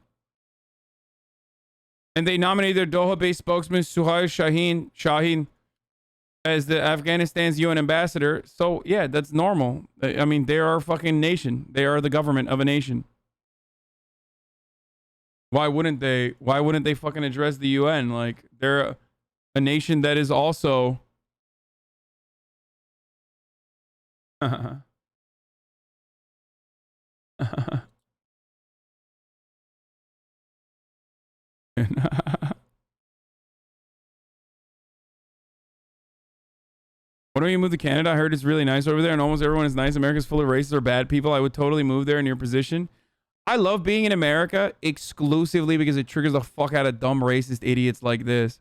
And they nominated their Doha-based spokesman, Suhail Shaheen, as the Afghanistan's UN ambassador. So, yeah, that's normal. I mean, they are a fucking nation. They are the government of a nation. Why wouldn't they? Why wouldn't they fucking address the UN? Like, they're a nation that is also... Why don't you move to Canada? I heard it's really nice over there and almost everyone is nice. America's full of racists or bad people. I would totally move there in your position. I love being in America exclusively because it triggers the fuck out of dumb racist idiots like this.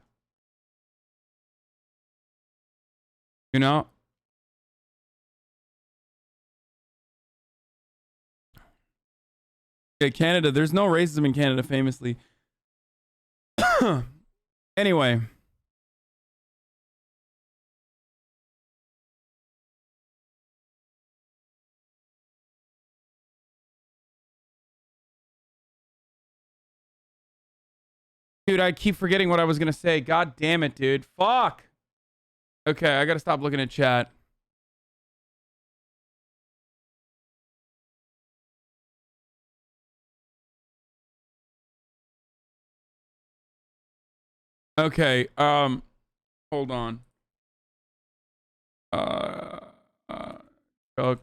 You know? Okay, Canada. There's no racism in Canada, famously. Anyway. Dude, I keep forgetting what I was going to say. God damn it, dude. Fuck. Okay, I got to stop looking at chat. Okay, hold on. Chuck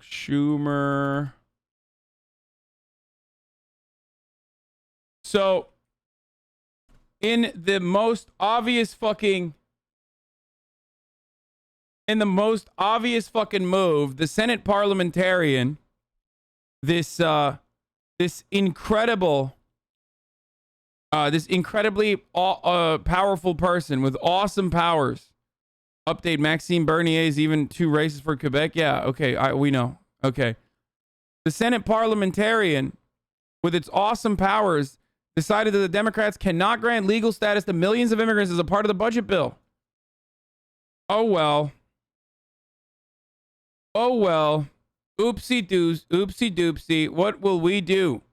Schumer. So, in the most obvious fucking move, the Senate Parliamentarian, this incredibly powerful person with awesome powers. Update: Maxime Bernier is even too racist for Quebec. Yeah, okay, we know. Okay, the Senate Parliamentarian, with its awesome powers, decided that the Democrats cannot grant legal status to millions of immigrants as a part of the budget bill. Oh well. Oh well. Oopsie doopsie. What will we do?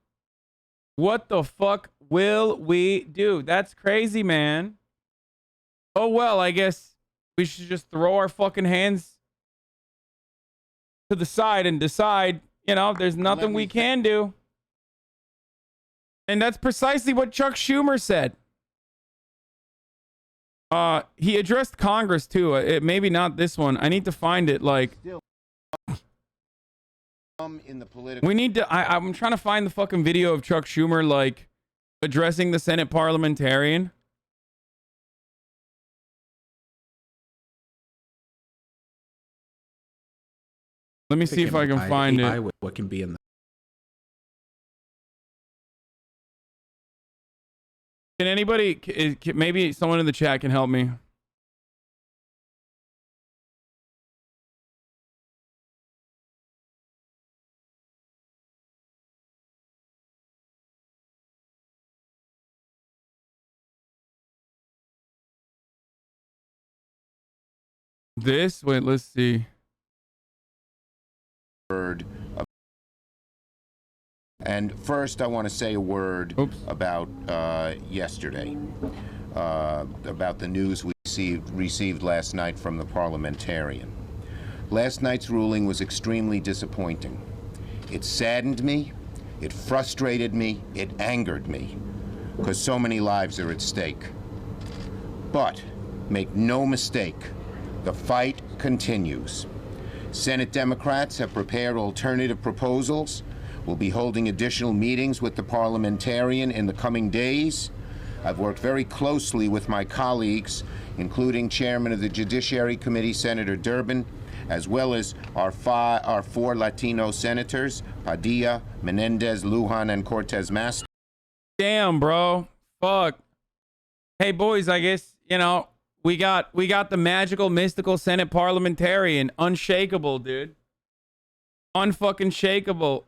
What the fuck will we do? That's crazy, man. Oh well, I guess we should just throw our fucking hands to the side and decide, you know, there's nothing we can do. And that's precisely what Chuck Schumer said. He addressed Congress too. Maybe not this one. I need to find it. Like, in the political... we need to. I'm trying to find the fucking video of Chuck Schumer like addressing the Senate Parliamentarian. Let me see if I can find it. What can be in the... Can anybody, maybe someone in the chat can help me? This? Wait, let's see. And first, I want to say a word about yesterday, about the news we received last night from the Parliamentarian. Last night's ruling was extremely disappointing. It saddened me, It frustrated me, it angered me, because so many lives are at stake. But make no mistake, the fight continues. Senate Democrats have prepared alternative proposals. We'll be holding additional meetings with the Parliamentarian in the coming days. I've worked very closely with my colleagues, including Chairman of the Judiciary Committee, Senator Durbin, as well as our four Latino senators, Padilla, Menendez, Lujan, and Cortez Masto. Damn, bro. Fuck. Hey, boys, I guess, you know, we got the magical, mystical Senate Parliamentarian. Unshakable, dude. Unfucking shakeable.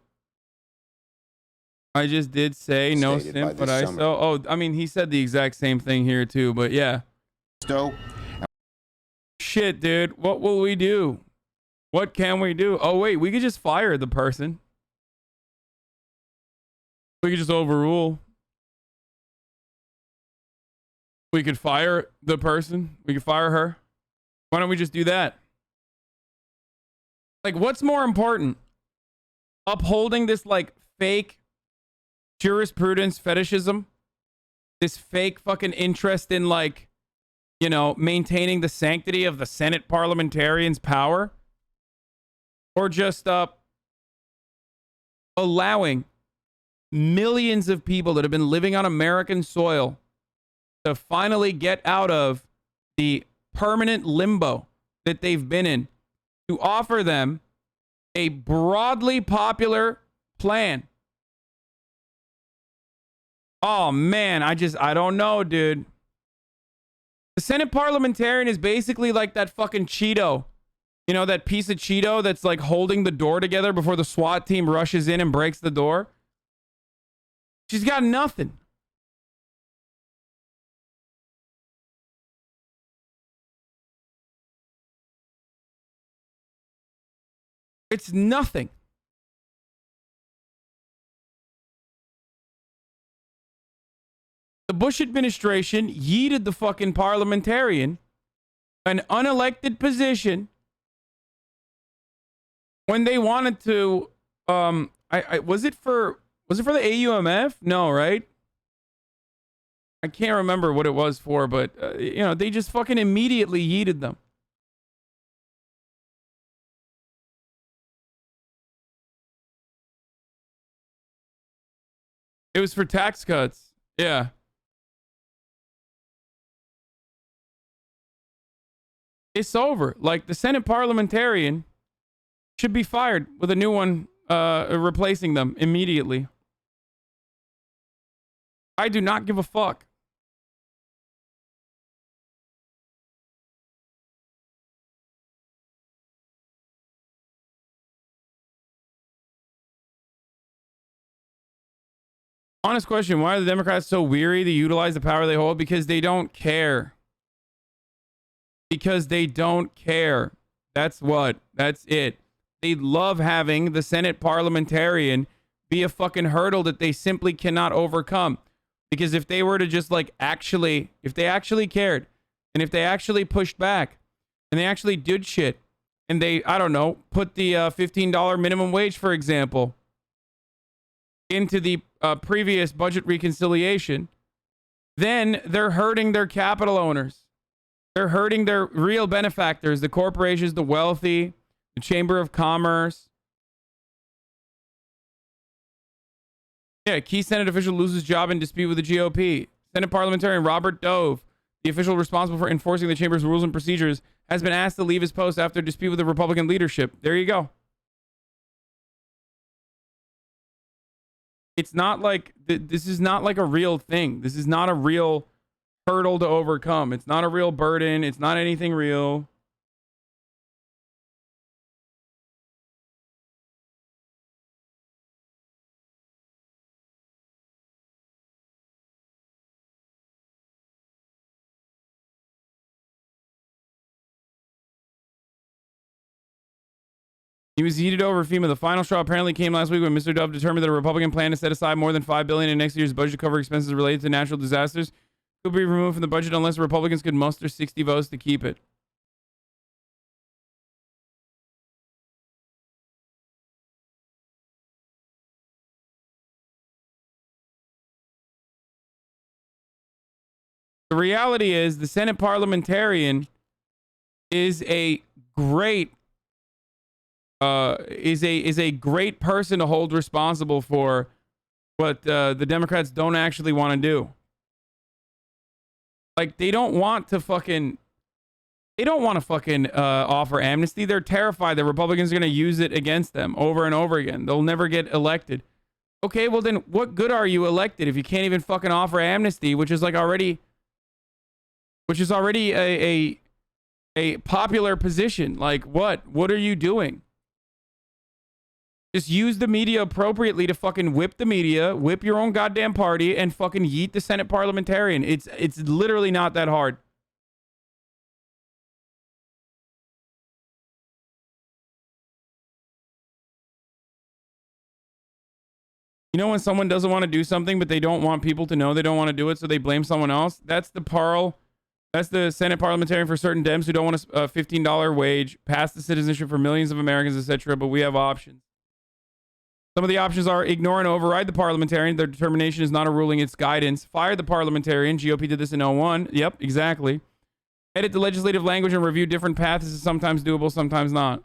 I just did say no simp, but I saw. Oh, I mean, he said the exact same thing here too, but yeah. Shit, dude. What will we do? What can we do? Oh, wait, we could just fire the person. We could just overrule. We could fire the person. We could fire her. Why don't we just do that? Like, what's more important? Upholding this, like, fake jurisprudence fetishism? This fake fucking interest in, like, you know, maintaining the sanctity of the Senate parliamentarian's power? Or just allowing millions of people that have been living on American soil to finally get out of the permanent limbo that they've been in, to offer them a broadly popular plan. Oh man, I don't know, dude. The Senate Parliamentarian is basically like that fucking Cheeto. You know, that piece of Cheeto that's like holding the door together before the SWAT team rushes in and breaks the door. She's got nothing. It's nothing. The Bush administration yeeted the fucking parliamentarian, an unelected position, when they wanted to. Was it for the AUMF? No, right? I can't remember what it was for, but you know, they just fucking immediately yeeted them. It was for tax cuts. Yeah. It's over. Like, the Senate parliamentarian should be fired with a new one replacing them immediately. I do not give a fuck. Honest question, why are the Democrats so weary to utilize the power they hold? Because they don't care. Because they don't care. That's what. That's it. They love having the Senate parliamentarian be a fucking hurdle that they simply cannot overcome. Because if they were to just like if they actually cared, and if they actually pushed back, and they actually did shit, and they, I don't know, put the $15 minimum wage, for example, into the previous budget reconciliation, then they're hurting their capital owners. They're hurting their real benefactors, the corporations, the wealthy, the Chamber of Commerce. Yeah, key Senate official loses job in dispute with the GOP. Senate parliamentarian Robert Dove, the official responsible for enforcing the Chamber's rules and procedures, has been asked to leave his post after a dispute with the Republican leadership. There you go. It's not like, this is not like a real thing. This is not a real hurdle to overcome. It's not a real burden. It's not anything real. He was heated over FEMA. The final straw apparently came last week when Mr. Dove determined that a Republican plan to set aside more than $5 billion in next year's budget to cover expenses related to natural disasters could be removed from the budget unless Republicans could muster 60 votes to keep it. The reality is the Senate Parliamentarian is a great is a great person to hold responsible for what the Democrats don't actually want to do. Like, they don't want to fucking offer amnesty. They're terrified that Republicans are going to use it against them over and over again. They'll never get elected. Okay, well then what good are you elected if you can't even fucking offer amnesty, which is already a popular position? Like, what are you doing? Just use the media appropriately to fucking whip the media, whip your own goddamn party, and fucking yeet the Senate Parliamentarian. It's literally not that hard. You know when someone doesn't want to do something, but they don't want people to know they don't want to do it, so they blame someone else? That's the Senate Parliamentarian for certain Dems who don't want a $15 wage, pass the citizenship for millions of Americans, etc., but we have options. Some of the options are ignore and override the parliamentarian. Their determination is not a ruling, it's guidance. Fire the parliamentarian. GOP did this in 01. Yep, exactly. Edit the legislative language and review different paths. This is sometimes doable, sometimes not.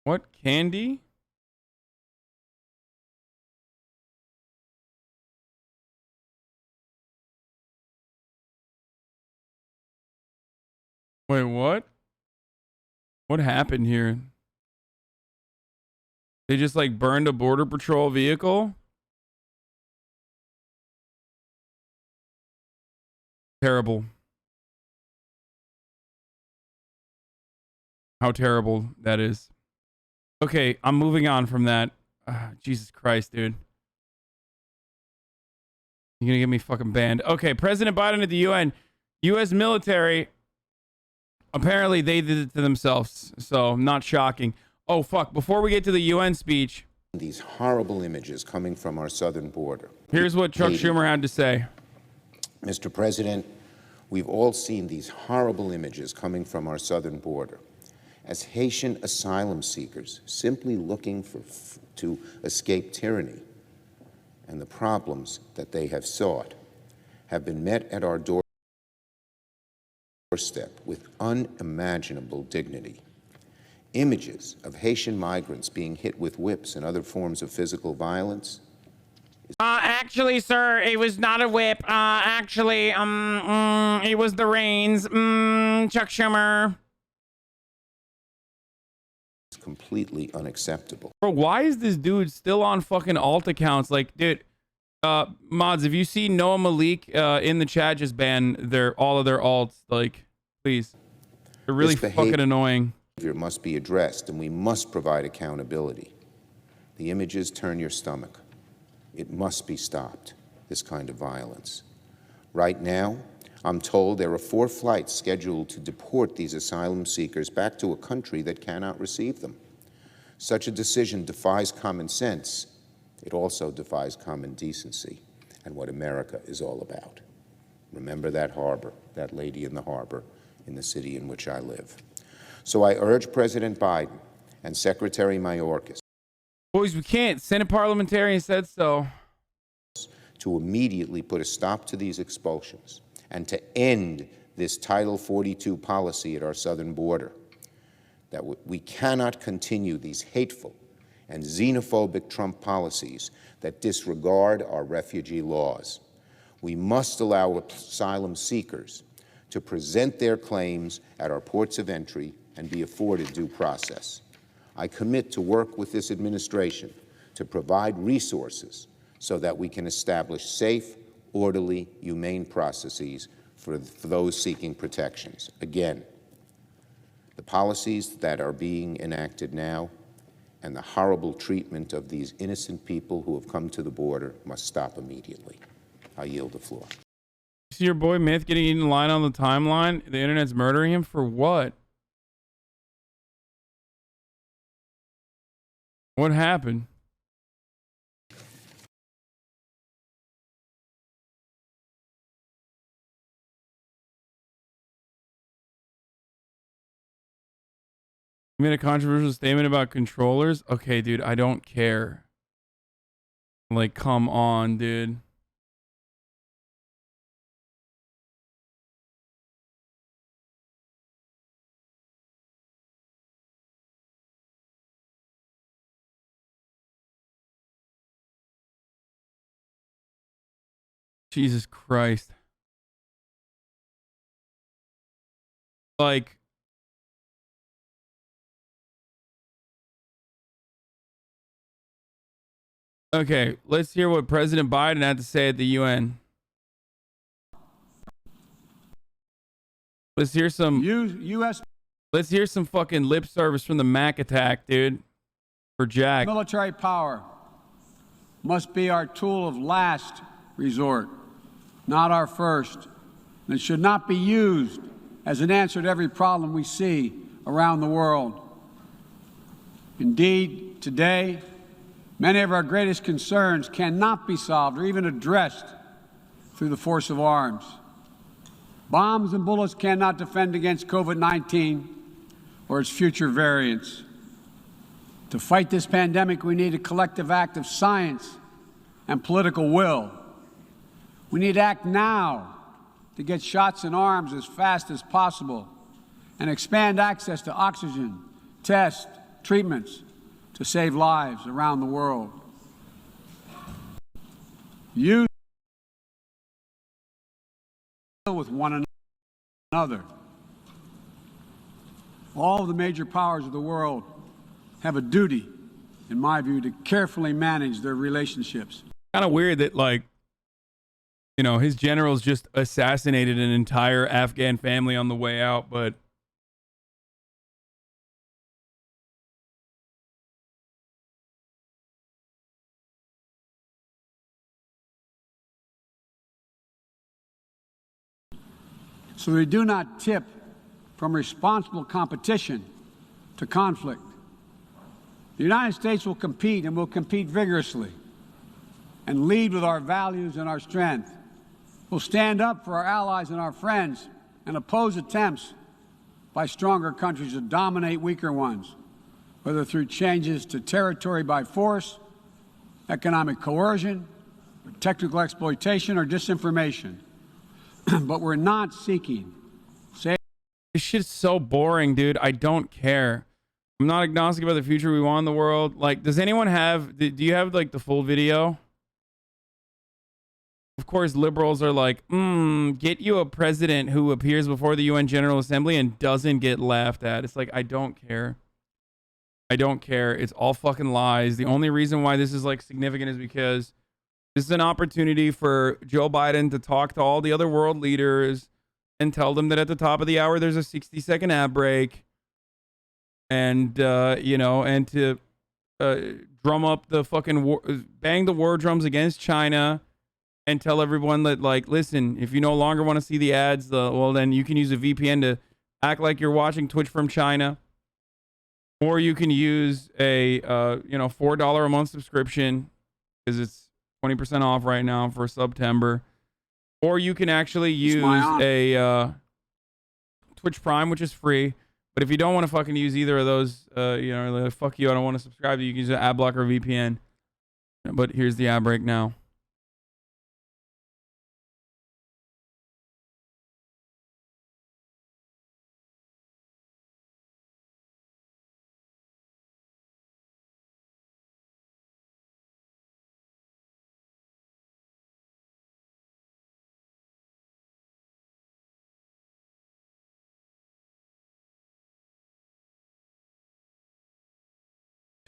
What candy? Wait, what? What happened here? They just like burned a border patrol vehicle? Terrible. How terrible that is. Okay, I'm moving on from that. Jesus Christ, dude. You're gonna get me fucking banned. Okay, President Biden at the UN. U.S. military, apparently they did it to themselves, so not shocking. Oh, fuck. Before we get to the UN speech. These horrible images coming from our southern border. Here's what Chuck Schumer had to say. Mr. President, we've all seen these horrible images coming from our southern border. As Haitian asylum seekers simply looking to escape tyranny and the problems that they have sought have been met at our doorstep with unimaginable dignity. Images of Haitian migrants being hit with whips and other forms of physical violence. Actually, sir, it was not a whip. It was the reins. Chuck Schumer. Completely unacceptable. Bro, why is this dude still on fucking alt accounts? Like, dude, mods, if you see Noah Malik in the chat, just ban all of their alts. Like, please. They're really fucking annoying. It must be addressed, and we must provide accountability. The images turn your stomach. It must be stopped, this kind of violence. Right now, I'm told there are 4 flights scheduled to deport these asylum seekers back to a country that cannot receive them. Such a decision defies common sense. It also defies common decency and what America is all about. Remember that harbor, that lady in the harbor in the city in which I live. So I urge President Biden and Secretary Mayorkas. Boys, we can't. Senate Parliamentarian said so. To immediately put a stop to these expulsions and to end this Title 42 policy at our southern border. That we cannot continue these hateful and xenophobic Trump policies that disregard our refugee laws. We must allow asylum seekers to present their claims at our ports of entry and be afforded due process. I commit to work with this administration to provide resources so that we can establish safe, orderly, humane processes for those seeking protections. Again, the policies that are being enacted now and the horrible treatment of these innocent people who have come to the border must stop immediately. I yield the floor. See your boy Myth getting eaten alive on the timeline? The internet's murdering him for what? What happened? You made a controversial statement about controllers? Okay, dude, I don't care. Like, come on, dude. Jesus Christ. Like, okay, let's hear what President Biden had to say at the UN. Let's hear some U.S. Let's hear some fucking lip service from the Mac attack, dude. For Jack. military power must be our tool of last resort, not our first. And it should not be used as an answer to every problem we see around the world. Indeed, today, many of our greatest concerns cannot be solved or even addressed through the force of arms. Bombs and bullets cannot defend against COVID-19 or its future variants. To fight this pandemic, we need a collective act of science and political will. We need to act now to get shots in arms as fast as possible and expand access to oxygen, tests, treatments to save lives around the world. Use with one another. All of the major powers of the world have a duty, in my view, to carefully manage their relationships. Kind of weird that, like, you know, his generals just assassinated an entire Afghan family on the way out, but so we do not tip from responsible competition to conflict. The United States will compete and will compete vigorously and lead with our values and our strength. We'll stand up for our allies and our friends and oppose attempts by stronger countries to dominate weaker ones, whether through changes to territory by force, economic coercion, or technical exploitation, or disinformation. But we're not seeking. this shit's so boring, dude. I don't care. I'm not agnostic about the future we want in the world. Like, does anyone have, do you have like the full video? Of course, liberals are like, get you a president who appears before the UN General Assembly and doesn't get laughed at. It's like, I don't care. I don't care. It's all fucking lies. The only reason why this is like significant is because this is an opportunity for Joe Biden to talk to all the other world leaders and tell them that at the top of the hour there's a 60-second ad break, and you know, and to drum up the fucking bang the war drums against China, and tell everyone that, like, listen, if you no longer want to see the ads, well, then you can use a VPN to act like you're watching Twitch from China, or you can use a you know, $4 a month subscription because it's 20% off right now for September. Or you can actually use a Twitch Prime, which is free. But if you don't want to fucking use either of those, you know, like, fuck you, I don't want to subscribe to you, you can use an ad blocker or VPN. But here's the ad break now.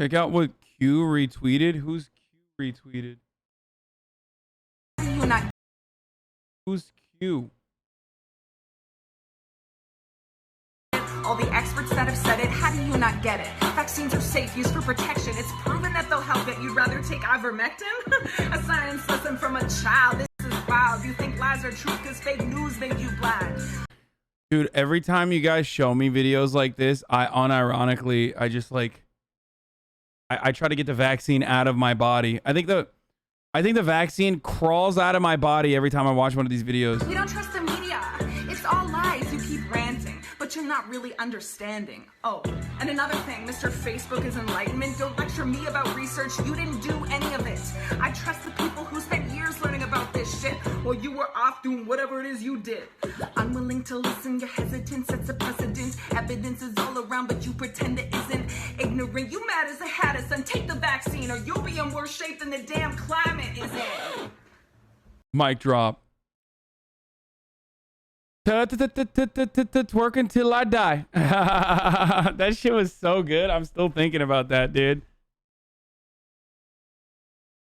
Check out what Q retweeted. Who's Q retweeted? Who's Q? All the experts that have said it, how do you not get it? Vaccines are safe, used for protection. It's proven that they'll help it. You'd rather take ivermectin? A science lesson from a child. This is wild. You think lies are truth because fake news made you blind. Dude, every time you guys show me videos like this, I unironically, I just like, I try to get the vaccine out of my body. I think the vaccine crawls out of my body every time I watch one of these videos. We don't trust the media. It's all lies. You keep ranting. But but you're not really understanding. Oh, and another thing, Mr. Facebook is enlightenment. Don't lecture me about research. You didn't do any of it. I trust the people who spent years learning about this shit while you were off doing whatever it is you did. Unwilling to listen, your hesitance sets a precedent. Evidence is all around, but you pretend it isn't. Ignorant, you mad as a Hasan. Take the vaccine or you'll be in worse shape than the damn climate is in. Mic drop. Twerk until I die. That shit was so good. I'm still thinking about that, dude.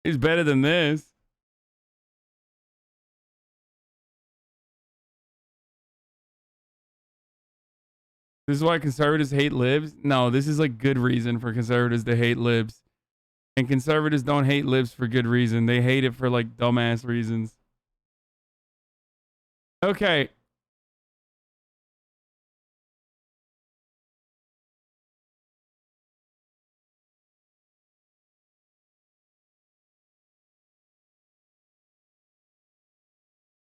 It's better than this. This is why conservatives hate libs? No, this is like good reason for conservatives to hate libs. And conservatives don't hate libs for good reason. They hate it for like dumbass reasons. Okay.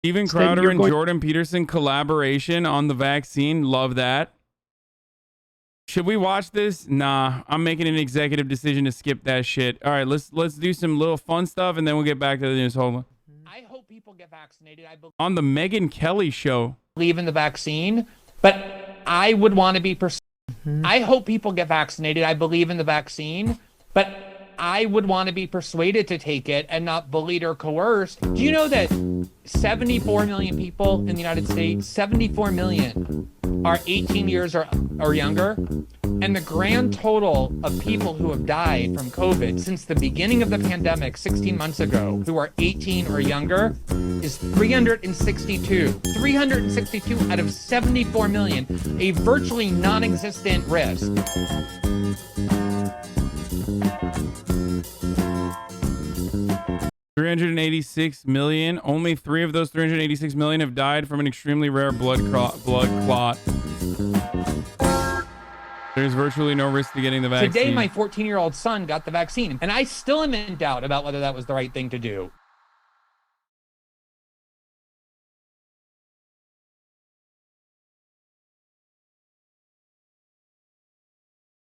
Steven Crowder and Jordan Peterson collaboration on the vaccine. Love that. Should we watch this? Nah, I'm making an executive decision to skip that shit. All right, let's do some little fun stuff and then we'll get back to the news. Hold on. I hope people get vaccinated. I On the Megyn Kelly show. believe in the vaccine, but I would want to be I hope people get vaccinated. I believe in the vaccine, but I would want to be persuaded to take it and not bullied or coerced. Do you know that 74 million people in the United States, 74 million are 18 years or younger? And the grand total of people who have died from COVID since the beginning of the pandemic 16 months ago, who are 18 or younger, is 362. 362 out of 74 million, a virtually non-existent risk. $386 million. Only 3 of those 386 million have died from an extremely rare blood clot. There's virtually no risk to getting the vaccine. Today, my 14-year-old son got the vaccine, and I still am in doubt about whether that was the right thing to do.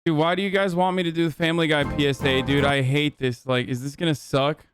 Dude, why do you guys want me to do the Family Guy PSA? Dude, I hate this. Like, is this gonna suck?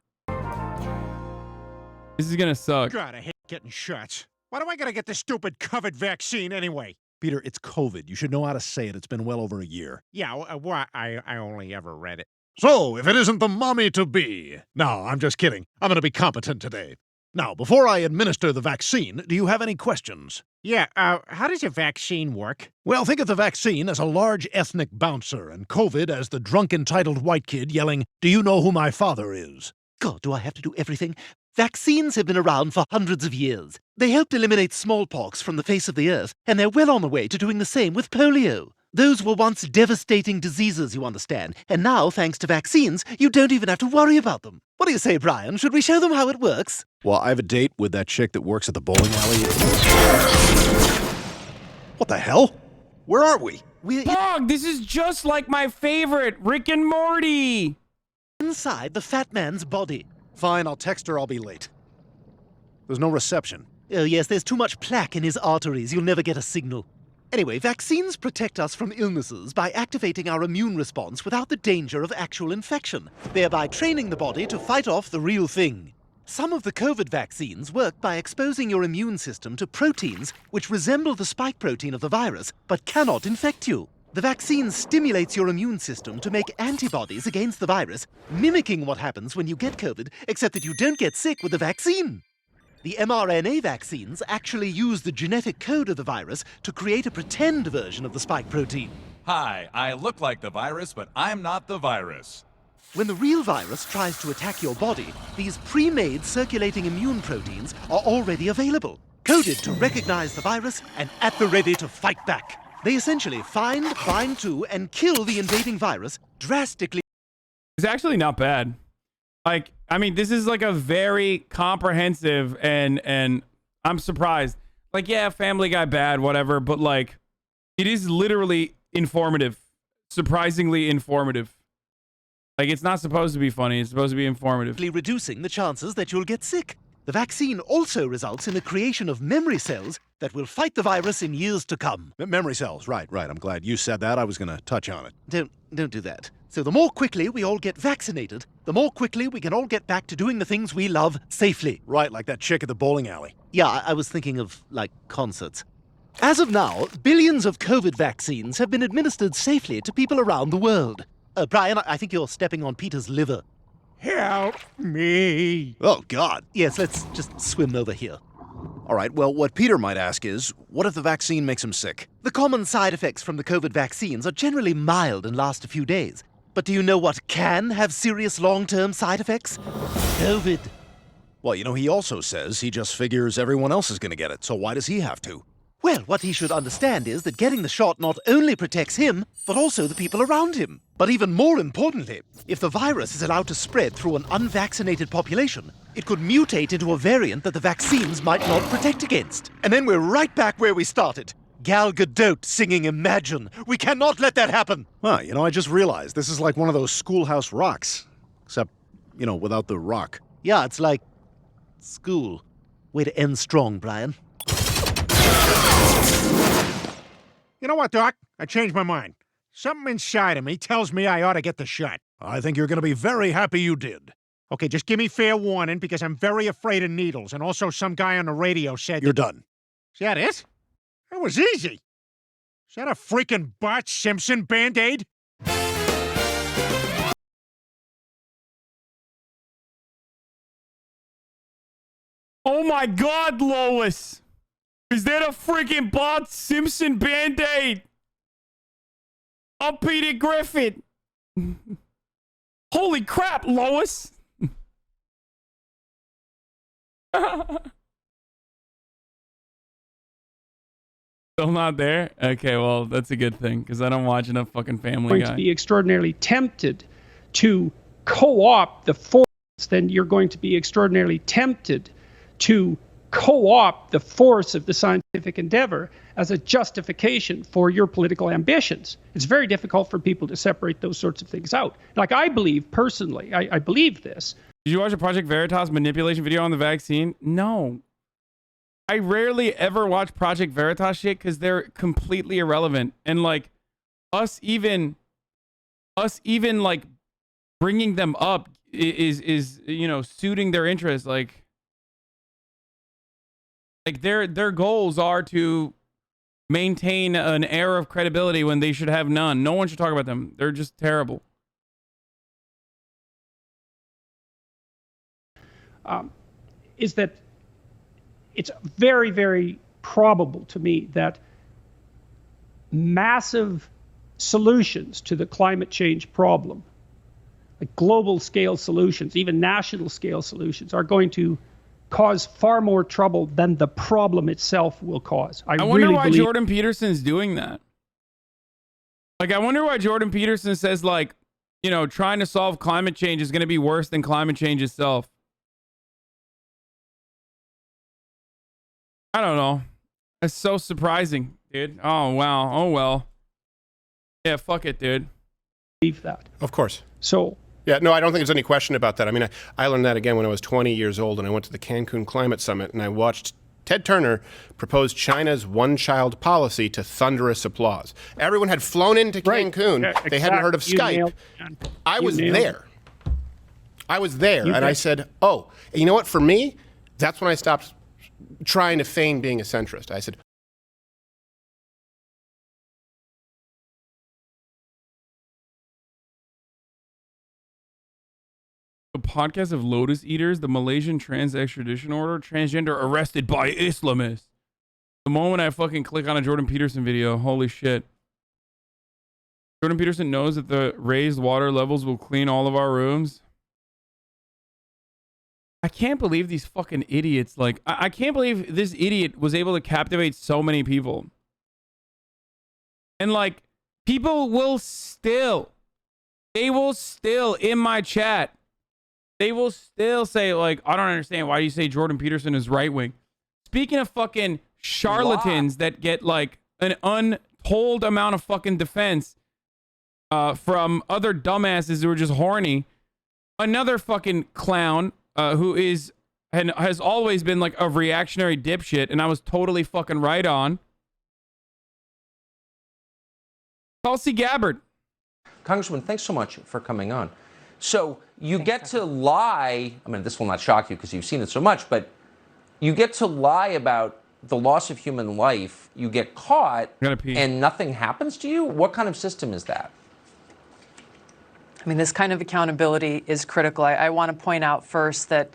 This is gonna suck. God, I hate getting shots. Why do I gotta get this stupid COVID vaccine anyway? Peter, it's COVID. You should know how to say it. It's been well over a year. Yeah, well, I only ever read it. So, if it isn't the mommy-to-be. No, I'm just kidding. I'm gonna be competent today. Now, before I administer the vaccine, do you have any questions? Yeah, how does a vaccine work? Well, think of the vaccine as a large ethnic bouncer and COVID as the drunk entitled white kid yelling, "Do you know who my father is?" God, do I have to do everything? Vaccines have been around for hundreds of years. They helped eliminate smallpox from the face of the earth, and they're well on the way to doing the same with polio. Those were once devastating diseases, you understand, and now, thanks to vaccines, you don't even have to worry about them. What do you say, Brian? Should we show them how it works? Well, I have a date with that chick that works at the bowling alley. What the hell? Where are we? Pog, this is just like my favorite, Rick and Morty. Inside the fat man's body. Fine, I'll text her. I'll be late. There's no reception. Oh, yes, there's too much plaque in his arteries. You'll never get a signal. Anyway, vaccines protect us from illnesses by activating our immune response without the danger of actual infection, thereby training the body to fight off the real thing. Some of the COVID vaccines work by exposing your immune system to proteins which resemble the spike protein of the virus, but cannot infect you. The vaccine stimulates your immune system to make antibodies against the virus, mimicking what happens when you get COVID, except that you don't get sick with the vaccine. The mRNA vaccines actually use the genetic code of the virus to create a pretend version of the spike protein. Hi, I look like the virus, but I'm not the virus. When the real virus tries to attack your body, these pre-made circulating immune proteins are already available, coded to recognize the virus and at the ready to fight back. They essentially find, bind to, and kill the invading virus drastically. It's actually not bad. Like, I mean, this is like a very comprehensive and I'm surprised. Like, yeah, Family Guy bad, whatever, but like, it is literally informative. Surprisingly informative. Like, it's not supposed to be funny. It's supposed to be informative. Reducing the chances that you'll get sick. The vaccine also results in the creation of memory cells, that will fight the virus in years to come. Memory cells, right. I'm glad you said that. I was going to touch on it. Don't do that. So the more quickly we all get vaccinated, the more quickly we can all get back to doing the things we love safely. Right, like that chick at the bowling alley. Yeah, I was thinking of, like, concerts. As of now, billions of COVID vaccines have been administered safely to people around the world. Brian, I think you're stepping on Peter's liver. Help me. Oh, God. Yes, let's just swim over here. All right, well, what Peter might ask is, what if the vaccine makes him sick? The common side effects from the COVID vaccines are generally mild and last a few days. But do you know what can have serious long-term side effects? COVID. Well, you know, he also says he just figures everyone else is going to get it, so why does he have to? Well, what he should understand is that getting the shot not only protects him, but also the people around him. But even more importantly, if the virus is allowed to spread through an unvaccinated population, it could mutate into a variant that the vaccines might not protect against. And then we're right back where we started. Gal Gadot singing Imagine. We cannot let that happen. Huh, you know, I just realized this is like one of those Schoolhouse Rocks. Except, you know, without the rock. Yeah, it's like school. Way to end strong, Brian. You know what, Doc? I changed my mind. Something inside of me tells me I ought to get the shot. I think you're going to be very happy you did. Okay, just give me fair warning because I'm very afraid of needles. And also some guy on the radio said... You're done. Is that it? That was easy. Is that a freaking Bart Simpson Band-Aid? Oh my God, Lois! Is that a freaking Bart Simpson Band-Aid? I'm Peter Griffin. Holy crap, Lois! Still not there? Okay, well, that's a good thing, because I don't watch enough fucking Family Guy. Going to be extraordinarily tempted to co-opt the force, then you're going to be extraordinarily tempted to co-opt the force of the scientific endeavor as a justification for your political ambitions. It's very difficult for people to separate those sorts of things out. Like, I believe personally, I believe this. Did you watch a Project Veritas manipulation video on the vaccine? No. I rarely ever watch Project Veritas shit because they're completely irrelevant. And like us even like bringing them up is you know, suiting their interests. Like their goals are to maintain an air of credibility when they should have none. No one should talk about them. They're just terrible. Is that it's very, very probable to me that massive solutions to the climate change problem, like global scale solutions, even national scale solutions, are going to cause far more trouble than the problem itself will cause. I wonder really why believe Jordan Peterson's doing that. Like, I wonder why Jordan Peterson says, like, you know, trying to solve climate change is going to be worse than climate change itself. I don't know. That's so surprising, dude. Oh, wow. Oh, well. Yeah, fuck it, dude. Believe that. Of course. So... Yeah, no, I don't think there's any question about that. I mean, I learned that again when I was 20 years old, and I went to the Cancun Climate Summit, and I watched Ted Turner propose China's one-child policy to thunderous applause. Everyone had flown into Cancun. Yeah, They hadn't heard of Skype. I was there. I was there, and I said, oh, you know what? For me, that's when I stopped trying to feign being a centrist. I said, a podcast of Lotus Eaters, the Malaysian trans extradition order, transgender arrested by Islamists. The moment I fucking click on a Jordan Peterson video, holy shit. Jordan Peterson knows that the raised water levels will clean all of our rooms. I can't believe these fucking idiots. Like, I can't believe this idiot was able to captivate so many people. And like, people will still, they will still in my chat, they will still say, like, I don't understand. Why do you say Jordan Peterson is right wing? Speaking of fucking charlatans that get like an untold amount of fucking defense from other dumbasses who are just horny, another fucking clown who is and has always been like a reactionary dipshit, and I was totally fucking right on. Tulsi Gabbard. Congressman, thanks so much for coming on. So you get to lie. I mean, this will not shock you because you've seen it so much, but you get to lie about the loss of human life. You get caught and nothing happens to you. What kind of system is that? I mean, this kind of accountability is critical. I want to point out first that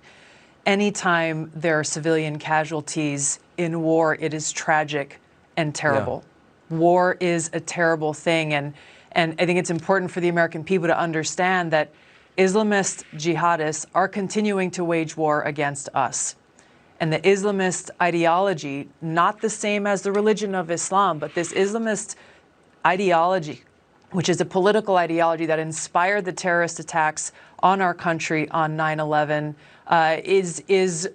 anytime there are civilian casualties in war, it is tragic and terrible. Yeah. War is a terrible thing. And I think it's important for the American people to understand that Islamist jihadists are continuing to wage war against us. And the Islamist ideology, not the same as the religion of Islam, but this Islamist ideology, which is a political ideology that inspired the terrorist attacks on our country on 9/11, is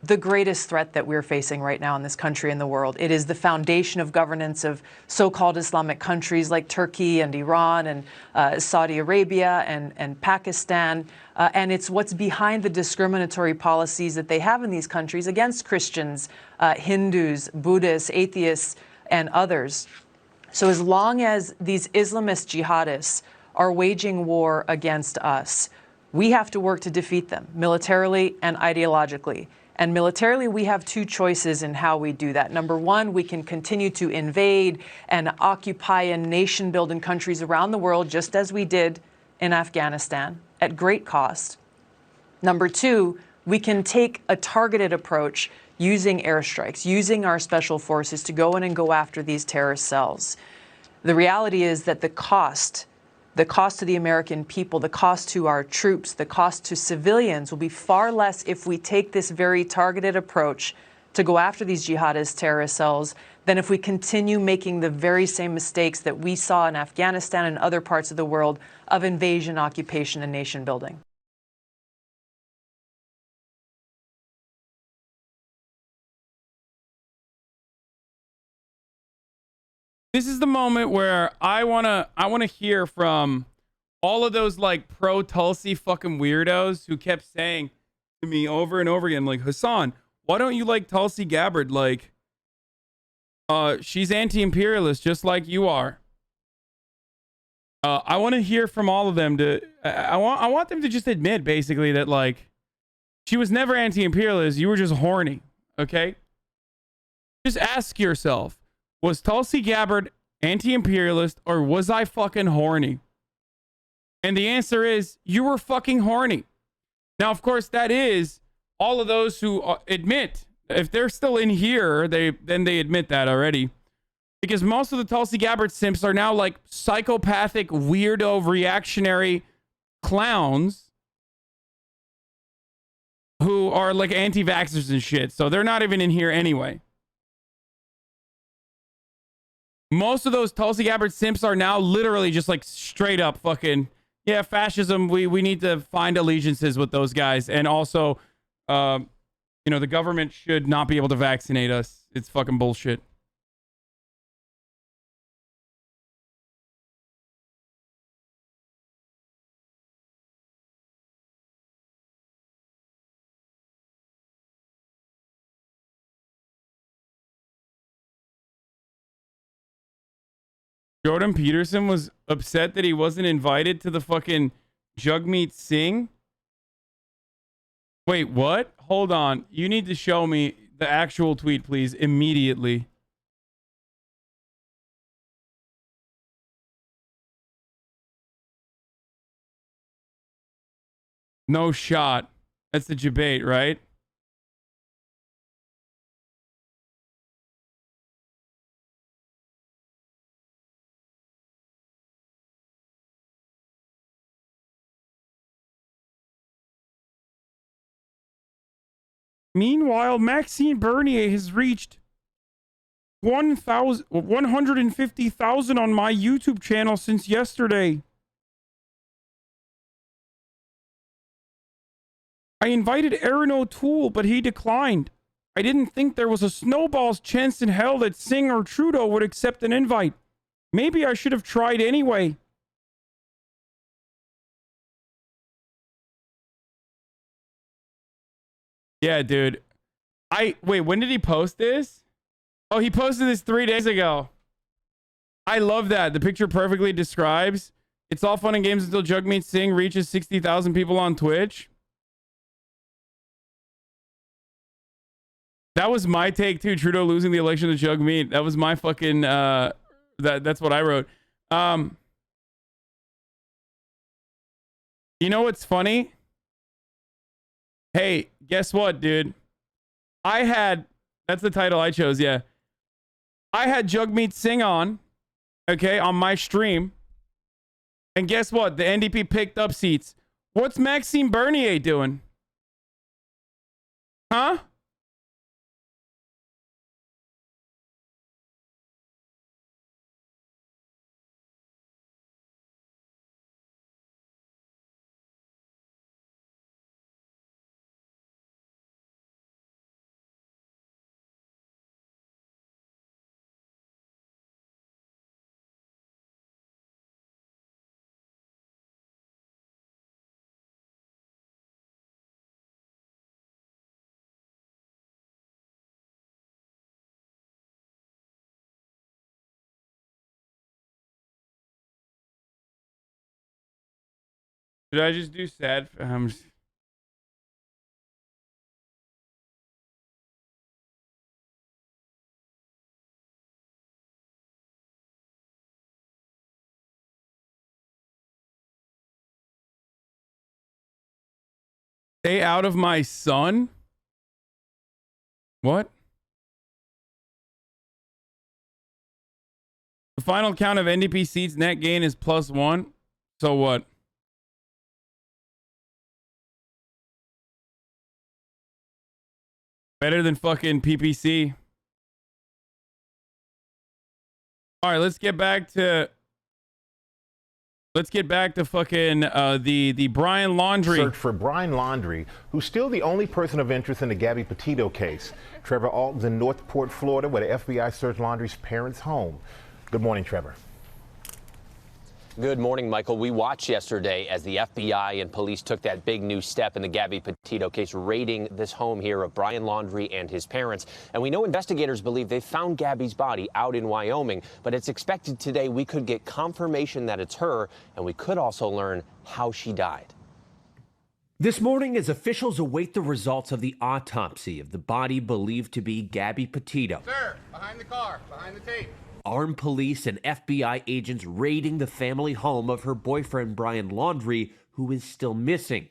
the greatest threat that we're facing right now in this country and the world. It is the foundation of governance of so-called Islamic countries like Turkey and Iran and Saudi Arabia and Pakistan. And it's what's behind the discriminatory policies that they have in these countries against Christians, Hindus, Buddhists, atheists, and others. So as long as these Islamist jihadists are waging war against us, we have to work to defeat them militarily and ideologically. And militarily, we have two choices in how we do that. Number one, we can continue to invade and occupy and nation-building countries around the world, just as we did in Afghanistan, at great cost. Number two, we can take a targeted approach using airstrikes, using our special forces to go in and go after these terrorist cells. The reality is that the cost to the American people, the cost to our troops, the cost to civilians will be far less if we take this very targeted approach to go after these jihadist terrorist cells than if we continue making the very same mistakes that we saw in Afghanistan and other parts of the world of invasion, occupation, and nation building. This is the moment where I wanna hear from all of those like pro Tulsi fucking weirdos who kept saying to me over and over again, like, Hasan, why don't you like Tulsi Gabbard? Like, she's anti-imperialist just like you are. I want to hear from all of them. I want them to just admit basically that like she was never anti-imperialist. You were just horny. Okay. Just ask yourself. Was Tulsi Gabbard anti-imperialist or was I fucking horny? And the answer is you were fucking horny. Now, of course, that is all of those who admit, if they're still in here, then they admit that already. Because most of the Tulsi Gabbard simps are now like psychopathic, weirdo, reactionary clowns who are like anti-vaxxers and shit. So they're not even in here anyway. Most of those Tulsi Gabbard simps are now literally just like straight up fucking, yeah, fascism. We need to find allegiances with those guys. And also, you know, the government should not be able to vaccinate us. It's fucking bullshit. Jordan Peterson was upset that he wasn't invited to the fucking Jagmeet Singh. Wait, what? Hold on. You need to show me the actual tweet, please, immediately. No shot. That's the debate, right? Meanwhile, Maxine Bernier has reached 150,000 on my YouTube channel since yesterday. I invited Aaron O'Toole, but he declined. I didn't think there was a snowball's chance in hell that Singh or Trudeau would accept an invite. Maybe I should have tried anyway. Yeah, dude. Wait, when did he post this? Oh, he posted this 3 days ago. I love that. The picture perfectly describes. It's all fun and games until Jagmeet Singh reaches 60,000 people on Twitch. That was my take too. Trudeau losing the election to Jagmeet. That was my fucking that's what I wrote. You know what's funny? Hey, guess what, dude? That's the title I chose, yeah. I had Jagmeet Singh on, okay, on my stream. And guess what? The NDP picked up seats. What's Maxime Bernier doing? Huh? Should I just do sad? Stay out of my son? What? The final count of NDP seats net gain is +1. So what? Better than fucking PPC. All right, let's get back to fucking the Brian Laundrie. Search for Brian Laundrie, who's still the only person of interest in the Gabby Petito case. Trevor Alton's in Northport, Florida, where the FBI searched Laundrie's parents' home. Good morning, Trevor. Good morning, Michael. We watched yesterday as the FBI and police took that big new step in the Gabby Petito case, raiding this home here of Brian Laundrie and his parents. And we know investigators believe they found Gabby's body out in Wyoming, but it's expected today we could get confirmation that it's her, and we could also learn how she died. This morning, as officials await the results of the autopsy of the body believed to be Gabby Petito. Sir, behind the car, behind the tape. Armed police and FBI agents raiding the family home of her boyfriend Brian Laundrie, who is still missing.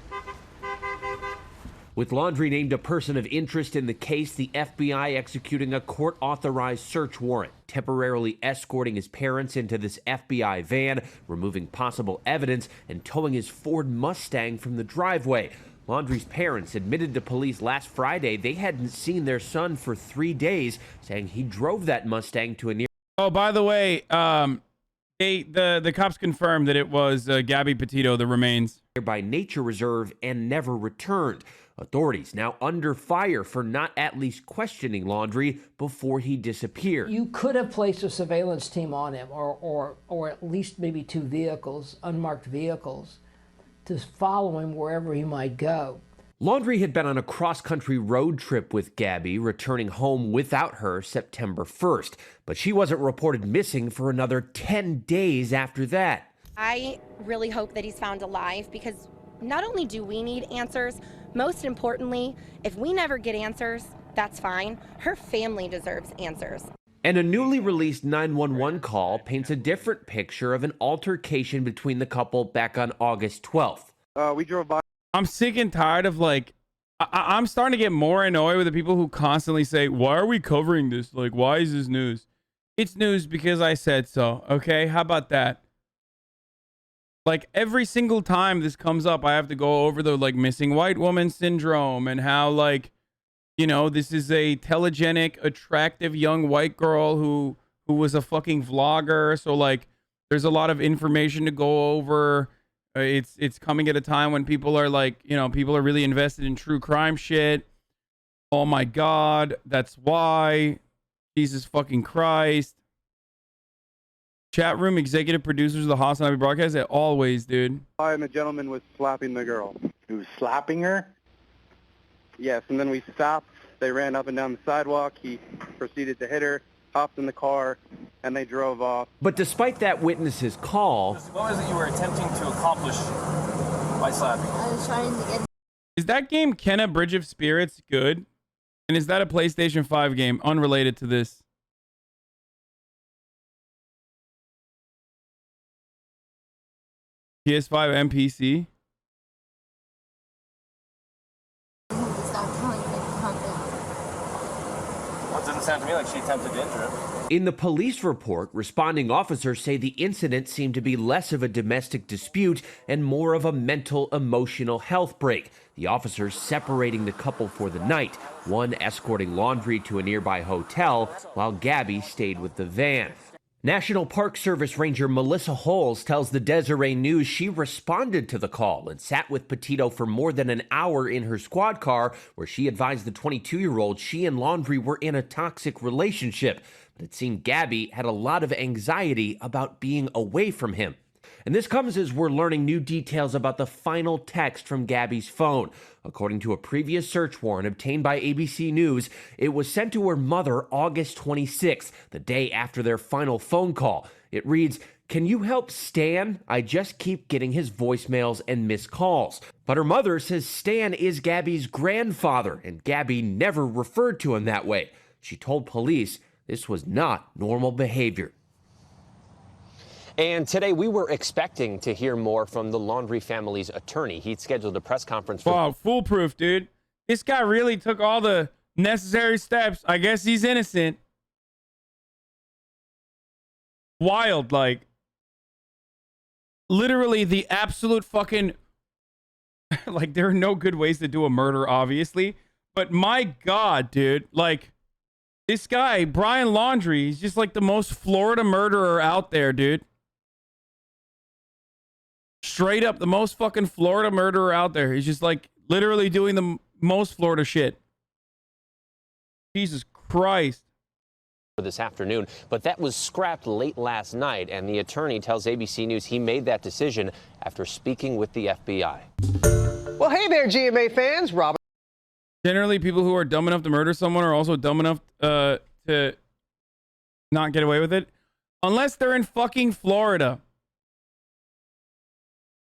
With Laundrie named a person of interest in the case, the FBI executing a court-authorized search warrant, temporarily escorting his parents into this FBI van, removing possible evidence, and towing his Ford Mustang from the driveway. Laundrie's parents admitted to police last Friday they hadn't seen their son for 3 days, saying he drove that Mustang to a near... Oh, by the way, the cops confirmed that it was Gabby Petito, the remains. ...by nature reserve and never returned. Authorities now under fire for not at least questioning Laundrie before he disappeared. You could have placed a surveillance team on him, or at least maybe 2 vehicles, unmarked vehicles, to follow him wherever he might go. Laundrie had been on a cross-country road trip with Gabby, returning home without her September 1st. But she wasn't reported missing for another 10 days after that. I really hope that he's found alive, because not only do we need answers, most importantly, if we never get answers, that's fine. Her family deserves answers. And a newly released 911 call paints a different picture of an altercation between the couple back on August 12th. We drove by. I'm sick and tired of, like, I'm starting to get more annoyed with the people who constantly say, why are we covering this? Like, why is this news? It's news because I said so, okay? How about that? Like, every single time this comes up, I have to go over the, like, missing white woman syndrome and how, like, you know, this is a telegenic, attractive young white girl who was a fucking vlogger. So, like, there's a lot of information to go over. It's coming at a time when people are like, you know, people are really invested in true crime shit. Oh my God, that's why. Jesus fucking Christ. Chat room executive producers of the HasanAbi broadcast, always, dude. And the gentleman was slapping the girl. He was slapping her? Yes, and then we stopped. They ran up and down the sidewalk. He proceeded to hit her, hopped in the car, and they drove off. But despite that witness's call, What was it you were attempting to accomplish by slapping? I was trying to get. Is that game Kenna Bridge of Spirits good? And is that a PlayStation 5 game unrelated to this? PS5 and PC? Well, it doesn't sound to me like she attempted to injure him. in the police report, responding officers say the incident seemed to be less of a domestic dispute and more of a mental, emotional health break. The officers separating the couple for the night, one escorting Laundrie to a nearby hotel, while Gabby stayed with the van. National Park Service Ranger Melissa Holes tells the Deseret News she responded to the call and sat with Petito for more than an hour in her squad car, where she advised the 22-year-old she and Laundrie were in a toxic relationship. But it seemed Gabby had a lot of anxiety about being away from him. And this comes as we're learning new details about the final text from Gabby's phone. According to a previous search warrant obtained by ABC News, it was sent to her mother August 26th, the day after their final phone call. It reads, "Can you help Stan? I just keep getting his voicemails and missed calls." But her mother says Stan is Gabby's grandfather, and Gabby never referred to him that way. She told police this was not normal behavior. And today we were expecting to hear more from the Laundrie family's attorney. He'd scheduled a press conference for... Wow, foolproof, dude. This guy really took all the necessary steps. I guess he's innocent. Wild, like. Literally the absolute fucking... like, there are no good ways to do a murder, obviously. But my God, dude. Like, this guy, Brian Laundrie, he's just like the most Florida murderer out there, dude. Straight up, the most fucking Florida murderer out there. He's just like literally doing the most Florida shit. Jesus Christ. This afternoon, but that was scrapped late last night, and the attorney tells ABC News he made that decision after speaking with the FBI. Well, hey there, GMA fans. Robin. Generally, people who are dumb enough to murder someone are also dumb enough to not get away with it. Unless they're in fucking Florida.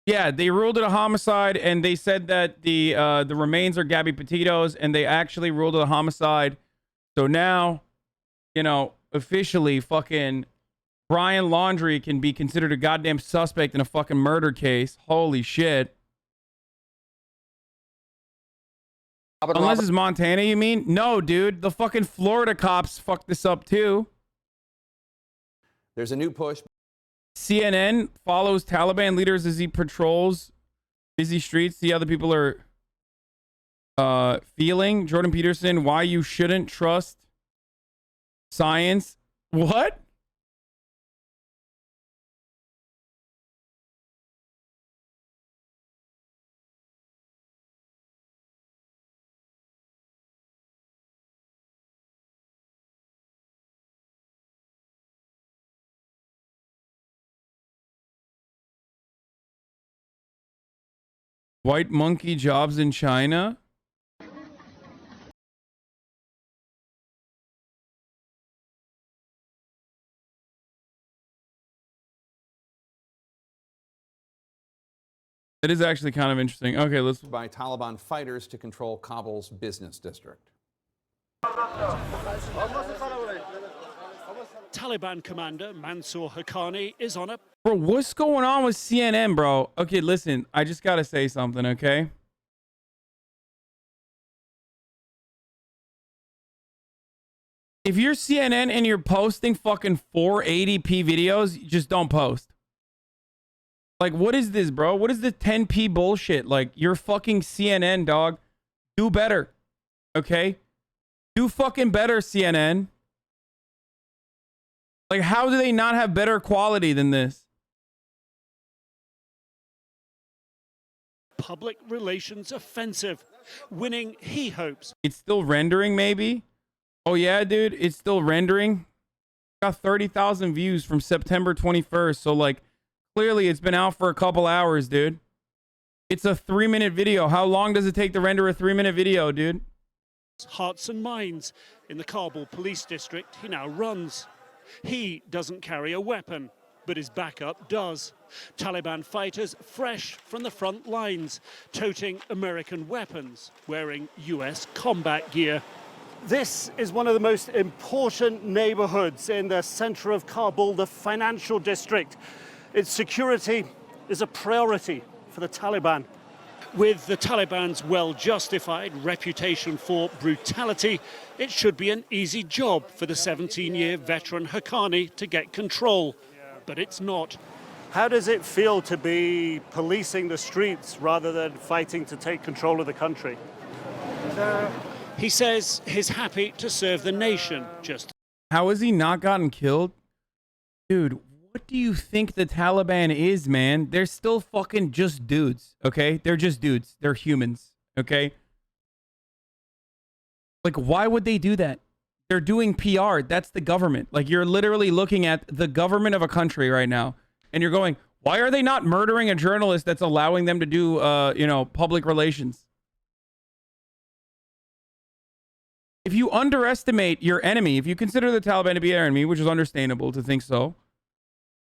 Yeah, they ruled it a homicide, and they said that the remains are Gabby Petito's, and they actually ruled it a homicide. So now, you know, officially, fucking Brian Laundrie can be considered a goddamn suspect in a fucking murder case. Holy shit. Unless it's Montana, you mean? No, dude. The fucking Florida cops fucked this up, too. There's a new push. CNN follows Taliban leaders as he patrols busy streets. See how the people are feeling. Jordan Peterson, why you shouldn't trust science. What? White monkey jobs in China? It is actually kind of interesting. Okay, let's... By Taliban fighters to control Kabul's business district. Taliban commander Mansour Haqqani is on a... Bro, what's going on with CNN, bro? Okay, listen, I just gotta say something, okay? If you're CNN and you're posting fucking 480p videos, just don't post. Like, what is this, bro? What is the 10p bullshit? Like, you're fucking CNN, dog. Do better, okay? Do fucking better, CNN. Like, how do they not have better quality than this? Public relations offensive, winning, he hopes. It's still rendering, maybe? Oh, yeah, dude, it's still rendering. Got 30,000 views from September 21st, so, like, clearly it's been out for a couple hours, dude. It's a 3-minute video. How long does it take to render a 3-minute video, dude? Hearts and minds in the Kabul police district he now runs. He doesn't carry a weapon, but his backup does. Taliban fighters fresh from the front lines, toting American weapons, wearing US combat gear. This is one of the most important neighborhoods in the center of Kabul, the financial district. Its security is a priority for the Taliban. With the Taliban's well-justified reputation for brutality, it should be an easy job for the 17-year veteran Haqqani to get control. But it's not. How does it feel to be policing the streets rather than fighting to take control of the country? He says he's happy to serve the nation. Just how has he not gotten killed? Dude, what do you think the Taliban is, man? They're still fucking just dudes, okay? They're just dudes. They're humans, okay? Like, why would they do that? They're doing PR. That's the government. Like, you're literally looking at the government of a country right now, and you're going, why are they not murdering a journalist that's allowing them to do, you know, public relations? If you underestimate your enemy, if you consider the Taliban to be your enemy, which is understandable to think so,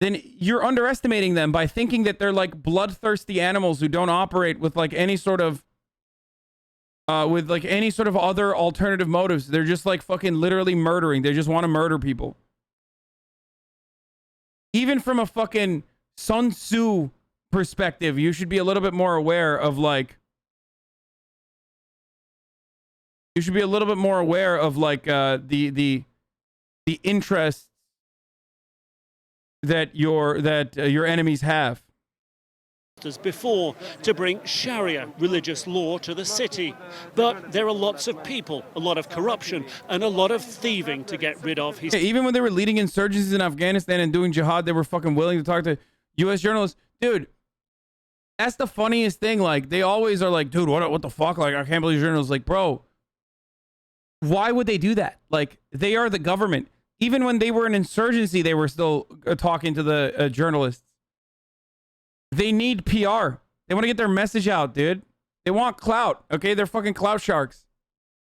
then you're underestimating them by thinking that they're like bloodthirsty animals who don't operate with like any sort of other alternative motives. They're just like fucking literally murdering. They just want to murder people. Even from a fucking Sun Tzu perspective, you should be a little bit more aware of like, you should be a little bit more aware of like the interests that your enemies have. as before to bring Sharia religious law to the city. But there are lots of people, a lot of corruption, and a lot of thieving to get rid of. Even when they were leading insurgencies in Afghanistan and doing jihad, they were fucking willing to talk to U.S. journalists. Dude, that's the funniest thing. Like, they always are like, dude, what the fuck? Like, I can't believe journalists. Like, bro, why would they do that? Like, they are the government. Even when they were an insurgency, they were still talking to the journalists. They need PR. They want to get their message out, dude. They want clout, okay? They're fucking clout sharks,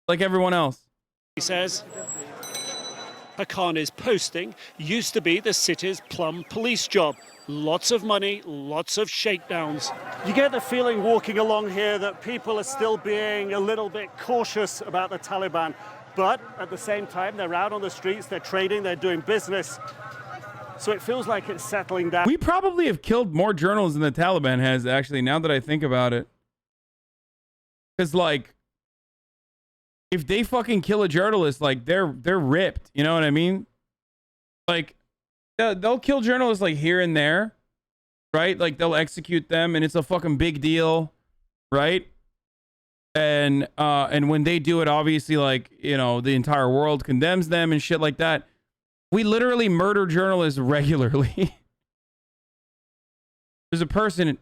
like everyone else. He says Haqqani's posting used to be the city's plum police job. Lots of money, lots of shakedowns. You get the feeling walking along here that people are still being a little bit cautious about the Taliban. But at the same time, they're out on the streets, they're trading, they're doing business. So it feels like it's settling down. We probably have killed more journalists than the Taliban has, actually, now that I think about it. Because, like, if they fucking kill a journalist, like, they're ripped. You know what I mean? Like, they'll kill journalists, like, here and there, right? Like, they'll execute them, and it's a fucking big deal, right? And when they do it, obviously, like, you know, the entire world condemns them and shit like that. We literally murder journalists regularly. There's a person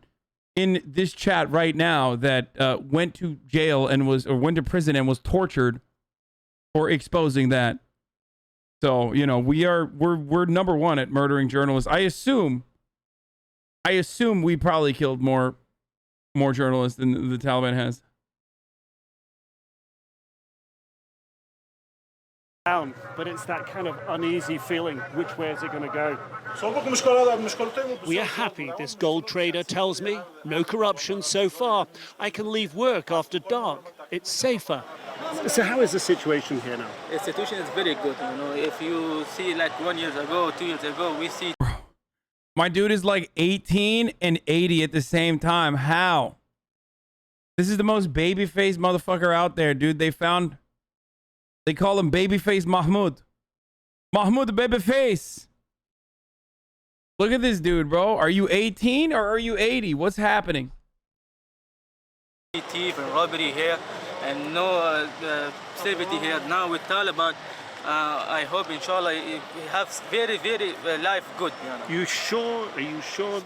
in this chat right now that went to jail and went to prison and was tortured for exposing that. So, you know, we're number one at murdering journalists. I assume we probably killed more journalists than the Taliban has. Down, but it's that kind of uneasy feeling. Which way is it going to go? We are happy, this gold trader tells me. No corruption so far. I can leave work after dark. It's safer. So how is the situation here now? The situation is very good. You know, if you see like 1 year ago, 2 years ago, we see. My dude is like 18 and 80 at the same time. How? This is the most baby-faced motherfucker out there, dude. They call him Babyface Mahmoud. Mahmoud Babyface. Look at this dude, bro. Are you 18 or are you 80? What's happening? Thief and robbery here, and no safety here. Now with Taliban, I hope, inshallah, it has very, very life good. You know? You sure? Are you sure?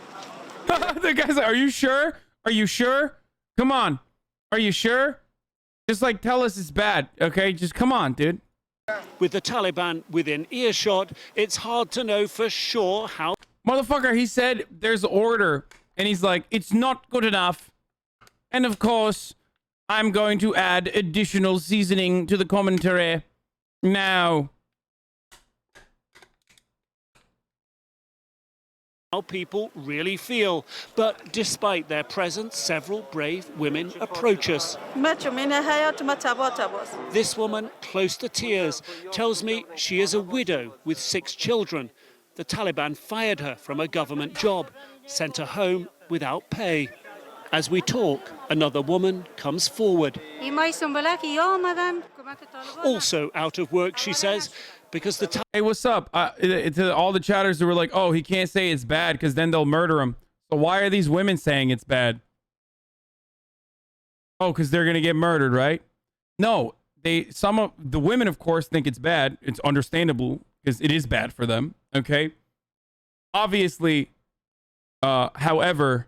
The guy's like, are you sure? Are you sure? Come on. Are you sure? Just like tell us it's bad, okay? Just come on, dude. With the Taliban within earshot, it's hard to know for sure how. Motherfucker, he said there's order, and he's like, it's not good enough. And of course, I'm going to add additional seasoning to the commentary now. How people really feel. But despite their presence, several brave women approach us. This woman, close to tears, tells me she is a widow with 6 children. The Taliban fired her from a government job, sent her home without pay. As we talk, another woman comes forward. Also out of work, she says, because the Hey, what's up? To all the chatters who were like, oh, he can't say it's bad because then they'll murder him. So why are these women saying it's bad? Oh, because they're going to get murdered, right? No, some of the women, of course, think it's bad. It's understandable because it is bad for them. Okay. Obviously, however,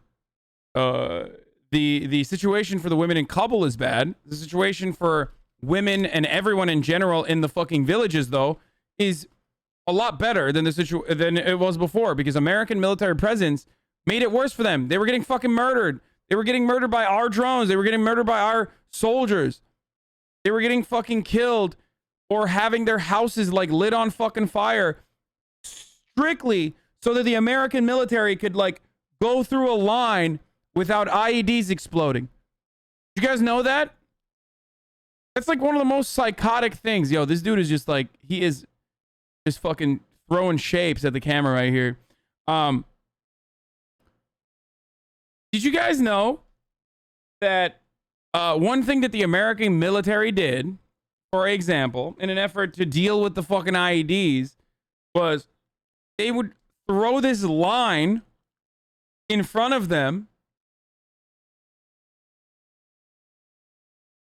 the situation for the women in Kabul is bad. The situation for women and everyone in general in the fucking villages, though, is a lot better than than it was before, because American military presence made it worse for them. They were getting fucking murdered. They were getting murdered by our drones. They were getting murdered by our soldiers. They were getting fucking killed or having their houses like lit on fucking fire strictly so that the American military could like go through a line without IEDs exploding. You guys know that? That's like one of the most psychotic things. Yo, this dude is just like, he is just fucking throwing shapes at the camera right here. Did you guys know that one thing that the American military did, for example, in an effort to deal with the fucking IEDs, was they would throw this line in front of them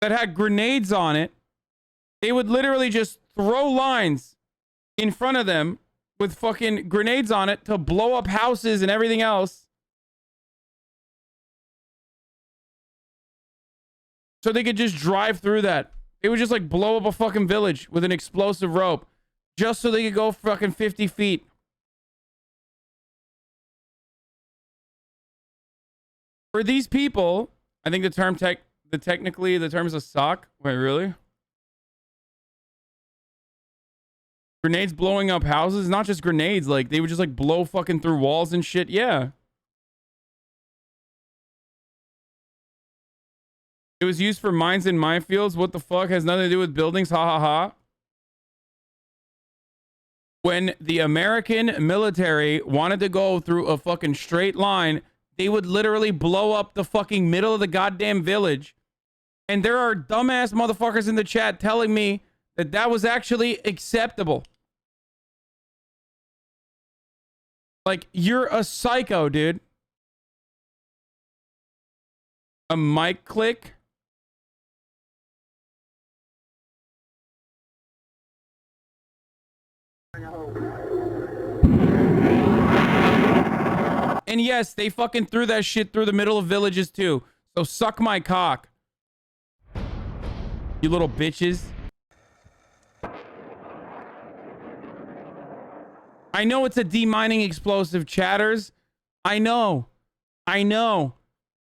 that had grenades on it. They would literally just throw lines in front of them with fucking grenades on it to blow up houses and everything else, so they could just drive through that. They would just like blow up a fucking village with an explosive rope just so they could go fucking 50 feet. For these people, I think the term technically the term is a sock. Wait, really? Grenades blowing up houses? Not just grenades, like they would just like blow fucking through walls and shit. Yeah. It was used for mines and minefields. What the fuck? Has nothing to do with buildings. Ha ha ha. When the American military wanted to go through a fucking straight line, they would literally blow up the fucking middle of the goddamn village. And there are dumbass motherfuckers in the chat telling me that that was actually acceptable. Like, you're a psycho, dude. A mic click. And yes, they fucking threw that shit through the middle of villages too. So suck my cock, you little bitches. I know it's a demining explosive, chatters. I know.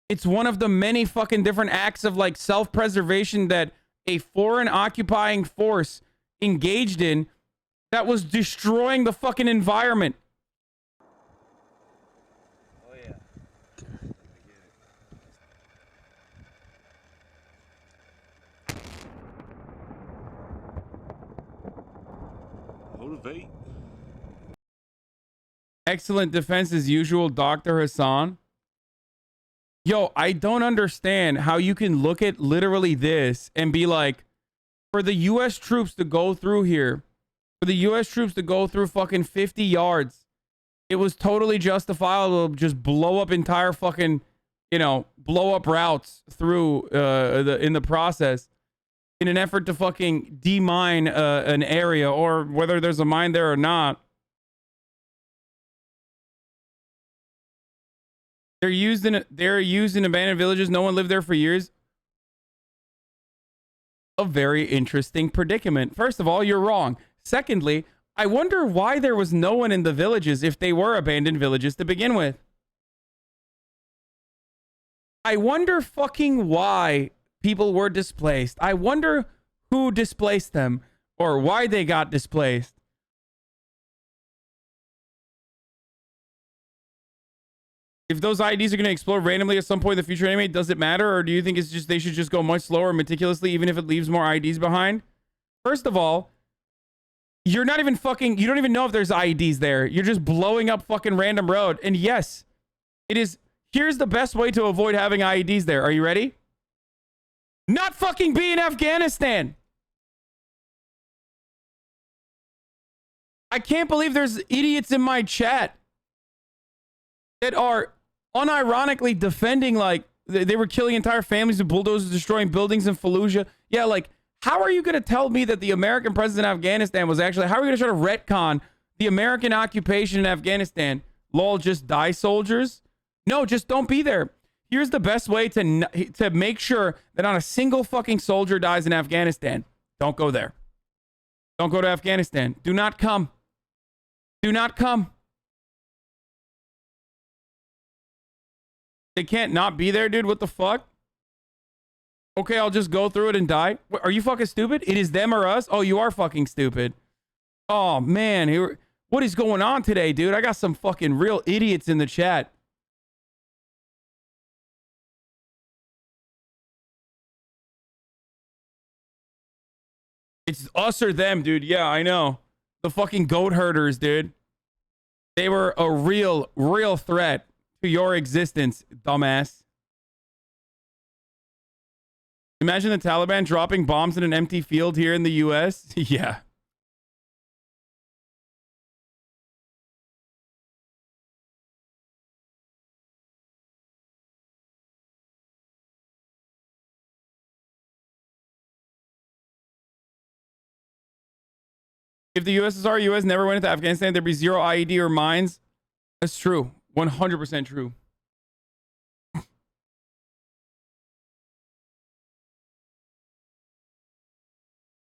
It's one of the many fucking different acts of like self-preservation that a foreign occupying force engaged in that was destroying the fucking environment. Oh yeah. Motivate. Excellent defense as usual, Dr. Hasan. Yo, I don't understand how you can look at literally this and be like, for the U.S. troops to go through here, for the U.S. troops to go through fucking 50 yards, it was totally justifiable to just blow up entire fucking, blow up routes through in the process in an effort to fucking demine an area, or whether there's a mine there or not. They're used in abandoned villages. No one lived there for years. A very interesting predicament. First of all, you're wrong. Secondly, I wonder why there was no one in the villages if they were abandoned villages to begin with. I wonder fucking why people were displaced. I wonder who displaced them or why they got displaced. If those IDs are going to explode randomly at some point in the future anyway, does it matter? Or do you think it's just they should just go much slower meticulously, even if it leaves more IDs behind? First of all, you're not even fucking, you don't even know if there's IDs there. You're just blowing up fucking random road. And yes, it is, here's the best way to avoid having IEDs there. Are you ready? Not fucking be in Afghanistan. I can't believe there's idiots in my chat that are unironically defending, like, they were killing entire families with bulldozers, destroying buildings in Fallujah. Yeah, like, how are you going to tell me that the American president of Afghanistan was actually, how are we going to try to retcon the American occupation in Afghanistan? Lol, just die soldiers? No, just don't be there. Here's the best way to make sure that not a single fucking soldier dies in Afghanistan. Don't go there. Don't go to Afghanistan. Do not come. Do not come. They can't not be there, dude. What the fuck? Okay, I'll just go through it and die. What, are you fucking stupid? It is them or us? Oh, you are fucking stupid. Oh, man. What is going on today, dude? I got some fucking real idiots in the chat. It's us or them, dude. Yeah, I know. The fucking goat herders, dude. They were a real threat to your existence, dumbass. Imagine the Taliban dropping bombs in an empty field here in the US. Yeah. If the USSR, US never went into Afghanistan, there'd be zero IED or mines. That's true. 100% true.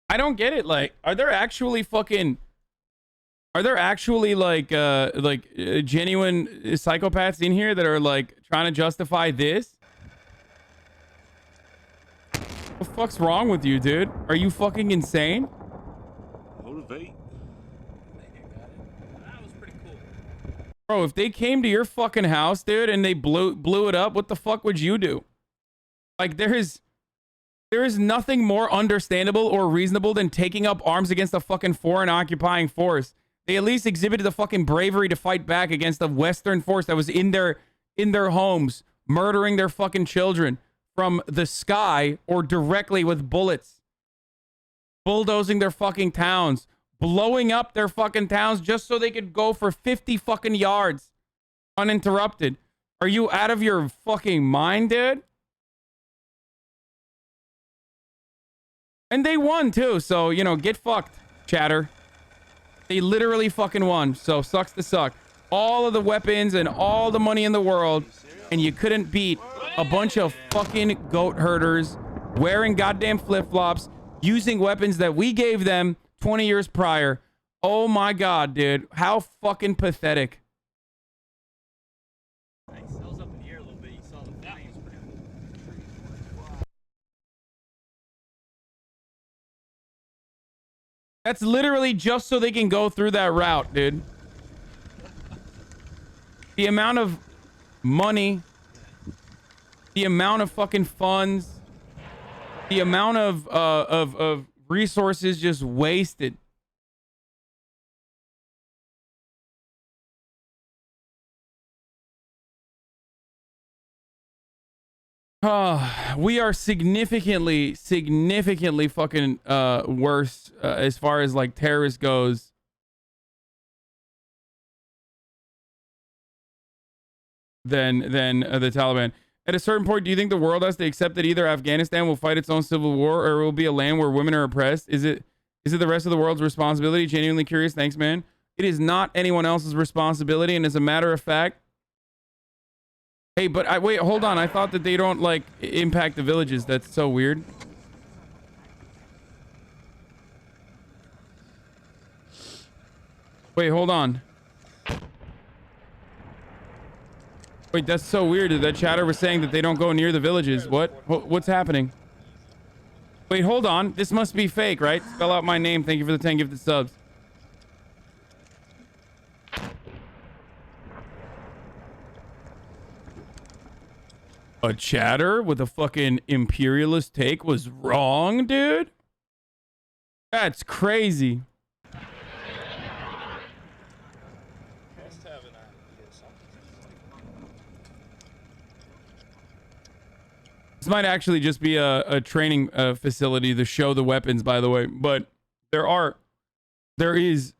I don't get it. Like, are there actually genuine psychopaths in here that are like trying to justify this? What the fuck's wrong with you, dude? Are you fucking insane? Motivate. Bro, if they came to your fucking house, dude, and they blew it up, what the fuck would you do? Like, there is nothing more understandable or reasonable than taking up arms against a fucking foreign occupying force. They at least exhibited the fucking bravery to fight back against a Western force that was in their homes, murdering their fucking children from the sky or directly with bullets, bulldozing their fucking towns, blowing up their fucking towns just so they could go for 50 fucking yards uninterrupted. Are you out of your fucking mind, dude? And they won too, so, you know, get fucked, chatter. They literally fucking won, so sucks to suck. All of the weapons and all the money in the world, and you couldn't beat a bunch of fucking goat herders wearing goddamn flip-flops, using weapons that we gave them 20 years prior. Oh my god, dude. How fucking pathetic. That's literally just so they can go through that route, dude. The amount of money, the amount of fucking funds, the amount of resources just wasted. We are significantly fucking worse as far as like terrorists goes. Than the Taliban. At a certain point, do you think the world has to accept that either Afghanistan will fight its own civil war or it will be a land where women are oppressed? Is it the rest of the world's responsibility? Genuinely curious. Thanks, man. It is not anyone else's responsibility, and as a matter of fact, hey, but wait, hold on. I thought that they don't like impact the villages. That's so weird. Wait, hold on. Wait, that's so weird. That chatter was saying that they don't go near the villages. What? What's happening? Wait, hold on. This must be fake, right? Spell out my name. Thank you for the 10 gifted subs. A chatter with a fucking imperialist take was wrong, dude? That's crazy. This might actually just be a training facility to show the weapons, by the way. But there is,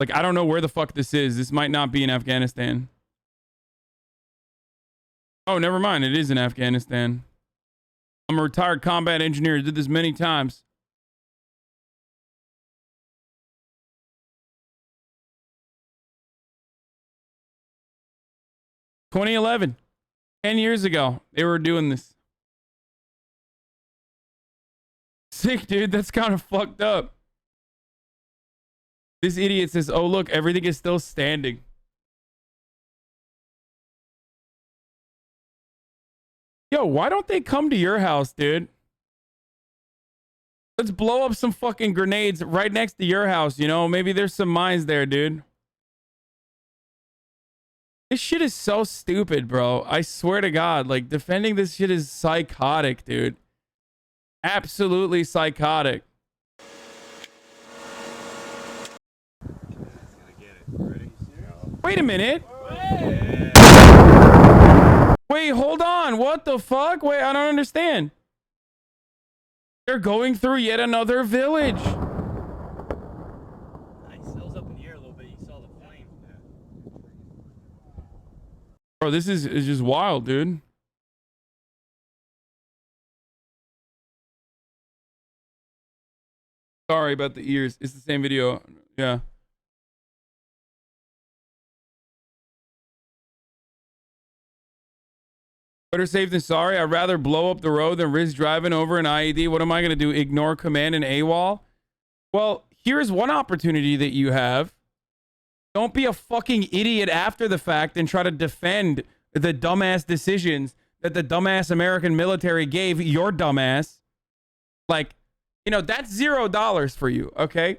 like, I don't know where the fuck this is. This might not be in Afghanistan. Oh, never mind. It is in Afghanistan. I'm a retired combat engineer. Did this many times. (2011). 10 years ago, they were doing this. Sick, dude. That's kind of fucked up. This idiot says, oh, look, everything is still standing. Yo, why don't they come to your house, dude? Let's blow up some fucking grenades right next to your house, you know? Maybe there's some mines there, dude. This shit is so stupid, bro. I swear to God, like, defending this shit is psychotic, dude. Absolutely psychotic. Wait a minute. Wait, hold on. What the fuck? Wait, I don't understand. They're going through yet another village. Bro, this is just wild, dude. Sorry about the ears. It's the same video. Yeah. Better safe than sorry. I'd rather blow up the road than risk driving over an IED. What am I going to do? Ignore command and AWOL? Well, here's one opportunity that you have. Don't be a fucking idiot after the fact and try to defend the dumbass decisions that the dumbass American military gave your dumbass. Like, you know, that's $0 for you, okay?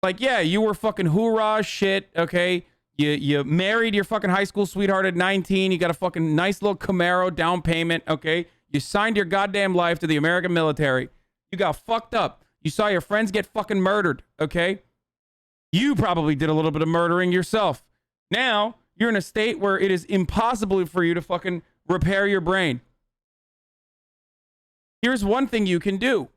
Like, yeah, you were fucking hoorah shit, okay? You married your fucking high school sweetheart at 19. You got a fucking nice little Camaro down payment, okay? You signed your goddamn life to the American military. You got fucked up. You saw your friends get fucking murdered, okay? You probably did a little bit of murdering yourself. Now, you're in a state where it is impossible for you to fucking repair your brain. Here's one thing you can do.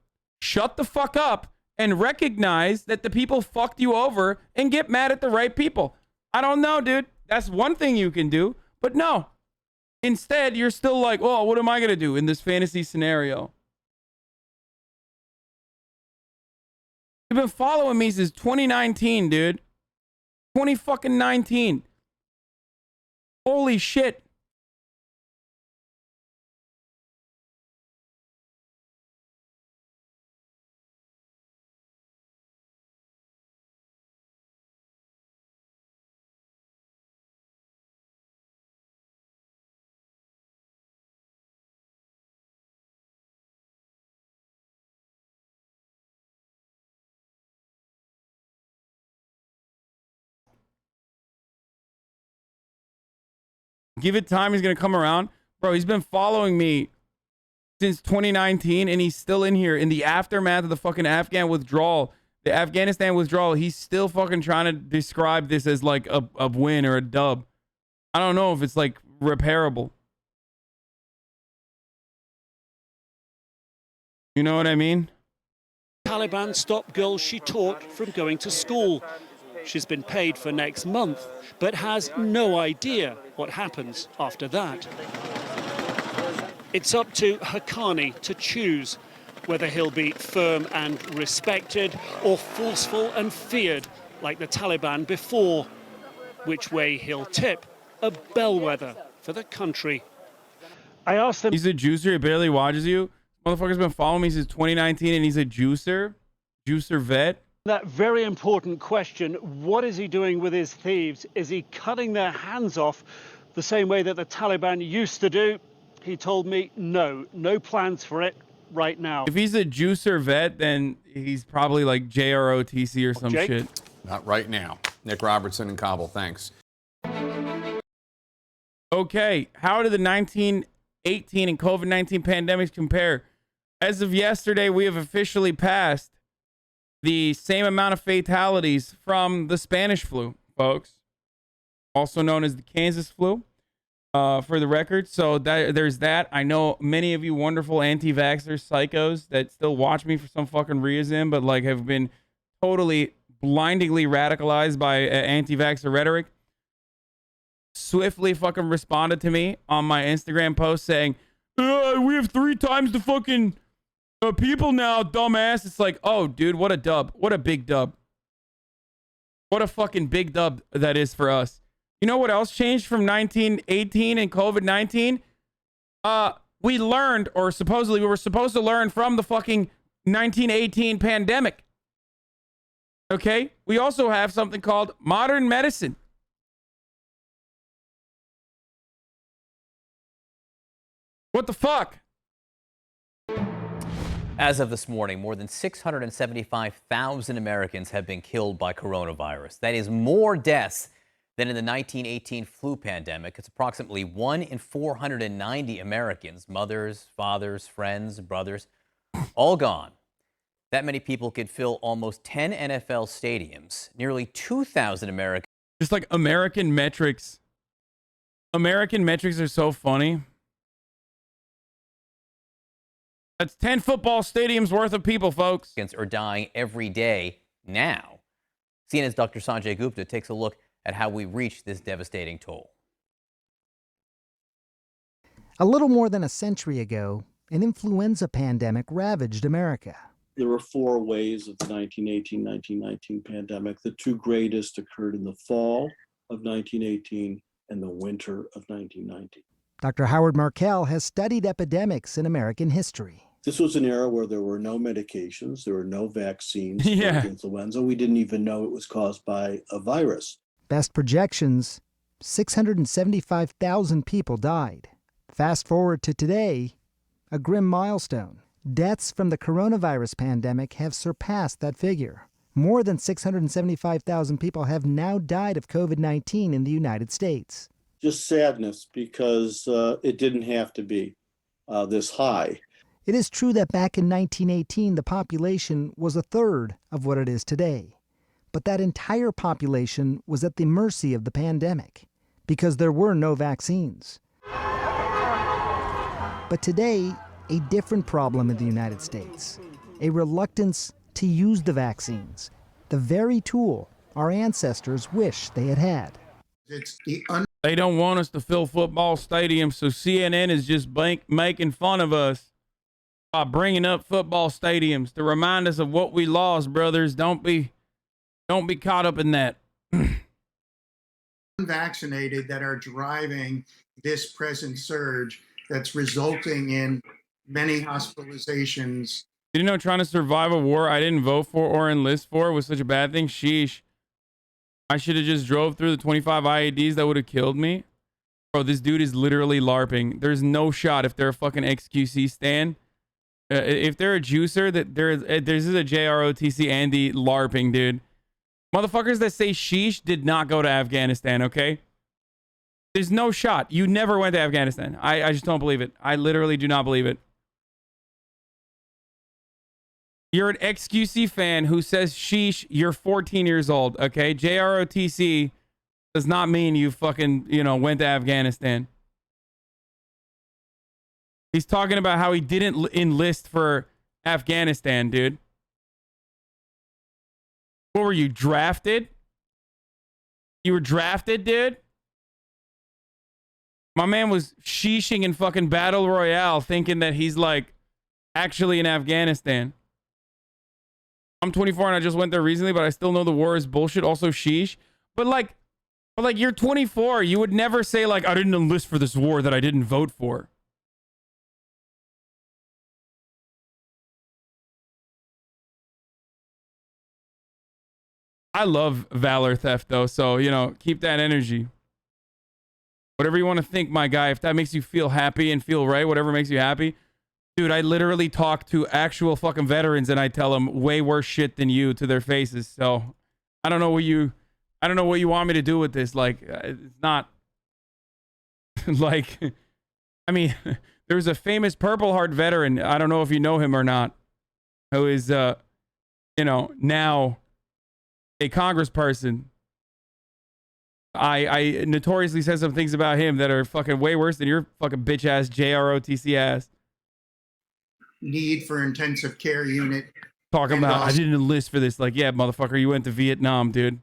Shut the fuck up and recognize that the people fucked you over and get mad at the right people. I don't know, dude. That's one thing you can do. But no. Instead, you're still like, oh, what am I going to do in this fantasy scenario? You've been following me since 2019, dude. 2019. Holy shit. Give it time, he's going to come around. Bro, he's been following me since 2019, and he's still in here in the aftermath of the fucking Afghan withdrawal. The Afghanistan withdrawal, he's still fucking trying to describe this as like a win or a dub. I don't know if it's like repairable. You know what I mean? Taliban stopped girls she taught from going to school. She's been paid for next month, but has no idea what happens after that. It's up to Haqqani to choose whether he'll be firm and respected or forceful and feared like the Taliban before, which way he'll tip, a bellwether for the country. I asked him. He's a juicer. He barely watches you. Motherfucker's been following me since 2019, and he's a juicer vet. That very important question, what is he doing with his thieves? Is he cutting their hands off the same way that the Taliban used to do? He told me no plans for it right now. If he's a juicer vet, then he's probably like JROTC or some Jake? shit. Not right now. Nick Robertson in Kabul. Thanks. Okay, how do the 1918 and COVID-19 pandemics compare? As of yesterday, we have officially passed the same amount of fatalities from the Spanish flu, folks, also known as the Kansas flu, for the record. So there's that. I know many of you wonderful anti-vaxxers, psychos that still watch me for some fucking reason, but like have been totally blindingly radicalized by anti-vaxxer rhetoric, swiftly fucking responded to me on my Instagram post saying, we have 3 times the fucking people now, dumbass. It's like, oh, dude, what a dub. What a big dub. What a fucking big dub that is for us. You know what else changed from 1918 and COVID-19? We learned, or supposedly we were supposed to learn from the fucking 1918 pandemic. Okay? We also have something called modern medicine. What the fuck? As of this morning, more than 675,000 Americans have been killed by coronavirus. That is more deaths than in the 1918 flu pandemic. It's approximately 1 in 490 Americans, mothers, fathers, friends, brothers, all gone. That many people could fill almost 10 NFL stadiums. Nearly 2,000 Americans. Just like American metrics. American metrics are so funny. That's 10 football stadiums worth of people, folks. Are dying every day now. CNN's Dr. Sanjay Gupta takes a look at how we reached this devastating toll. A little more than a century ago, an influenza pandemic ravaged America. There were 4 waves of the 1918-1919 pandemic. The 2 greatest occurred in the fall of 1918 and the winter of 1919. Dr. Howard Markel has studied epidemics in American history. This was an era where there were no medications, there were no vaccines for influenza. We didn't even know it was caused by a virus. Best projections, 675,000 people died. Fast forward to today, a grim milestone. Deaths from the coronavirus pandemic have surpassed that figure. More than 675,000 people have now died of COVID-19 in the United States. Just sadness because it didn't have to be this high. It is true that back in 1918, the population was a third of what it is today. But that entire population was at the mercy of the pandemic because there were no vaccines. But today, a different problem in the United States, a reluctance to use the vaccines, the very tool our ancestors wish they had had. They don't want us to fill football stadiums, so CNN is just making fun of us by bringing up football stadiums to remind us of what we lost, brothers. Don't be caught up in that. Unvaccinated that are driving this present surge that's resulting in many hospitalizations. Did you know trying to survive a war I didn't vote for or enlist for was such a bad thing? Sheesh. I should have just drove through the 25 IADs that would have killed me. Bro, this dude is literally LARPing. There's no shot if they're a fucking XQC stan. If they're a juicer, that there's a JROTC Andy LARPing, dude. Motherfuckers that say sheesh did not go to Afghanistan, okay? There's no shot. You never went to Afghanistan. I just don't believe it. I literally do not believe it. You're an XQC fan who says sheesh, you're 14 years old, okay? JROTC does not mean you fucking, went to Afghanistan. He's talking about how he didn't enlist for Afghanistan, dude. What were you, drafted? You were drafted, dude? My man was sheeshing in fucking Battle Royale thinking that he's like actually in Afghanistan. I'm 24 and I just went there recently, but I still know the war is bullshit. Also sheesh. But like you're 24. You would never say like, I didn't enlist for this war that I didn't vote for. I love valor theft though, so you know, keep that energy. Whatever you want to think, my guy. If that makes you feel happy and feel right, whatever makes you happy. Dude, I literally talk to actual fucking veterans and I tell them way worse shit than you to their faces. So I don't know what you want me to do with this. Like, it's not like, I mean, there's a famous Purple Heart veteran. I don't know if you know him or not, who is, you know, now a congressperson. I notoriously said some things about him that are fucking way worse than your fucking bitch ass JROTC ass. Need for intensive care unit. Talking about, I didn't enlist for this. Like, yeah, motherfucker, you went to Vietnam, dude.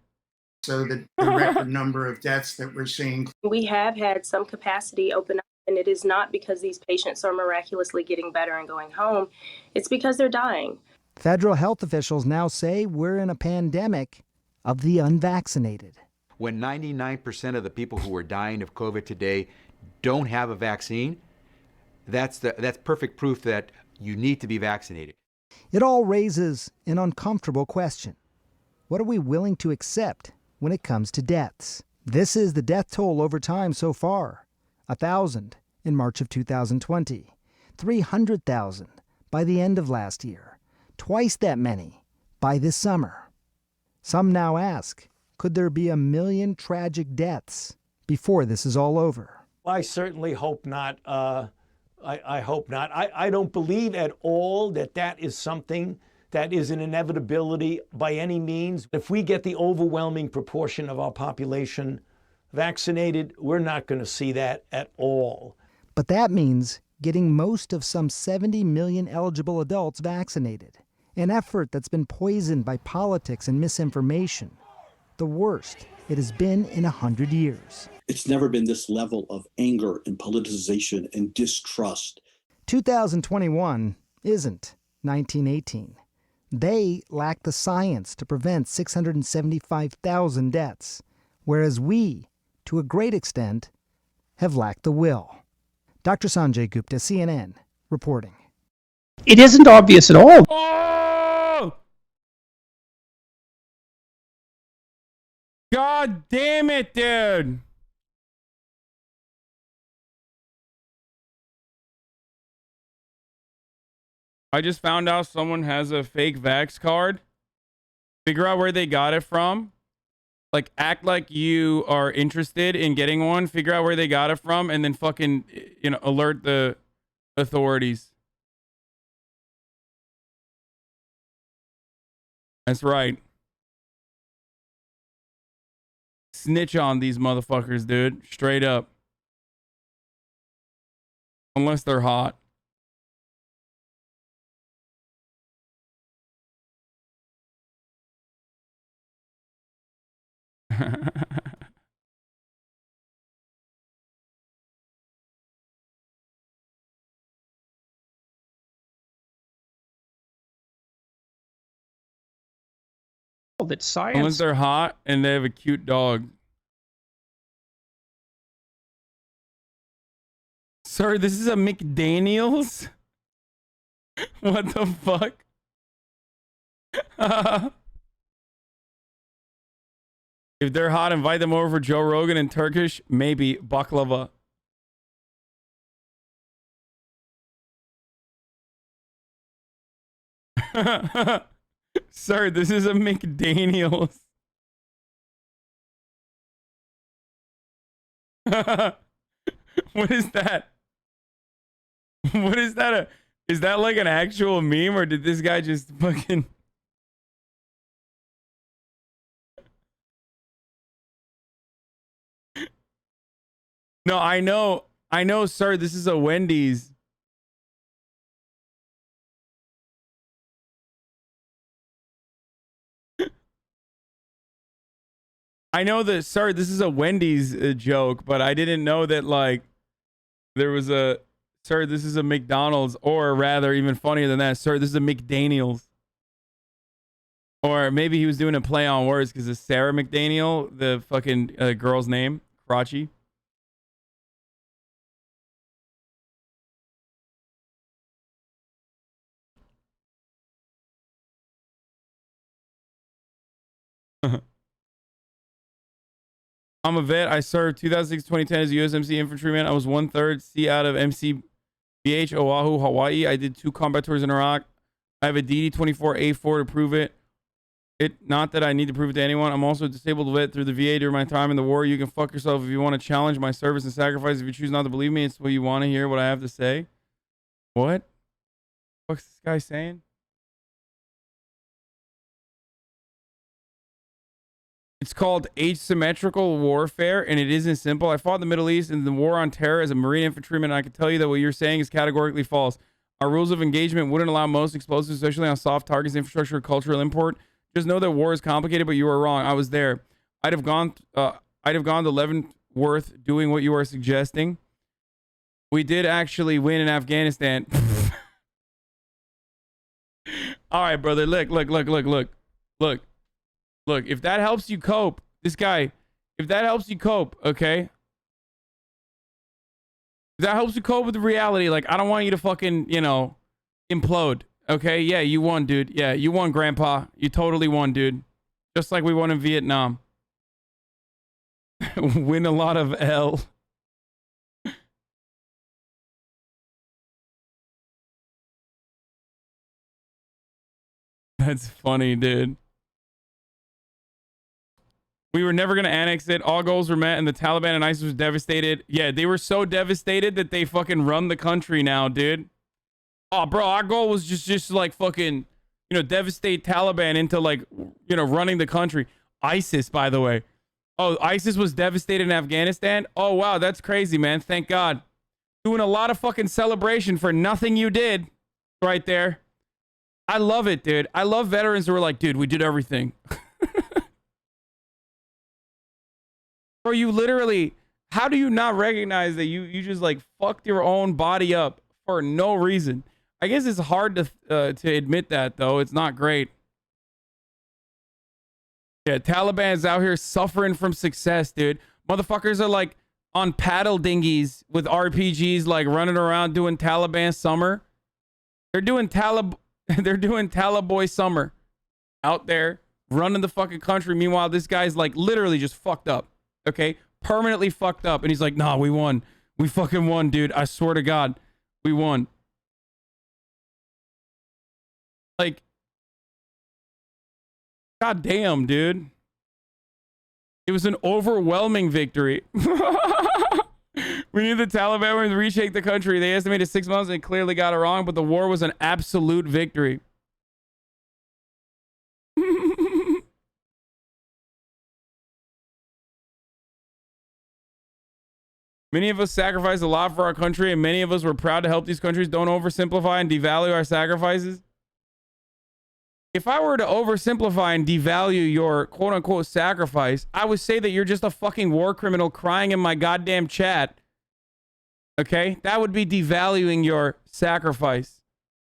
So the record number of deaths that we're seeing. We have had some capacity open up, and it is not because these patients are miraculously getting better and going home. It's because they're dying. Federal health officials now say we're in a pandemic of the unvaccinated. When 99% of the people who are dying of COVID today don't have a vaccine, that's perfect proof that you need to be vaccinated. It all raises an uncomfortable question. What are we willing to accept when it comes to deaths? This is the death toll over time so far. 1,000 in March of 2020. 300,000 by the end of last year. Twice that many by this summer. Some now ask, could there be 1 million tragic deaths before this is all over? I certainly hope not. I hope not. I don't believe at all that that is something that is an inevitability by any means. If we get the overwhelming proportion of our population vaccinated, we're not going to see that at all. But that means getting most of some 70 million eligible adults vaccinated. An effort that's been poisoned by politics and misinformation. The worst it has been in 100 years. It's never been this level of anger and politicization and distrust. 2021 isn't 1918. They lack the science to prevent 675,000 deaths, whereas we, to a great extent, have lacked the will. Dr. Sanjay Gupta, CNN, reporting. It isn't obvious at all. Oh! God damn it, dude! I just found out someone has a fake Vax card. Figure out where they got it from. Like, act like you are interested in getting one. Figure out where they got it from, and then fucking, you know, alert the authorities. That's right. Snitch on these motherfuckers, dude. Straight up. Unless they're hot. That science. Unless they're hot and they have a cute dog. Sir, this is a McDaniels? What the fuck? If they're hot, invite them over for Joe Rogan in Turkish. Maybe baklava. Sir, this is a McDaniels. What is that? What is that? Is that like an actual meme, or did this guy just fucking... No, I know, sir, this is a Wendy's. I know that, sir, this is a Wendy's joke, but I didn't know that, like, there was a, sir, this is a McDonald's, or rather, even funnier than that, sir, this is a McDaniels. Or maybe he was doing a play on words because it's Sarah McDaniel, the fucking girl's name, crotchy. I'm a vet. I served 2006 2010 as a USMC infantryman. I was 1/3 C out of MCBH, Oahu, Hawaii. I did 2 combat tours in Iraq. I have a DD-24A4 to prove it. Not that I need to prove it to anyone. I'm also a disabled vet through the VA during my time in the war. You can fuck yourself if you want to challenge my service and sacrifice. If you choose not to believe me, it's what you want to hear, what I have to say. What? What's this guy saying? It's called asymmetrical warfare, and it isn't simple. I fought in the Middle East in the war on terror as a Marine infantryman, and I can tell you that what you're saying is categorically false. Our rules of engagement wouldn't allow most explosives, especially on soft targets, infrastructure, or cultural import. Just know that war is complicated, but you are wrong. I was there. I'd have gone to Leavenworth doing what you are suggesting. We did actually win in Afghanistan. All right, brother. Look. If that helps you cope, this guy, if that helps you cope, okay? If that helps you cope with the reality, like, I don't want you to fucking, you know, implode, okay? Yeah, you won, dude. Yeah, you won, Grandpa. You totally won, dude. Just like we won in Vietnam. Win a lot of L. That's funny, dude. We were never going to annex it. All goals were met, and the Taliban and ISIS was devastated. Yeah, they were so devastated that they fucking run the country now, dude. Oh, bro, our goal was just like fucking, you know, devastate Taliban into like, you know, running the country. ISIS, by the way. Oh, ISIS was devastated in Afghanistan? Oh, wow, that's crazy, man. Thank God. Doing a lot of fucking celebration for nothing you did right there. I love it, dude. I love veterans who are like, dude, we did everything. Bro, you literally, how do you not recognize that you just like fucked your own body up for no reason? I guess it's hard to admit that, though. It's not great. Yeah, Taliban's out here suffering from success, dude. Motherfuckers are like on paddle dinghies with RPGs, like running around doing Taliban summer. They're doing Taliboy summer out there running the fucking country. Meanwhile, this guy's like literally just fucked up. Okay, permanently fucked up, and he's like, "Nah, we won. We fucking won, dude. I swear to God, we won." Like, God damn, dude. It was an overwhelming victory. We knew the Taliban were to reshake the country. They estimated 6 months and clearly got it wrong, but the war was an absolute victory. Many of us sacrificed a lot for our country, and many of us were proud to help these countries. Don't oversimplify and devalue our sacrifices. If I were to oversimplify and devalue your quote-unquote sacrifice, I would say that you're just a fucking war criminal crying in my goddamn chat. Okay? That would be devaluing your sacrifice.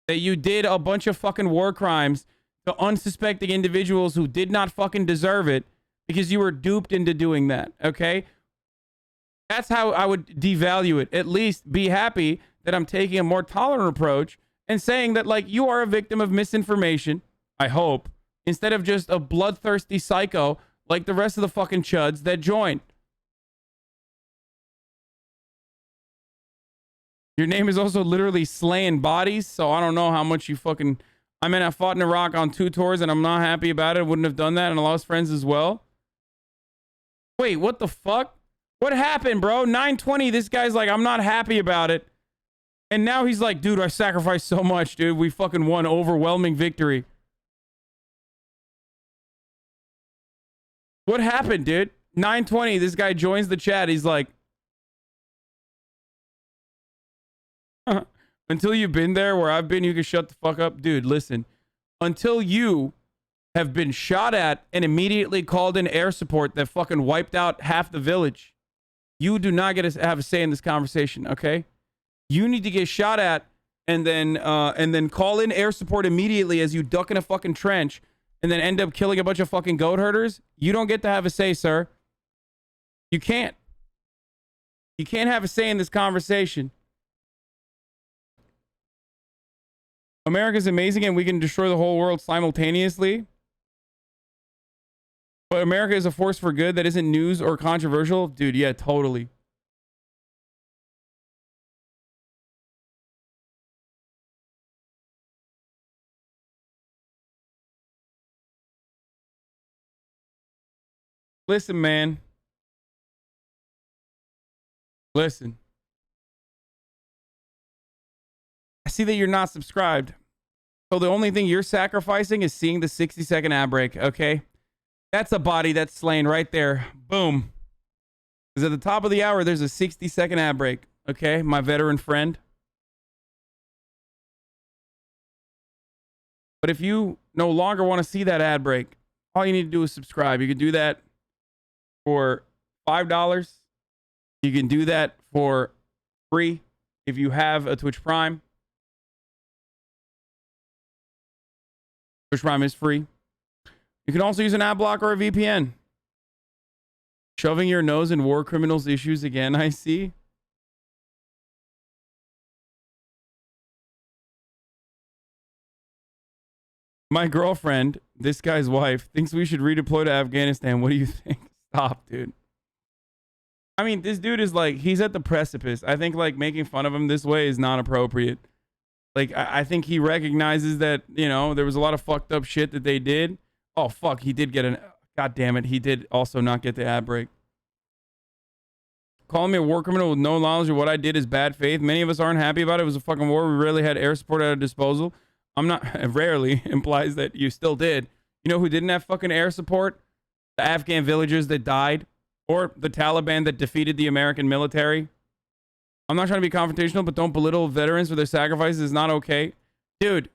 That you did a bunch of fucking war crimes to unsuspecting individuals who did not fucking deserve it because you were duped into doing that. Okay? That's how I would devalue it. At least be happy that I'm taking a more tolerant approach and saying that, like, you are a victim of misinformation, I hope, instead of just a bloodthirsty psycho like the rest of the fucking chuds that joined. Your name is also literally slaying bodies, so I don't know how much you fucking... I mean, I fought in Iraq on 2 tours, and I'm not happy about it. I wouldn't have done that, and I lost friends as well. Wait, what the fuck? What happened, bro? 920, this guy's like, I'm not happy about it. And now he's like, dude, I sacrificed so much, dude. We fucking won overwhelming victory. What happened, dude? 920, this guy joins the chat. He's like, until you've been there where I've been, you can shut the fuck up. Dude, listen. Until you have been shot at and immediately called in air support that fucking wiped out half the village, you do not get to have a say in this conversation, okay? You need to get shot at and then call in air support immediately as you duck in a fucking trench and then end up killing a bunch of fucking goat herders. You don't get to have a say, sir. You can't. You can't have a say in this conversation. America's amazing and we can destroy the whole world simultaneously. But America is a force for good that isn't news or controversial? Dude, yeah, totally. Listen, man. Listen. I see that you're not subscribed. So the only thing you're sacrificing is seeing the 60-second ad break, okay? That's a body that's slain right there. Boom. Because at the top of the hour, there's a 60-second ad break, okay? My veteran friend. But if you no longer want to see that ad break, all you need to do is subscribe. You can do that for $5. You can do that for free if you have a Twitch Prime. Twitch Prime is free. You can also use an ad block or a VPN. Shoving your nose in war criminals issues again, I see. My girlfriend, this guy's wife, thinks we should redeploy to Afghanistan. What do you think? Stop, dude. I mean, this dude is like, he's at the precipice. I think like making fun of him this way is not appropriate. Like, I think he recognizes that, you know, there was a lot of fucked up shit that they did. Oh, fuck. He did get an... God damn it. He did also not get the ad break. Calling me a war criminal with no knowledge of what I did is bad faith. Many of us aren't happy about it. It was a fucking war. We rarely had air support at our disposal. I'm not... Rarely implies that you still did. You know who didn't have fucking air support? The Afghan villagers that died. Or the Taliban that defeated the American military. I'm not trying to be confrontational, but don't belittle veterans for their sacrifices. It's not okay. Dude.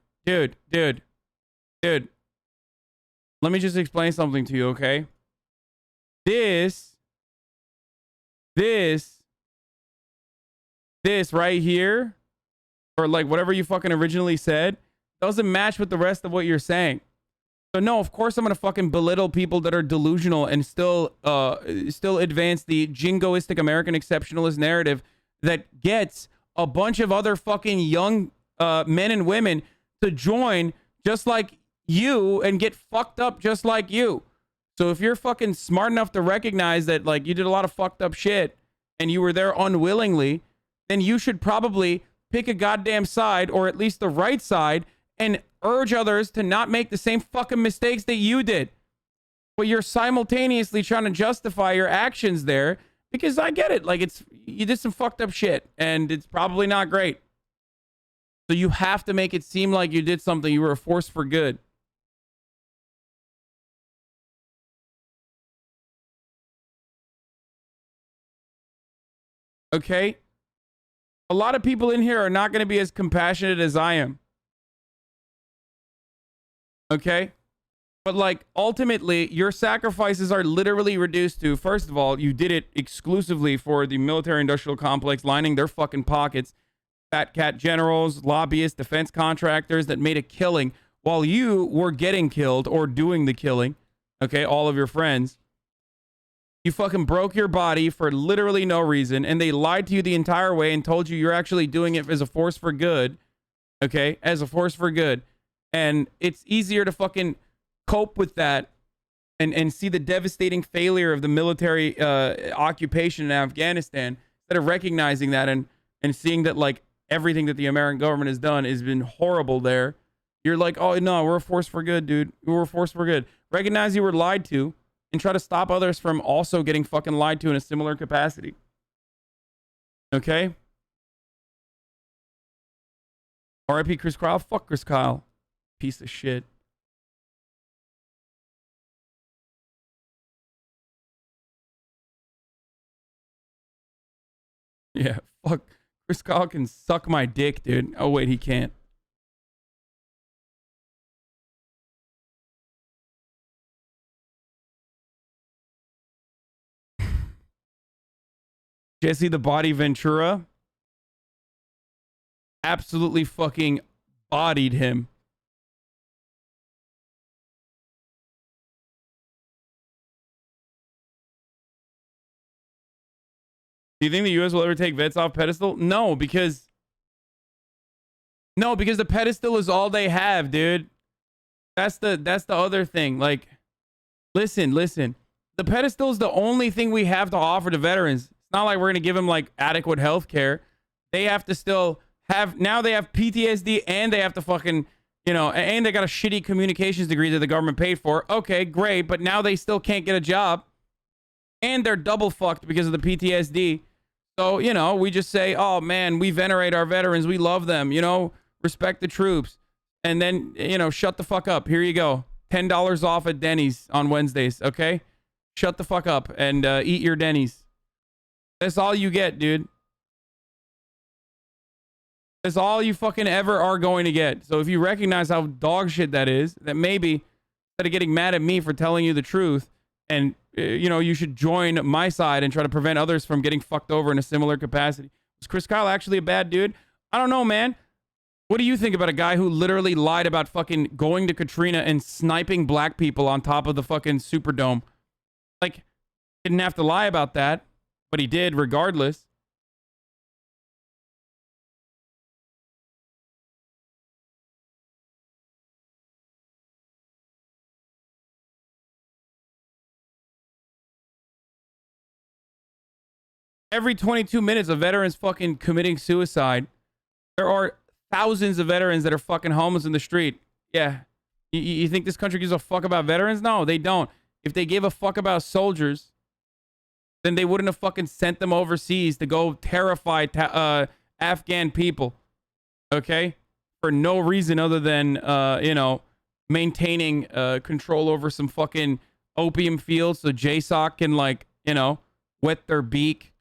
Let me just explain something to you, okay? This right here, or like whatever you fucking originally said, doesn't match with the rest of what you're saying. So no, of course I'm gonna fucking belittle people that are delusional and still advance the jingoistic American exceptionalist narrative that gets a bunch of other fucking young men and women to join just like you and get fucked up just like you. So if you're fucking smart enough to recognize that like you did a lot of fucked up shit and you were there unwillingly, then you should probably pick a goddamn side, or at least the right side, and urge others to not make the same fucking mistakes that you did. But you're simultaneously trying to justify your actions there. Because I get it. Like, you did some fucked up shit, and it's probably not great. So you have to make it seem like you did something. You were a force for good. Okay? A lot of people in here are not going to be as compassionate as I am. Okay? But like, ultimately, your sacrifices are literally reduced to, first of all, you did it exclusively for the military-industrial complex lining their fucking pockets. Fat cat generals, lobbyists, defense contractors that made a killing while you were getting killed or doing the killing. Okay, all of your friends. You fucking broke your body for literally no reason, and they lied to you the entire way and told you you're actually doing it as a force for good. Okay, as a force for good. And it's easier to fucking cope with that and see the devastating failure of the military occupation in Afghanistan instead of recognizing that and seeing that like everything that the American government has done has been horrible there. You're like, oh no, we're a force for good, dude. We're a force for good. Recognize you were lied to and try to stop others from also getting fucking lied to in a similar capacity. Okay? R.I.P. Chris Kyle. Fuck Chris Kyle. Piece of shit. Yeah, fuck. Chris Kyle can suck my dick, dude. Oh, wait, he can't. Jesse the Body Ventura absolutely fucking bodied him. Do you think the U.S. will ever take vets off pedestal? No, because the pedestal is all they have, dude. That's the other thing. Like, Listen. The pedestal is the only thing we have to offer to veterans. It's not like we're going to give them like adequate health care. They have to still have, now they have PTSD and they have to fucking, you know, and they got a shitty communications degree that the government paid for. Okay, great. But now they still can't get a job. And they're double fucked because of the PTSD. So, you know, we just say, oh man, we venerate our veterans. We love them, you know, respect the troops. And then, you know, shut the fuck up. Here you go. $10 off at Denny's on Wednesdays. Okay. Shut the fuck up and eat your Denny's. That's all you get, dude. That's all you fucking ever are going to get. So if you recognize how dog shit that is, that maybe instead of getting mad at me for telling you the truth, and you know, you should join my side and try to prevent others from getting fucked over in a similar capacity. Was Chris Kyle actually a bad dude? I don't know, man. What do you think about a guy who literally lied about fucking going to Katrina and sniping black people on top of the fucking Superdome? Like, didn't have to lie about that, but he did regardless. Every 22 minutes, a veteran's fucking committing suicide. There are thousands of veterans that are fucking homeless in the street. Yeah. You think this country gives a fuck about veterans? No, they don't. If they gave a fuck about soldiers, then they wouldn't have fucking sent them overseas to go terrify Afghan people. Okay? For no reason other than, you know, maintaining control over some fucking opium fields so JSOC can, like, you know, wet their beak.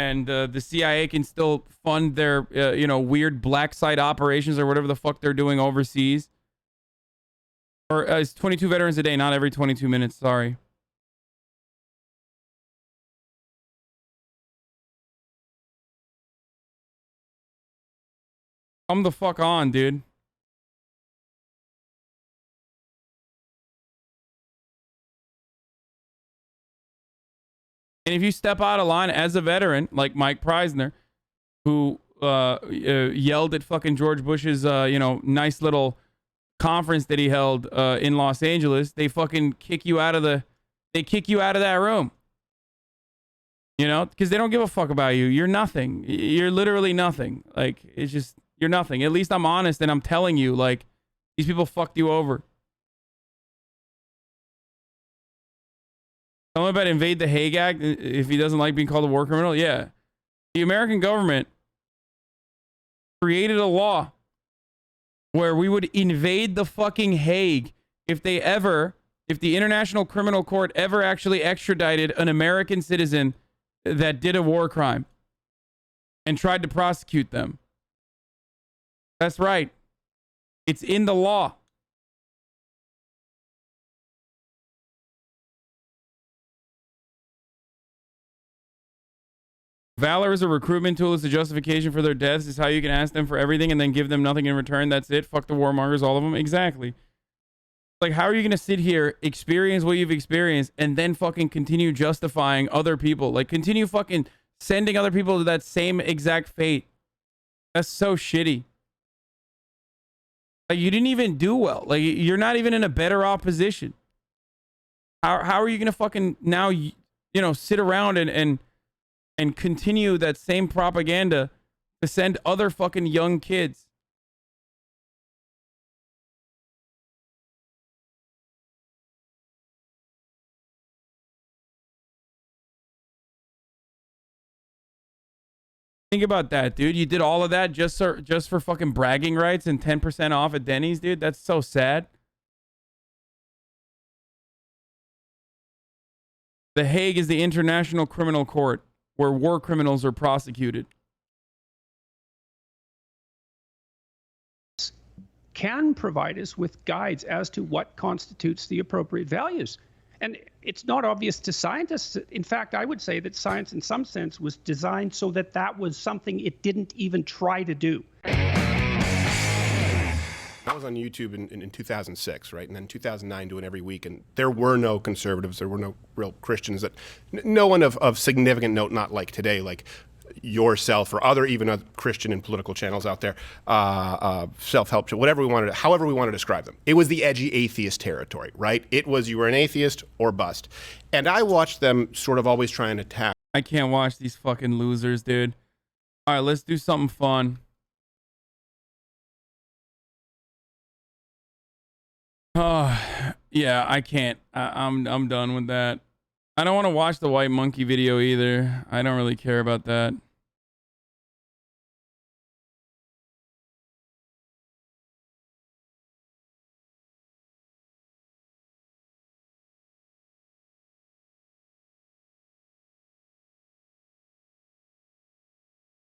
And the CIA can still fund their, you know, weird black site operations or whatever the fuck they're doing overseas. Or it's 22 veterans a day, not every 22 minutes. Sorry. Come the fuck on, dude. And if you step out of line as a veteran, like Mike Preisner, who yelled at fucking George Bush's, you know, nice little conference that he held in Los Angeles, they fucking kick you out of that room. You know, because they don't give a fuck about you. You're nothing. You're literally nothing. Like, it's just, you're nothing. At least I'm honest and I'm telling you, like, these people fucked you over. Tell him about invade the Hague Act if he doesn't like being called a war criminal. Yeah. The American government created a law where we would invade the fucking Hague if the International Criminal Court ever actually extradited an American citizen that did a war crime and tried to prosecute them. That's right. It's in the law. Valor is a recruitment tool. It's a justification for their deaths. It's how you can ask them for everything and then give them nothing in return. That's it. Fuck the warmongers, all of them. Exactly. Like, how are you going to sit here, experience what you've experienced, and then fucking continue justifying other people? Like, continue fucking sending other people to that same exact fate. That's so shitty. Like, you didn't even do well. Like, you're not even in a better off position. How are you going to fucking now, you know, sit around and continue that same propaganda to send other fucking young kids? Think about that, dude. You did all of that just for fucking bragging rights and 10% off at Denny's, dude. That's so sad. The Hague is the International Criminal Court where war criminals are prosecuted. Can provide us with guides as to what constitutes the appropriate values. And it's not obvious to scientists. In fact, I would say that science in some sense was designed so that that was something it didn't even try to do. I was on YouTube in 2006, right? And then 2009 doing every week. And there were no conservatives. There were no real Christians. That no one of significant note, not like today, like yourself or other even other Christian and political channels out there, self-help, however we want to describe them. It was the edgy atheist territory, right? It was you were an atheist or bust. And I watched them sort of always try and attack. I can't watch these fucking losers, dude. All right, let's do something fun. Oh, yeah, I can't. I'm done with that. I don't want to watch the white monkey video either. I don't really care about that.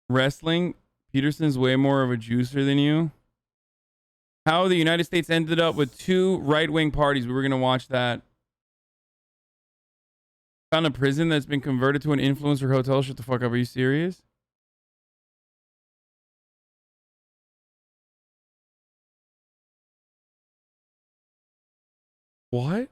Wrestling, Peterson's way more of a juicer than you. How the United States ended up with 2 right-wing parties. We were going to watch that. Found a prison that's been converted to an influencer hotel. Shut the fuck up. Are you serious? What?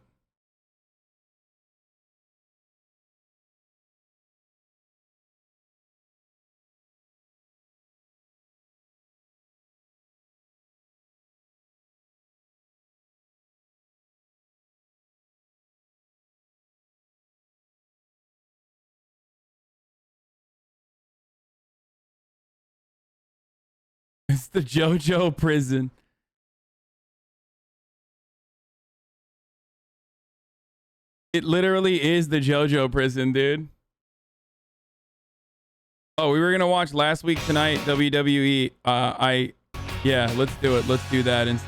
It's the JoJo prison. It literally is the JoJo prison, dude. Oh, we were gonna watch last week tonight WWE. Yeah, let's do it. Let's do that instead.